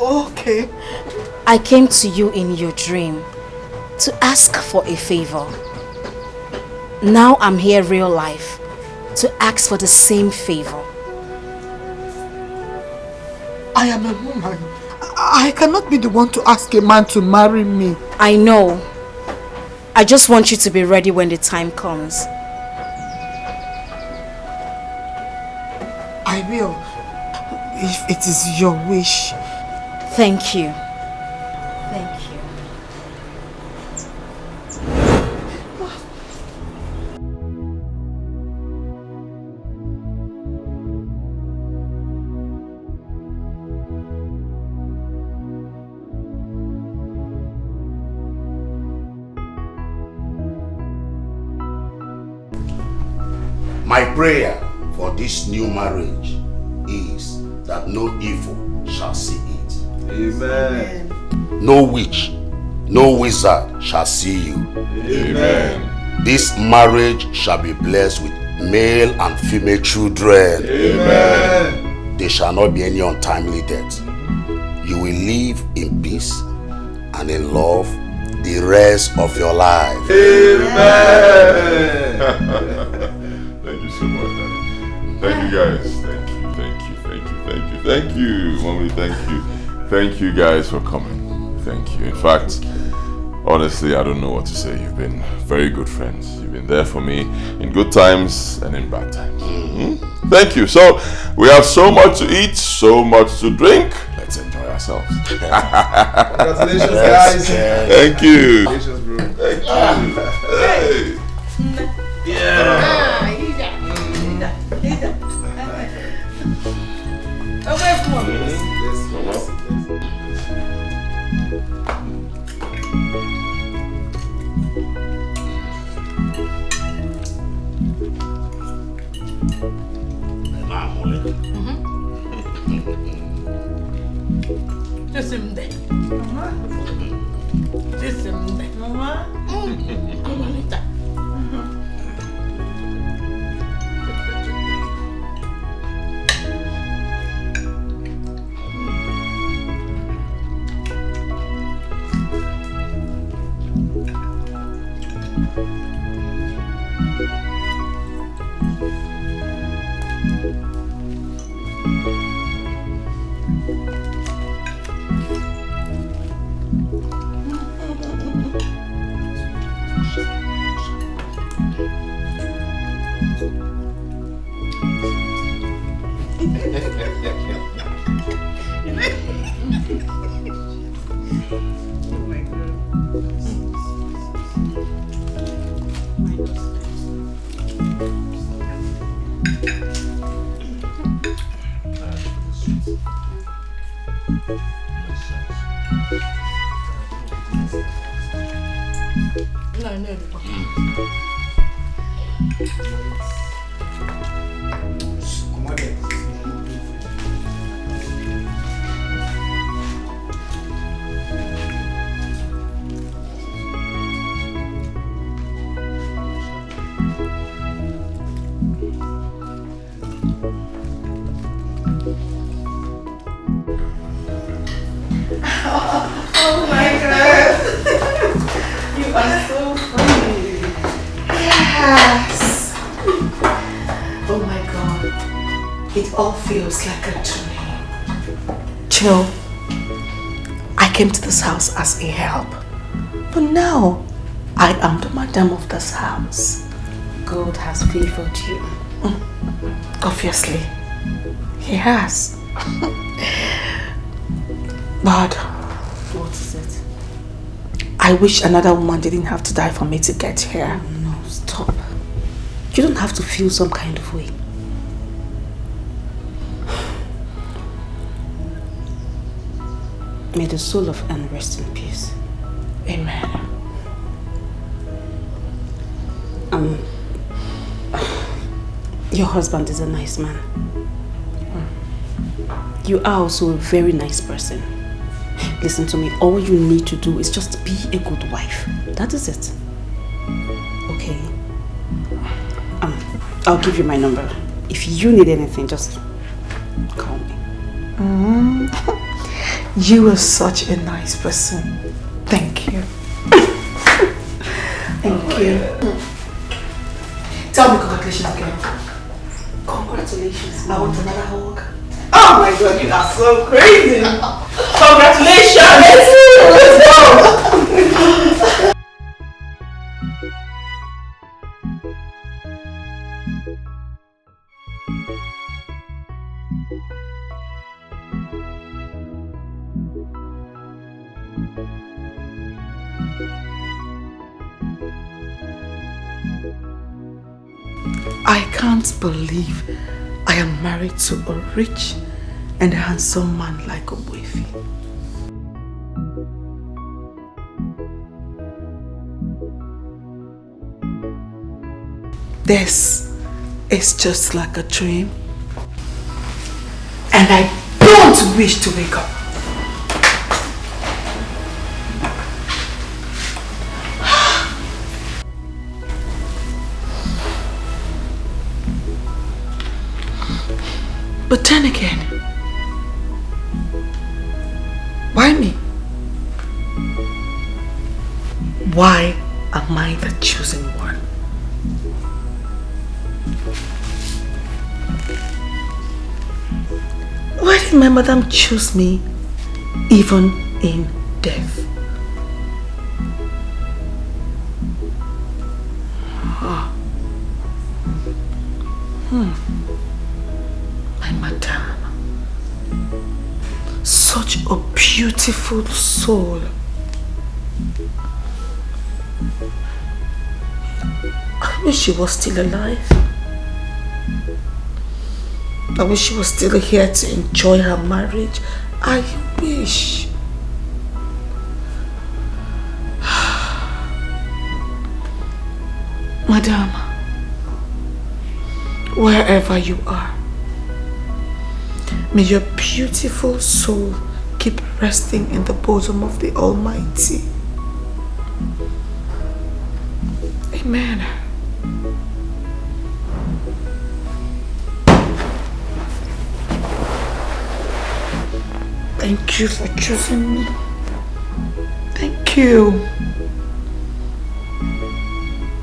Okay. I came to you in your dream to ask for a favor. Now I'm here real life to ask for the same favor. I am a woman. I cannot be the one to ask a man to marry me. I know. I just want you to be ready when the time comes. I will. If it is your wish. Thank you. Thank you. My prayer for this new marriage is that no evil shall see it. Amen. No witch, no wizard shall see you. Amen. This marriage shall be blessed with male and female children. Amen. There shall not be any untimely death. You will live in peace and in love the rest of your life. Amen. Thank you so much, Daddy. Thank you guys. Thank you, thank you, thank you, thank you, thank you. Mommy, thank you. Thank you guys for coming. Thank you. In fact, honestly, I don't know what to say. You've been very good friends. You've been there for me in good times and in bad times. Thank you. So, we have so much to eat, so much to drink. Let's enjoy ourselves. Congratulations, guys. Thank you. Congratulations, bro. Thank you. Hey. Yeah. Yes. Oh my God. It all feels like a dream. Chill. I came to this house as a help. But now, I am the madam of this house. God has favored you. Obviously. He has. But what is it? I wish another woman didn't have to die for me to get here. No, stop. You don't have to feel some kind of way. May the soul of Anne rest in peace. Amen. Your husband is a nice man. You are also a very nice person. Listen to me, all you need to do is just be a good wife. That is it. Okay? I'll give you my number. If you need anything, just call me. You are such a nice person. Thank you. Thank you. Tell me congratulations again. Congratulations. I want another hug. Oh my God, you are so crazy. Congratulations. Let's go. I can't believe I am married to a rich and handsome man like Ogbuefi. This is just like a dream, and I don't wish to wake up. But then again, why me? Why am I the chosen one? Why did my madam choose me even in death? My madam, such a beautiful soul. I wish she was still alive. I wish she was still here to enjoy her marriage. I wish. Madam, wherever you are, may your beautiful soul keep resting in the bosom of the Almighty. Amen. Thank you for choosing me. Thank you.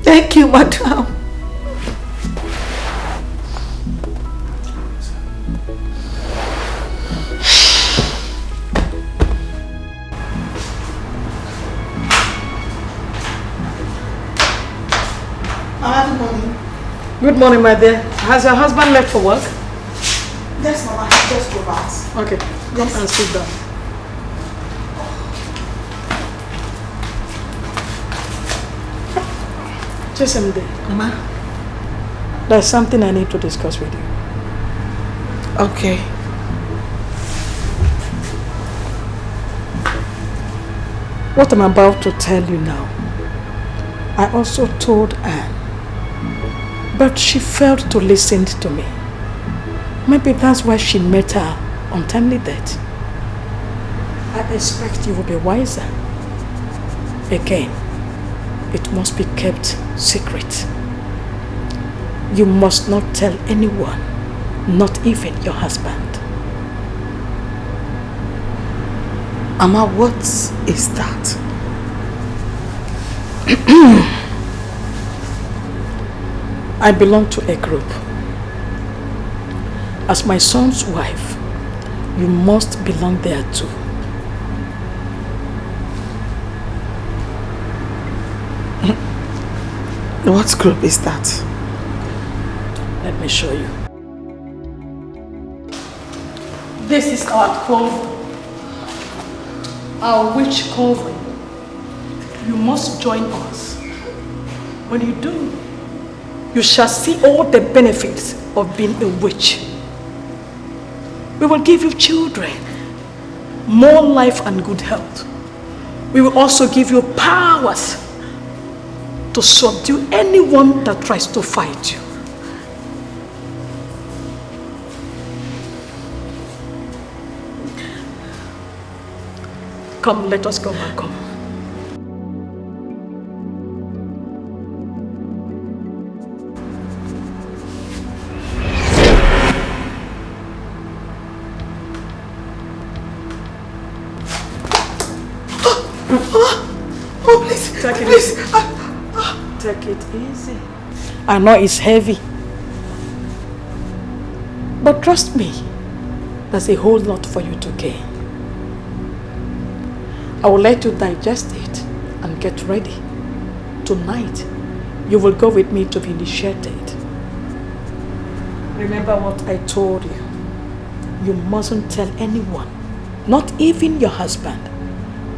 Thank you, madam. Good morning. Good morning, my dear. Has your husband left for work? Yes, Mama. He just drove out. Okay, come and sit down. Just a minute. Mama? There's something I need to discuss with you. Okay. What I'm about to tell you now, I also told Anne, but she failed to listen to me. Maybe that's why she met her untimely death. I expect you will be wiser. Again, it must be kept secret. You must not tell anyone, not even your husband. Ama, what is that? I belong to a group. As my son's wife, you must belong there too. What group is that? Let me show you. This is our coven, our witch coven. You must join us. When you do, you shall see all the benefits of being a witch. We will give you children, more life and good health. We will also give you powers to subdue anyone that tries to fight you. Come, let us go back home. Oh, please, Take it please. easy. Take it easy. I know it's heavy. But trust me, there's a whole lot for you to gain. I will let you digest it and get ready. Tonight, you will go with me to be initiated. Remember what I told you. You mustn't tell anyone, not even your husband.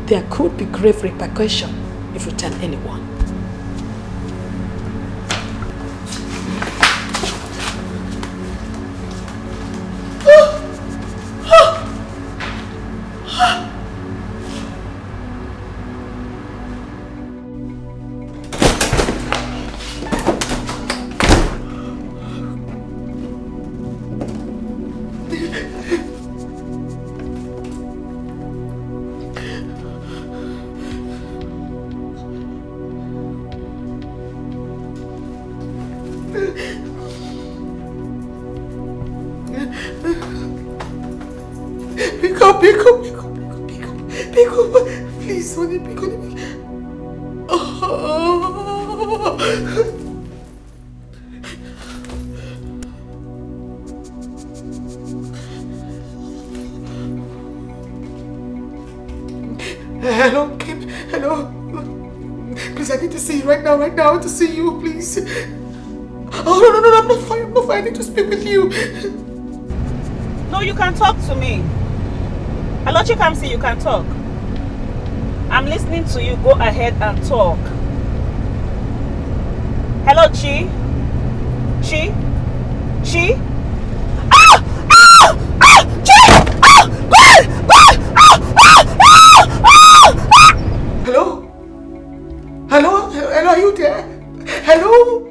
There could be grave repercussion if you tell anyone. Pick up. Please, honey, pick up. Hello, Kim. Hello. Please, I need to see you right now. I want to see you, please. Oh, no, I'm not fine. I need to speak with you. No, you can talk to me. Hello, Chikamsi, you can talk. I'm listening to you. Go ahead and talk. Hello, Chi? Chi? Ah! Chi! Hello, are you there? Hello?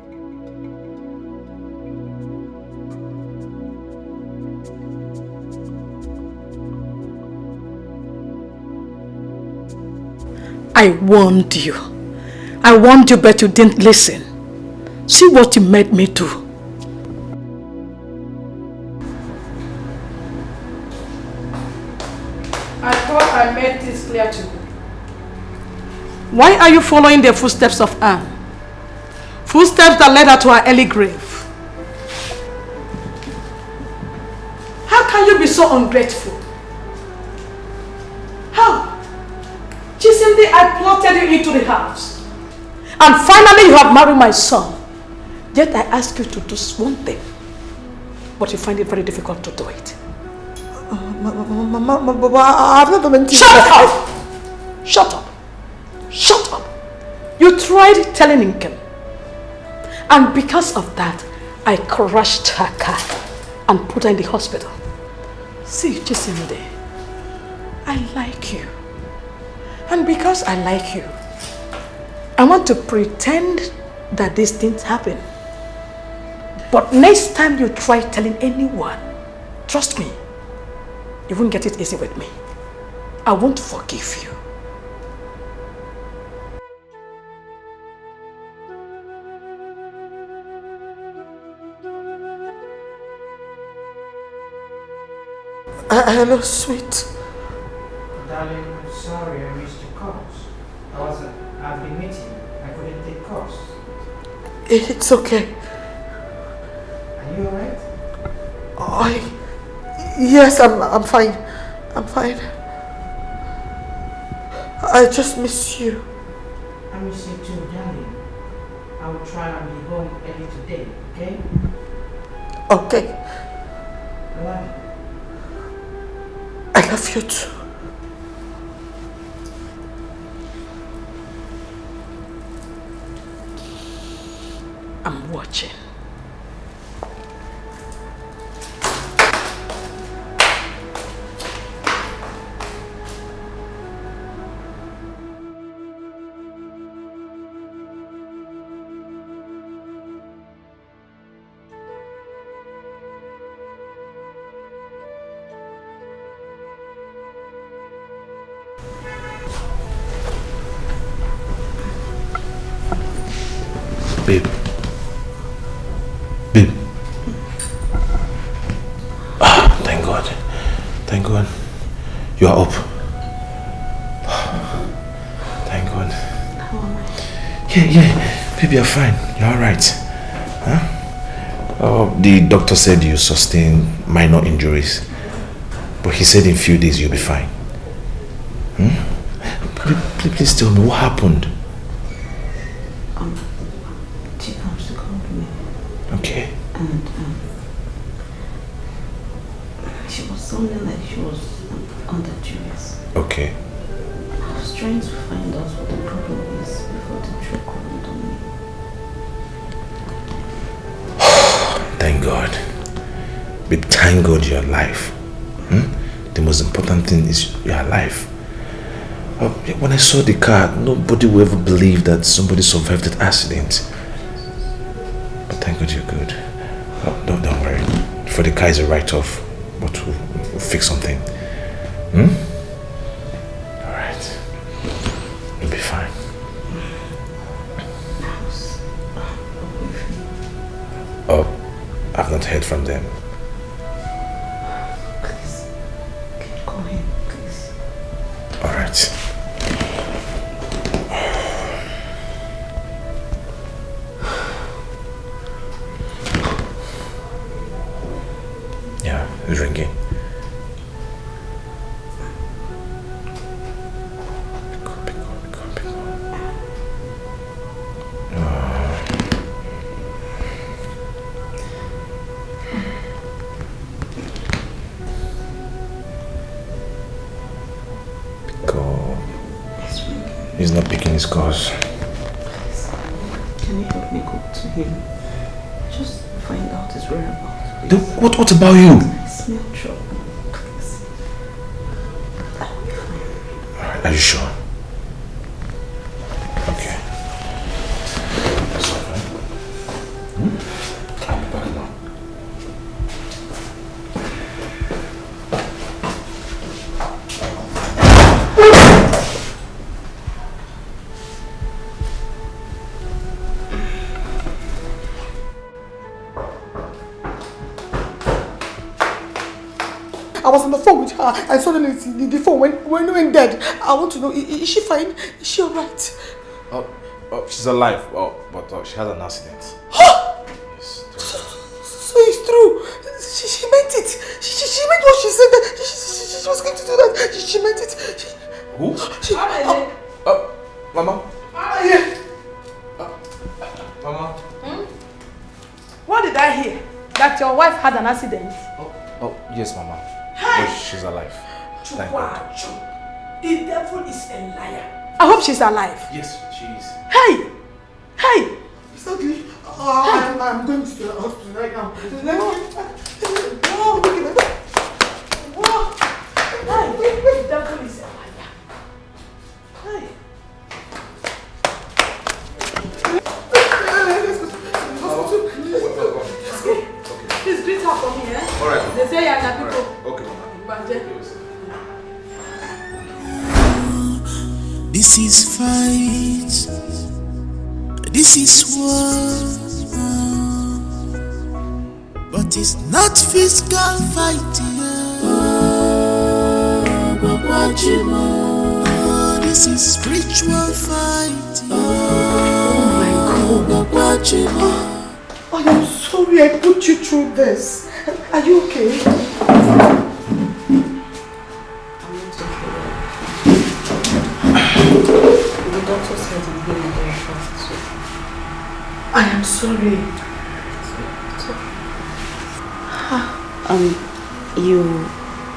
I warned you, but you didn't listen. See what you made me do. I thought I made this clear to you. Why are you following the footsteps of Anne? Footsteps that led her to her early grave. How can you be so ungrateful? How? Chisimdi, I plotted you into the house. And finally you have married my son. Yet I ask you to do one thing. But you find it very difficult to do it. Mama, I've not done anything. Shut up! You tried telling Nkem. And because of that, I crushed her car and put her in the hospital. See, Chisimde, I like you. And because I like you, I want to pretend that this didn't happen. But next time you try telling anyone, trust me, you won't get it easy with me. I won't forgive you. Hello, sweet. Darling, sorry I missed your calls. I was at the meeting. I couldn't take calls. It's okay. Yes, I'm fine. I'm fine. I just miss you. I miss you too, darling. I will try and be home early today, okay? Okay. I love you. I love you too. I'm watching. Babe. Babe. Ah, thank God. Thank God. You are up. Thank God. How am I? Yeah. Babe, you're fine. You're alright. Huh? The doctor said you sustained minor injuries. But he said in a few days you'll be fine. Please tell me what happened. She comes to call me. Okay. And she was sounding like she was under duress. Okay. I was trying to find out what the problem is before the drug went on me. Thank God. Babe, thank God you're alive. The most important thing is you're alive. When I saw the car, nobody would ever believe that somebody survived that accident. But thank God you're good. Don't worry. For the car is a write-off, but we'll fix something. Alright. You'll be fine. Oh, I've not heard from them. Please, can you call him, please? Alright. Yeah, it's ringing. Pick up. He's not picking his calls. Please, can you help me go to him? Just find out his whereabouts. What about you? I smell trouble. Please. I'll be fine. Alright, are you sure? Okay. That's all right. I'll be back now. I was on the phone with her. I suddenly the phone went dead. I want to know, is she fine? Is she alright? Oh, she's alive. But she had an accident. Yes. So it's true. She meant it. She meant what she said. That she was going to do that. She meant it. Who? Mama. Mama. What did I hear? That your wife had an accident? Oh, yes, Mama. Hey! But she's alive. Thank God. The devil is a liar. I hope she's alive. Yes, she is. Hey! It's ugly. I'm going to the hospital right now. No, look at that. The devil is a liar. Hey! Please greet her for me, eh? Alright. They say you're happy people. Okay, Mama. This is fight. This is war. But it's not physical fighting. This is spiritual fighting. Oh my God. I am sorry I put you through this. Are you okay? The doctor said I'm healing very fast, so... I am sorry.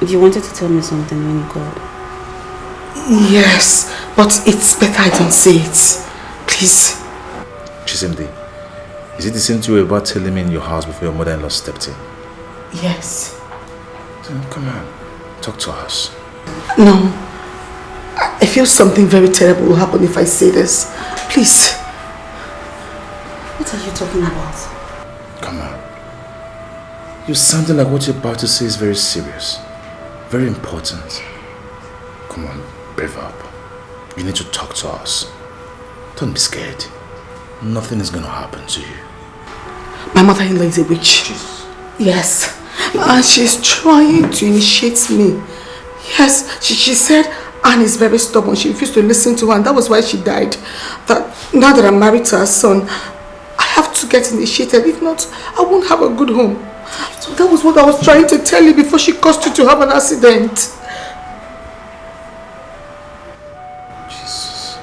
You wanted to tell me something when you called. Yes, but it's better I don't say it. Please. Chisimdi, is it the same thing you were about telling me in your house before your mother-in-law stepped in? Yes. Then come on, talk to us. No. I feel something very terrible will happen if I say this. Please. What are you talking about? Come on. You're sounding like what you're about to say is very serious. Very important. Come on, brave up. You need to talk to us. Don't be scared. Nothing is going to happen to you. My mother-in-law is a witch. Jesus. Yes. And she's trying to initiate me. Yes, she said Anne is very stubborn. She refused to listen to her, and that was why she died. That now that I'm married to her son, I have to get initiated. If not, I won't have a good home. So that was what I was trying to tell you before she caused you to have an accident. Jesus.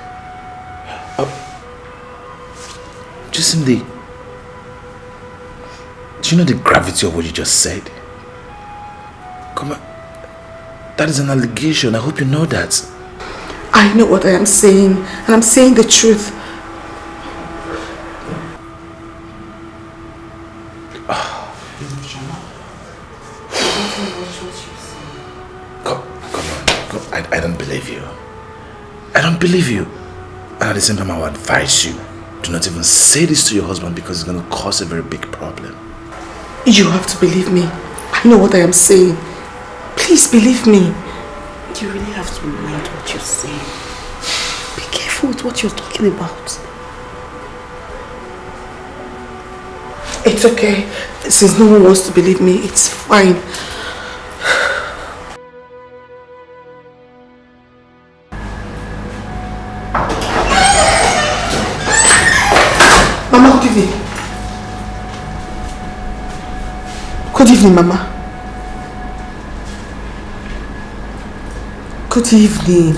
Chisimdi, do you know the gravity of what you just said? Come on. That is an allegation. I hope you know that. I know what I am saying, and I'm saying the truth. Come on. I don't believe you. I don't believe you. And at the same time, I would advise you, do not even say this to your husband because it's going to cause a very big problem. You have to believe me. I know what I am saying. Please believe me. You really have to mind what you're saying. Be careful with what you're talking about. It's okay. Since no one wants to believe me, it's fine. Mama, good evening. Good evening, Mama. Good evening.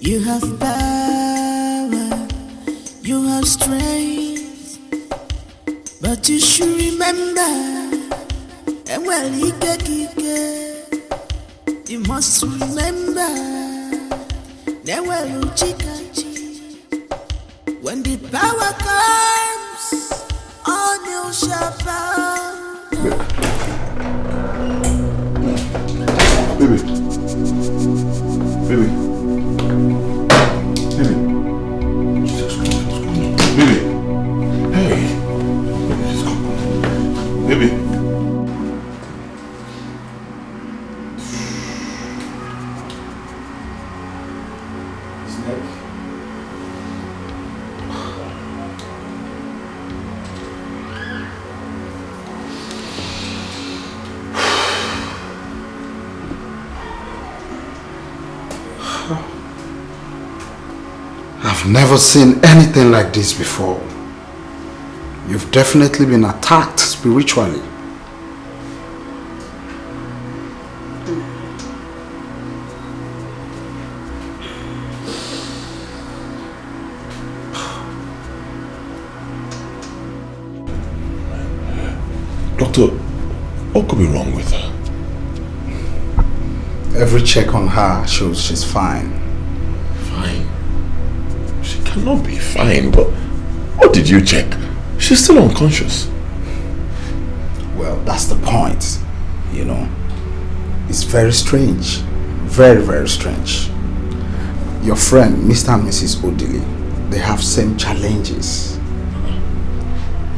You have power, you have strength, But you should remember, and well, you must remember, when the power comes, all you shall bow. Baby. Baby. Baby. Jesus Christ, what's going on? Baby. Hey. Baby. I've never seen anything like this before. You've definitely been attacked spiritually. Doctor, what could be wrong with her? Every check on her shows she's fine. Fine? She cannot be fine, but what did you check? She's still unconscious. Well, that's the point, you know. It's very strange. Very, very strange. Your friend, Mr. and Mrs. Odili, they have same challenges.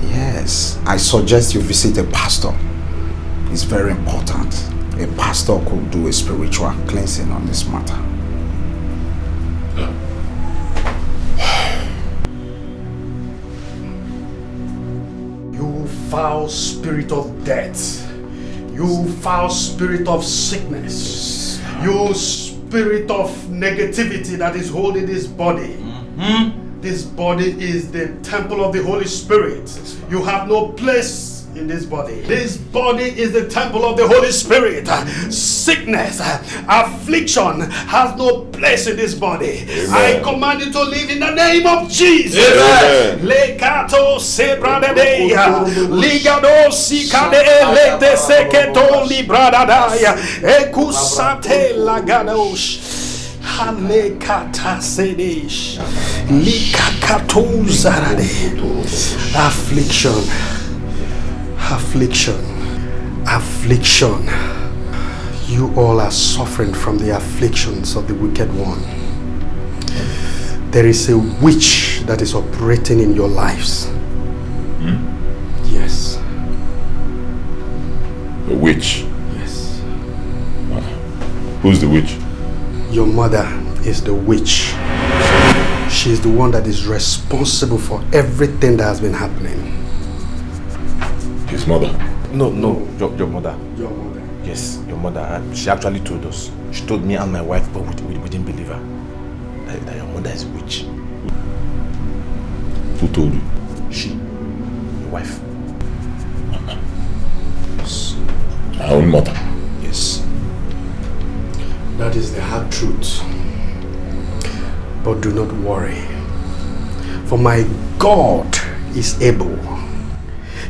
Yes, I suggest you visit a pastor. It's very important. A pastor could do a spiritual cleansing on this matter. You foul spirit of death. You foul spirit of sickness. You spirit of negativity that is holding this body. This body is the temple of the Holy Spirit. You have no place in this body. This body is the temple of the Holy Spirit. Sickness, affliction has no place in this body. Amen. I command you to live in the name of Jesus. Lekato sebradeya, ligado sikade lete seketo libradadaya, ekusate lagadosh. Affliction, affliction, affliction. You all are suffering from the afflictions of the wicked one. There is a witch that is operating in your lives. Yes. A witch? Yes. Who's the witch? Your mother is the witch. She is the one that is responsible for everything that has been happening. His mother? No, your mother. Your mother? Yes, your mother. She actually told us. She told me and my wife, but we didn't believe her. That your mother is a witch. Who told you? She. Your wife. Yes. My own mother? Yes. That is the hard truth. But do not worry. For my God is able.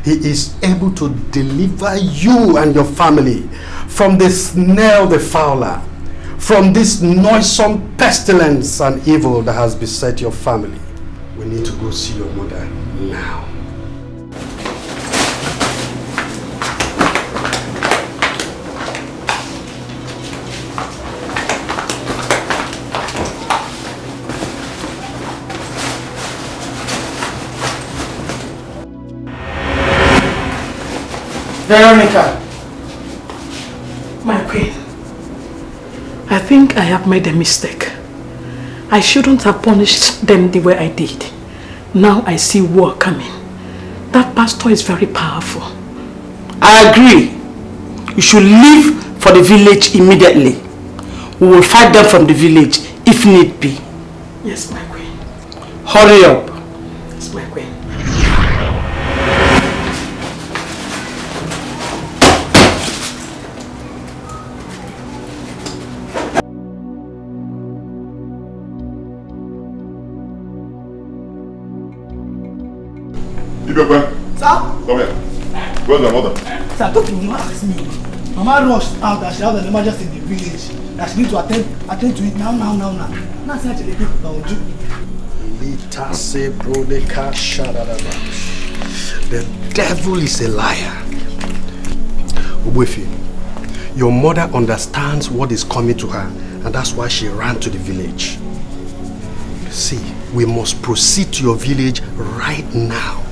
He is able to deliver you and your family from the snare of the fowler, from this noisome pestilence and evil that has beset your family. We need to go see your mother now. Veronica, my queen, I think I have made a mistake. I shouldn't have punished them the way I did. Now I see war coming. That pastor is very powerful. I agree. You should leave for the village immediately. We will fight them from the village if need be. Yes, my queen. Hurry up. Yes, my queen. Ibeh, Sir. Come here. Where's my mother? Sir, talk to Mama, ask me. Mama rushed out that she has an emergency in the village. That she needs to attend to it now. Now say actually people down do. The devil is a liar. Obuefi, your mother understands what is coming to her, and that's why she ran to the village. See, we must proceed to your village right now,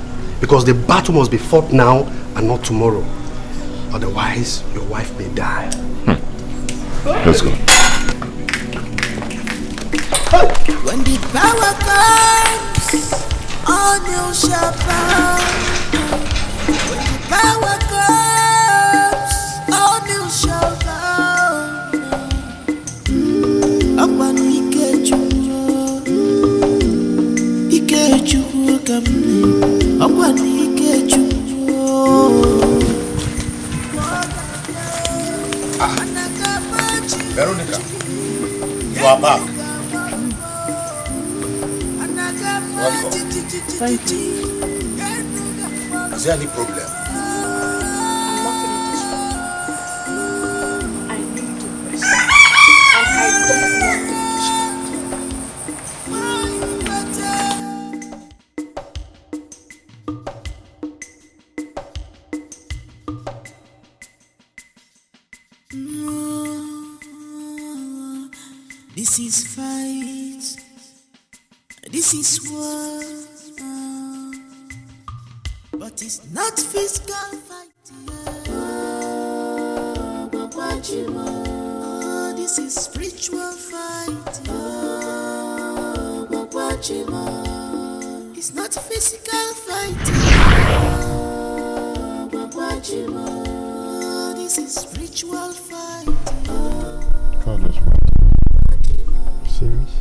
because the battle must be fought now and not tomorrow. Otherwise, your wife may die. Let's go. When the power comes, all you shall bow. When the power comes, all you shall bow. Upon Ikechu, upon Ikechu. Veronica, you are back. Welcome. Thank you. Is there any problem? I need to rest. And I don't want to This is fight. This is war. But it's not physical fight. This is spiritual fight. It's not physical fight. This is spiritual fight. God, that's right. Serious?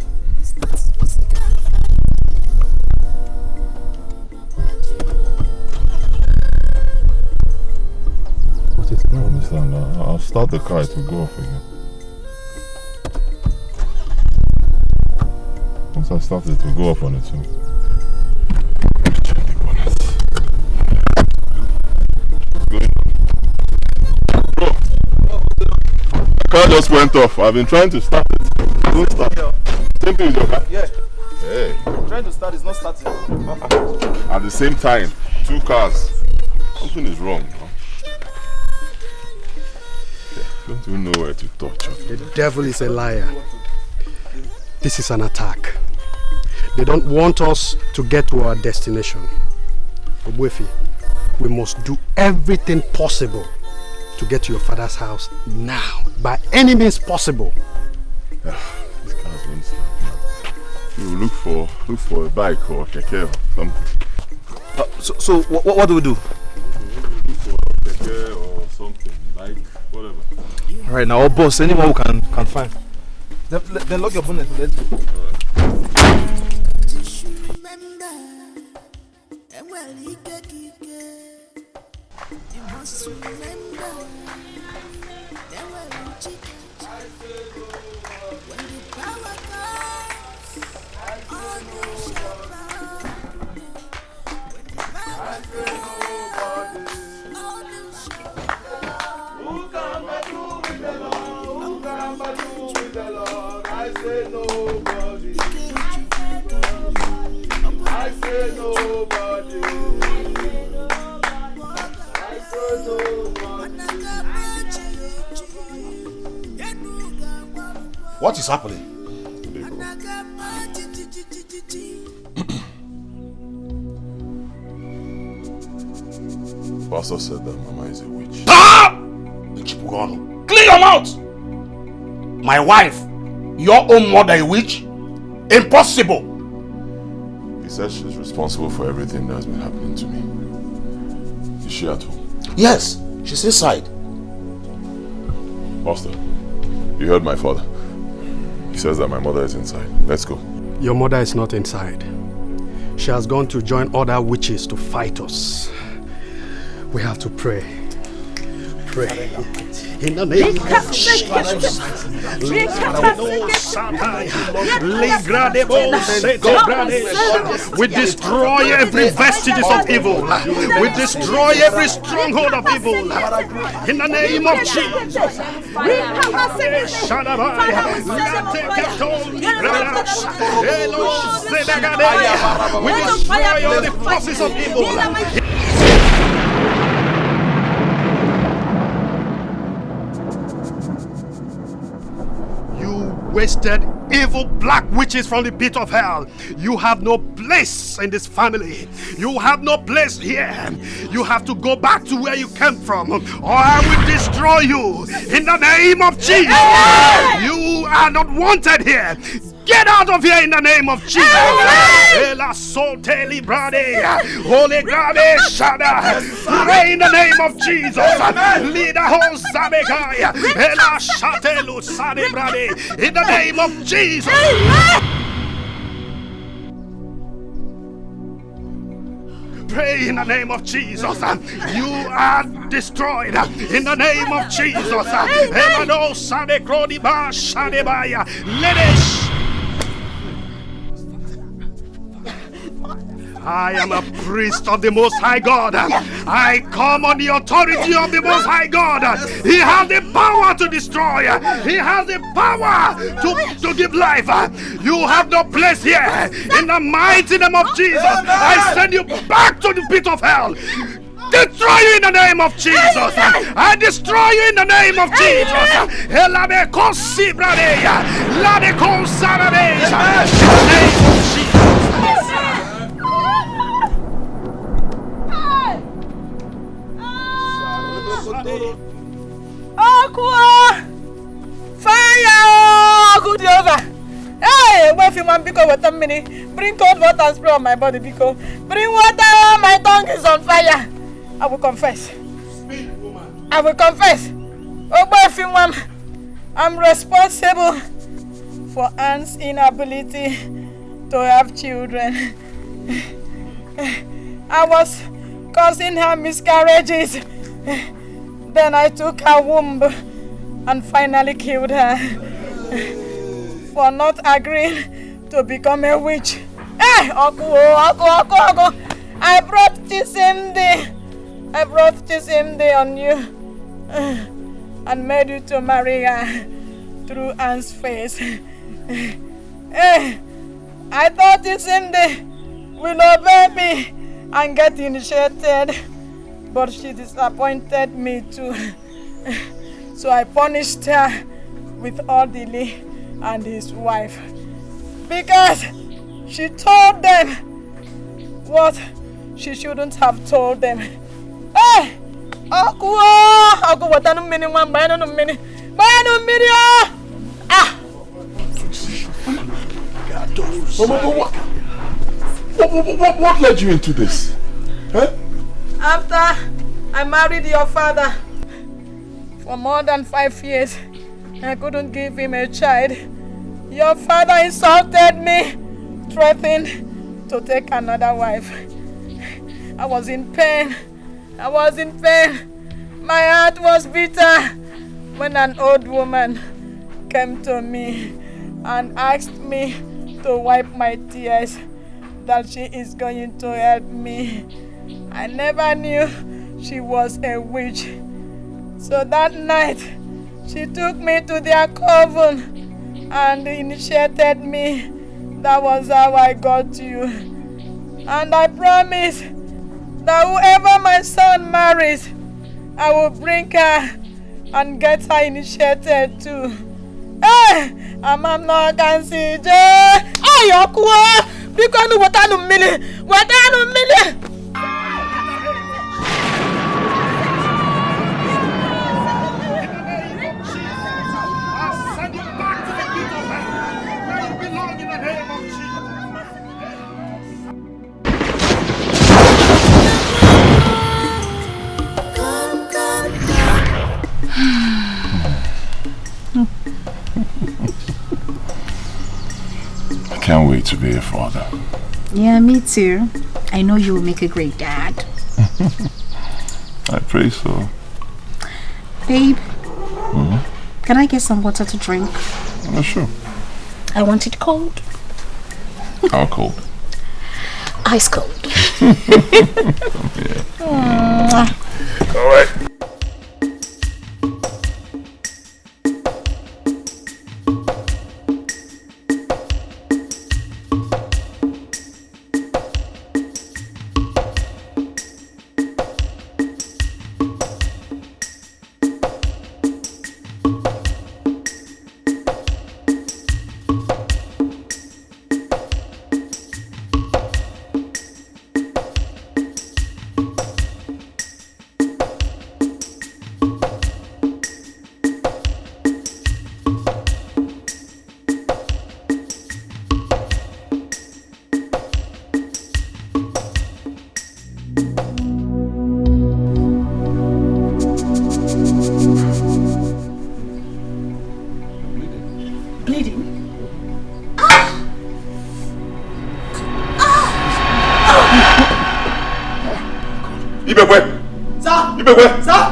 What is that? I don't understand. I'll start the car, it will go off again. Once I start it will go off on its own. Check the bonnet. Bro, the car just went off. I've been trying to start it. Don't start. Same thing with your car? Yeah. Hey. I'm trying to start, it's not starting. At the same time, two cars. Something is wrong. Huh? Okay. Don't even know where to touch. The devil is a liar. This is an attack. They don't want us to get to our destination. Obuefi, we must do everything possible to get to your father's house now. By any means possible. These cars won't start now. You will look for a bike or a keke or something. So what do we do? Look for a keke or something, bike, whatever. Alright, now, boss, anyone who can find. Then lock your bonnet, let's go. What is happening? Pastor said that Mama is a witch. Ah! Clear your mouth! My wife, your own mother a witch? Impossible! He said she's responsible for everything that's been happening to me. Is she at home? Yes, she's inside. Pastor, you heard my father. He says that my mother is inside. Let's go. Your mother is not inside. She has gone to join other witches to fight us. We have to pray. Pray. In the name of Jesus. We destroy every vestiges of evil. We destroy every stronghold of evil. In the name of Jesus. We destroy all the forces of evil. Wasted evil black witches from the pit of hell. You have no place in this family. You have no place here. You have to go back to where you came from, or I will destroy you in the name of Jesus. You are not wanted here. Get out of here in the name of Jesus. Holy God, pray in the name of Jesus. In the name of Jesus. Pray in the name of Jesus. You are destroyed in the name of Jesus. I am a priest of the Most High God. I come on the authority of the Most High God. He has the power to destroy. He has the power to give life. You have no place here. In the mighty name of Jesus, I send you back to the pit of hell. Destroy you in the name of Jesus. I destroy you in the name of Jesus. In the name of Jesus. Aqua! Fire! Good over. Hey, wait for one because water mini. Bring cold water and spray on my body because bring water. My tongue is on fire. I will confess. I will confess. Oh, boy, one. I'm responsible for Anne's inability to have children. I was causing her miscarriages. Then I took her womb and finally killed her for not agreeing to become a witch. Hey, Oku! I brought this MD on you and made you to marry her through Anne's face. Hey, I thought this MD will obey me and get initiated. But she disappointed me too. So I punished her with Odili and his wife. Because she told them what she shouldn't have told them. Hey! Aku watanu mini one bayanu mini. Ah! What led you into this? Huh? After I married your father, for more than 5 years, I couldn't give him a child. Your father insulted me, threatened to take another wife. I was in pain. My heart was bitter when an old woman came to me and asked me to wipe my tears, that she is going to help me. I never knew she was a witch. So that night, she took me to their coven and initiated me. That was how I got you. And I promise that whoever my son marries, I will bring her and get her initiated too. Hey! I'm not going to see you. Hey, Okwa! Because you want to million. I can't wait to be a father. Yeah, me too. I know you will make a great dad. I pray so. Babe, Can I get some water to drink? Sure. I want it cold. How cold? Ice cold. Yeah. All right.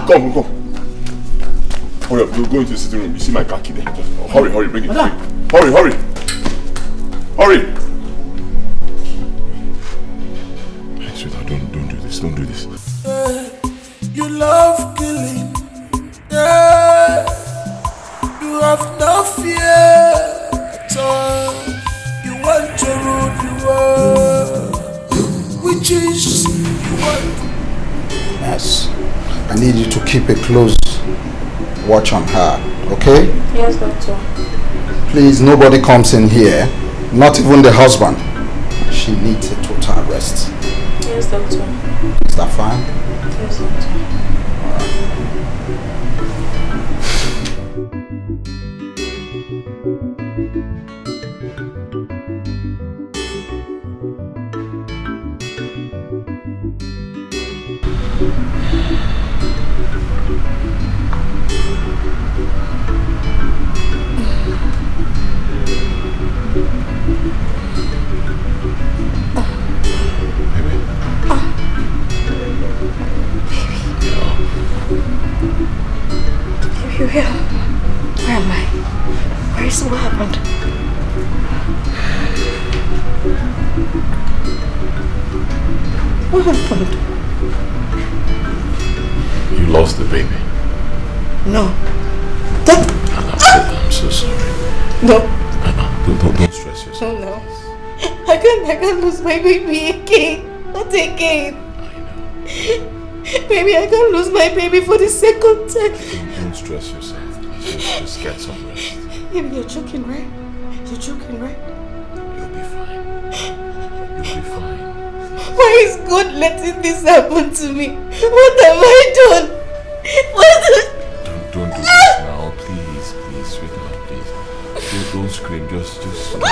Come. Hurry up, we'll go into the sitting room. You see my car key there. Just hurry, bring it. Hurry. Hey, sweetheart, don't do this. You love killing. Yeah. You have no fear at all. You want to rule the world. Witches, you want. Yes. I need you to keep a close watch on her, okay? Yes, doctor. Please, nobody comes in here, not even the husband. She needs a total rest. Yes, doctor. Is that fine? Yes, doctor. Where am I? Where is what happened? What happened? You lost the baby. No. I'm so sorry. No. Don't stress yourself. No. I can't lose my baby again. Not again. Maybe I can lose my baby for the second time. Don't stress yourself. Just get some rest. Maybe you're joking, right? You're joking, right? You'll be fine. Why is God letting this happen to me? What have I done? Don't do this now, please, sweetheart, please. Don't scream. Just get some rest.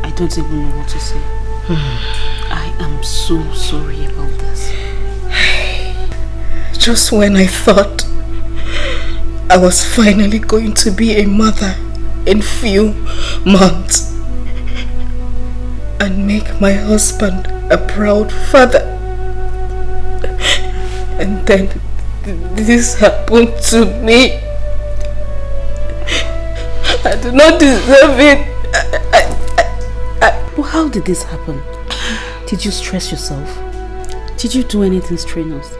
I don't even know what to say. I am so sorry about this. Just when I thought I was finally going to be a mother in few months and make my husband a proud father, and then this happened to me. I do not deserve it. Well, how did this happen? Did you stress yourself? Did you do anything strenuous?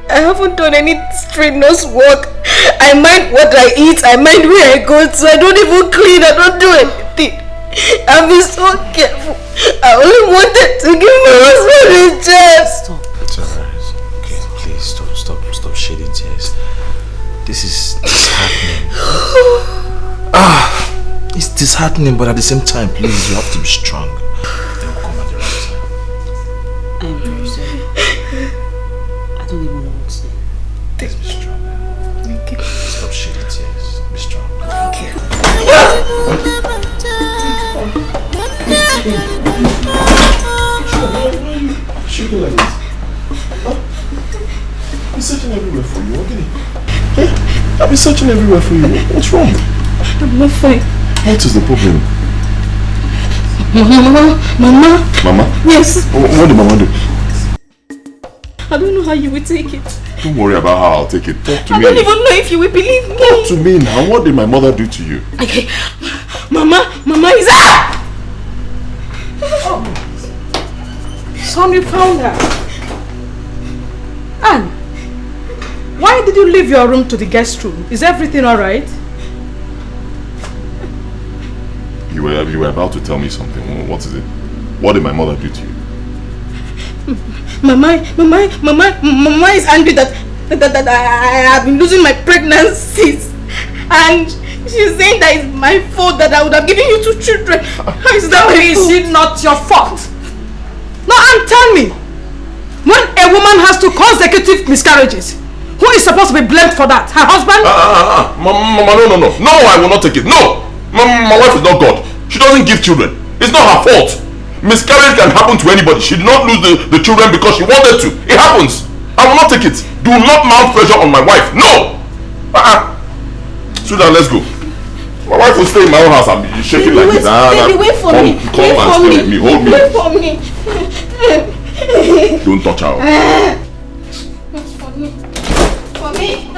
I haven't done any strenuous work. I mind what I eat. I mind where I go to. I don't even clean. I don't do anything. I've been so careful. I only wanted to give my husband a chance. Stop. It's alright. Okay, please stop shedding tears. This is disheartening. It's disheartening, but at the same time, please, you have to be strong. They'll come at the right time. I'm very sorry. I don't even know what to say. Let's be strong. Thank you. Stop shedding tears. Be strong. Thank you. Shaking like this. Huh? He's searching everywhere for you, okay? I've been searching everywhere for you. What's wrong? I'm not fine. What is the problem? Mama. Mama? Yes. What did Mama do? I don't know how you will take it. Don't worry about how I'll take it. Talk to me. I don't even know if you will believe me. Talk to me now. What did my mother do to you? Okay. Mama is out! Oh. Son, you found her. Anne, why did you leave your room to the guest room? Is everything alright? You were about to tell me something. What is it? What did my mother do to you? Mama is angry that I have been losing my pregnancies, and she's saying that it's my fault that I would have given you 2 children. How is that? Is it not your fault? No, and tell me, when a woman has 2 consecutive miscarriages, who is supposed to be blamed for that? Her husband? Mama, no, I will not take it. No, my wife is not God. She doesn't give children. It's not her fault. Miscarriage can happen to anybody. She did not lose the children because she wanted to. It happens. I will not take it. Do not mount pressure on my wife. No! Sweetheart, let's go. My wife will stay in my own house and be shaking like this. Baby, wait for me. Come and stay with me. Hold me. Wait for me. Don't touch her. Wait for me. For me.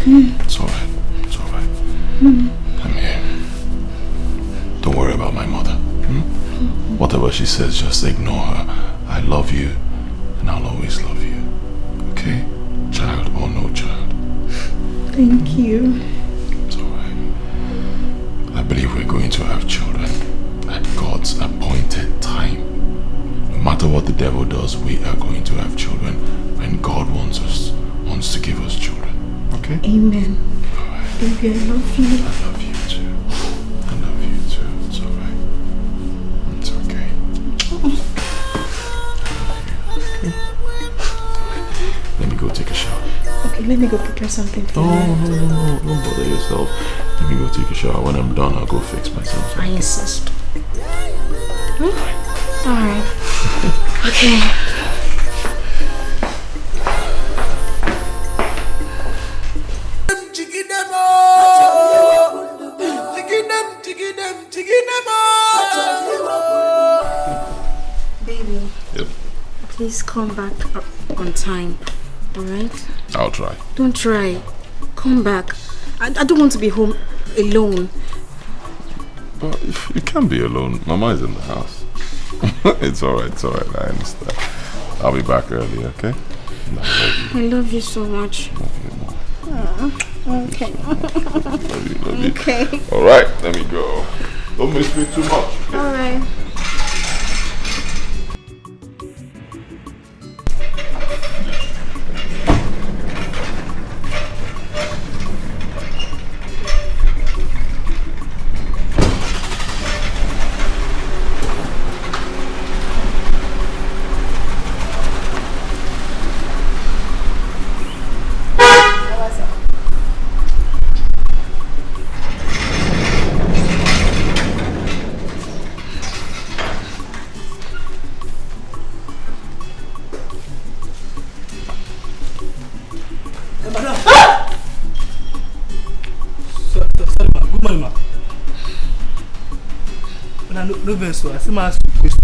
It's alright. It's alright. I'm here. Don't worry about my mother. Whatever she says, just ignore her. I love you, and I'll always love you. Okay? Child or no child. Thank you. It's alright. I believe we're going to have children at God's appointed time. No matter what the devil does, we are going to have children when God wants to give us children. Okay? Amen. Alright. Baby, I love you. I love you too. I love you too. It's alright. It's okay. Let me go take a shower. Okay, let me go prepare something for you. No. Don't bother yourself. Let me go take a shower. When I'm done, I'll go fix myself. I insist. Alright. Okay. Baby. Yep. Please come back on time. Alright? I'll try. Don't try. Come back. I don't want to be home alone. But you can't be alone. Mama is in the house. It's alright. I understand. I'll be back early, okay? I love you so much. Love you more. Okay. Love you. Okay. Alright, let me go. Don't miss me too much. Okay? Alright. No verse, I see my ask you a question.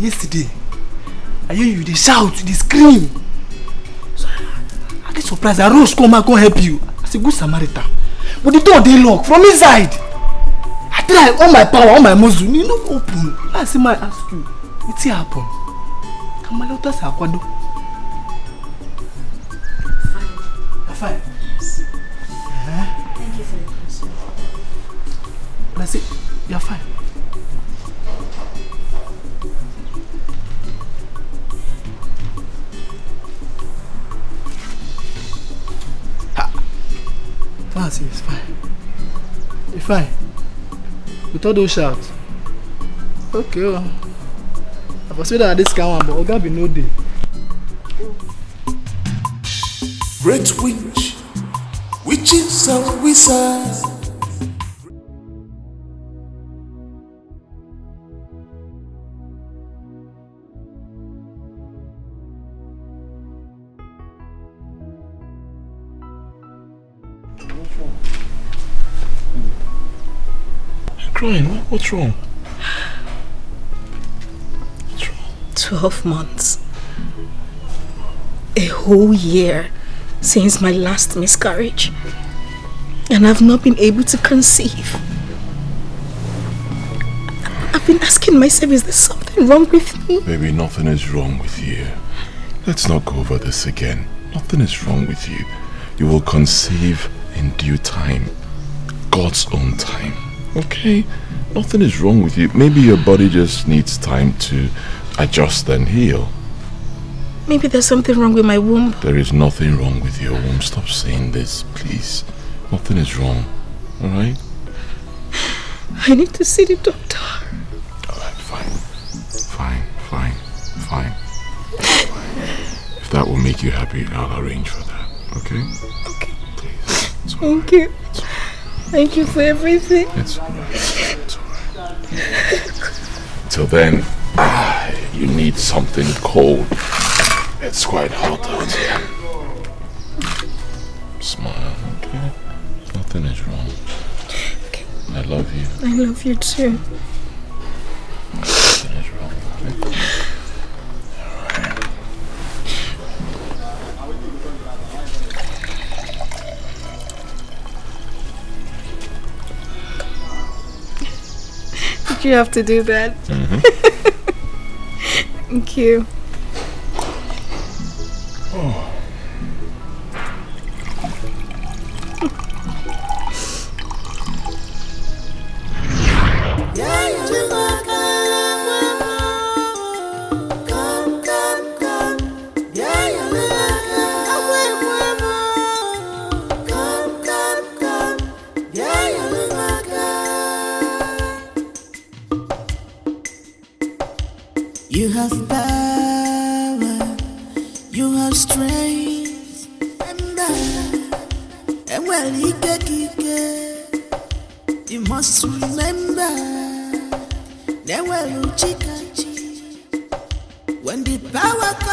Yesterday, I hear you, they shout, they scream. So I get surprised. I rose, come help you. As a good Samaritan. But the door they lock from inside. I try all my power, all my muscle, you know, open. I see my ask you, what's happen? Come on, let us have You're fine. Yes. Thank you for your concern. I say, you're fine. Fancy, it's fine. You're fine. With all those shouts. Okay. I was that this guy one, but Oga be no day. Great witch, witches and wizards. Crying? What's wrong? 12 months. A whole year since my last miscarriage. And I've not been able to conceive. I've been asking myself, is there something wrong with me? Baby, nothing is wrong with you. Let's not go over this again. Nothing is wrong with you. You will conceive in due time. God's own time. Okay? Nothing is wrong with you. Maybe your body just needs time to adjust and heal. Maybe there's something wrong with my womb. There is nothing wrong with your womb. Stop saying this, please. Nothing is wrong. Alright? I need to see the doctor. Alright, fine. Fine. If that will make you happy, I'll arrange for that. Okay? Okay. Please. Thank you. Thank you for everything. It's alright. Till then, you need something cold. It's quite hot out here. Smile, okay? Nothing is wrong. Okay. I love you. I love you too. Nothing is wrong, okay? Alright. Did you have to do that? Thank you. Oh. You have power, you have strength, and well, you must remember, then well, when the power comes.